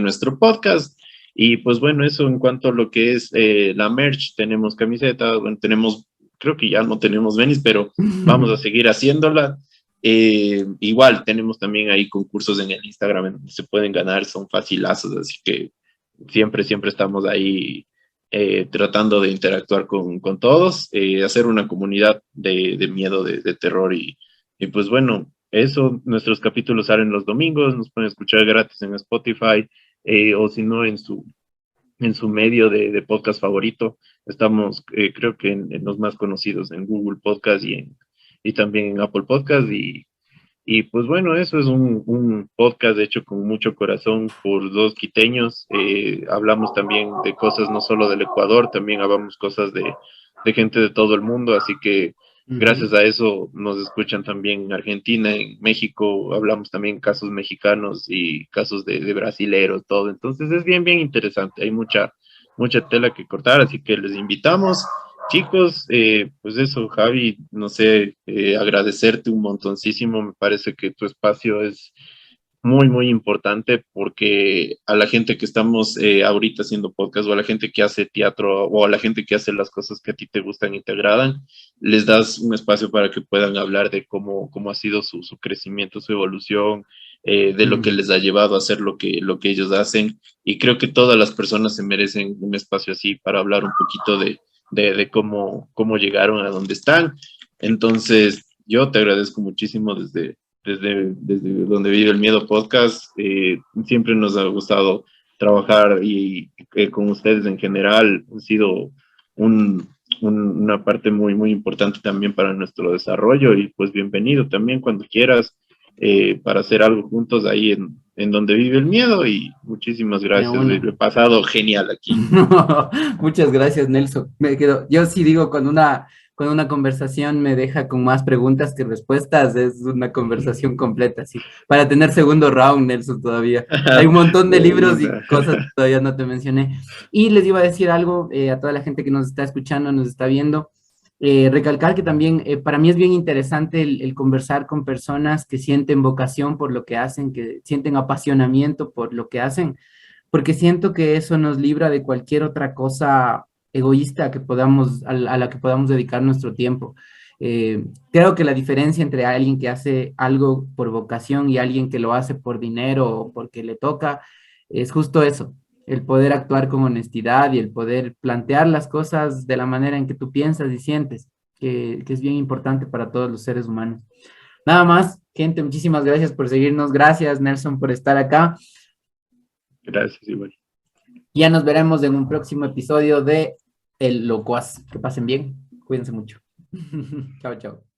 nuestro podcast. Y pues bueno, eso en cuanto a lo que es la merch, tenemos camisetas, bueno, tenemos, creo que ya no tenemos venis, pero vamos a seguir haciéndola. Igual tenemos también ahí concursos en el Instagram en donde se pueden ganar, son facilazos, así que siempre estamos ahí tratando de interactuar con todos, hacer una comunidad de miedo, de terror y pues bueno, eso, nuestros capítulos salen los domingos, nos pueden escuchar gratis en Spotify o si no en su medio de podcast favorito. Estamos, creo que en los más conocidos, en Google Podcast y también en Apple Podcast. Y pues bueno, eso es un podcast hecho con mucho corazón por dos quiteños. Hablamos también de cosas no solo del Ecuador, también hablamos cosas de gente de todo el mundo. Así que gracias a eso nos escuchan también en Argentina, en México. Hablamos también casos mexicanos y casos de brasileros, todo. Entonces es bien interesante. Hay mucha tela que cortar, así que les invitamos. Chicos, pues eso, Javi, no sé, agradecerte un montoncísimo. Me parece que tu espacio es muy importante porque a la gente que estamos ahorita haciendo podcast o a la gente que hace teatro o a la gente que hace las cosas que a ti te gustan y te agradan, les das un espacio para que puedan hablar de cómo ha sido su crecimiento, su evolución, de lo que les ha llevado a hacer lo que ellos hacen. Y creo que todas las personas se merecen un espacio así para hablar un poquito de cómo llegaron a donde están. Entonces, yo te agradezco muchísimo desde donde vive el miedo podcast. Siempre nos ha gustado trabajar y con ustedes en general. Ha sido una parte muy importante también para nuestro desarrollo y pues bienvenido también cuando quieras para hacer algo juntos ahí en donde vive el miedo y muchísimas gracias. He pasado genial aquí. Muchas gracias, Nelson. Me quedo, yo sí digo con cuando una conversación me deja con más preguntas que respuestas, es una conversación completa, sí. Para tener segundo round, Nelson, todavía. Hay un montón de libros y cosas que todavía no te mencioné. Y les iba a decir algo a toda la gente que nos está escuchando, nos está viendo. Recalcar que también para mí es bien interesante el conversar con personas que sienten vocación por lo que hacen, que sienten apasionamiento por lo que hacen, porque siento que eso nos libra de cualquier otra cosa egoísta que podamos, a la que podamos dedicar nuestro tiempo. Creo que la diferencia entre alguien que hace algo por vocación y alguien que lo hace por dinero o porque le toca es justo eso, el poder actuar con honestidad y el poder plantear las cosas de la manera en que tú piensas y sientes, que es bien importante para todos los seres humanos. Nada más, gente, muchísimas gracias por seguirnos. Gracias, Nelson, por estar acá. Gracias, igual. Ya nos veremos en un próximo episodio de El Locuaz. Que pasen bien. Cuídense mucho. Chao, chao.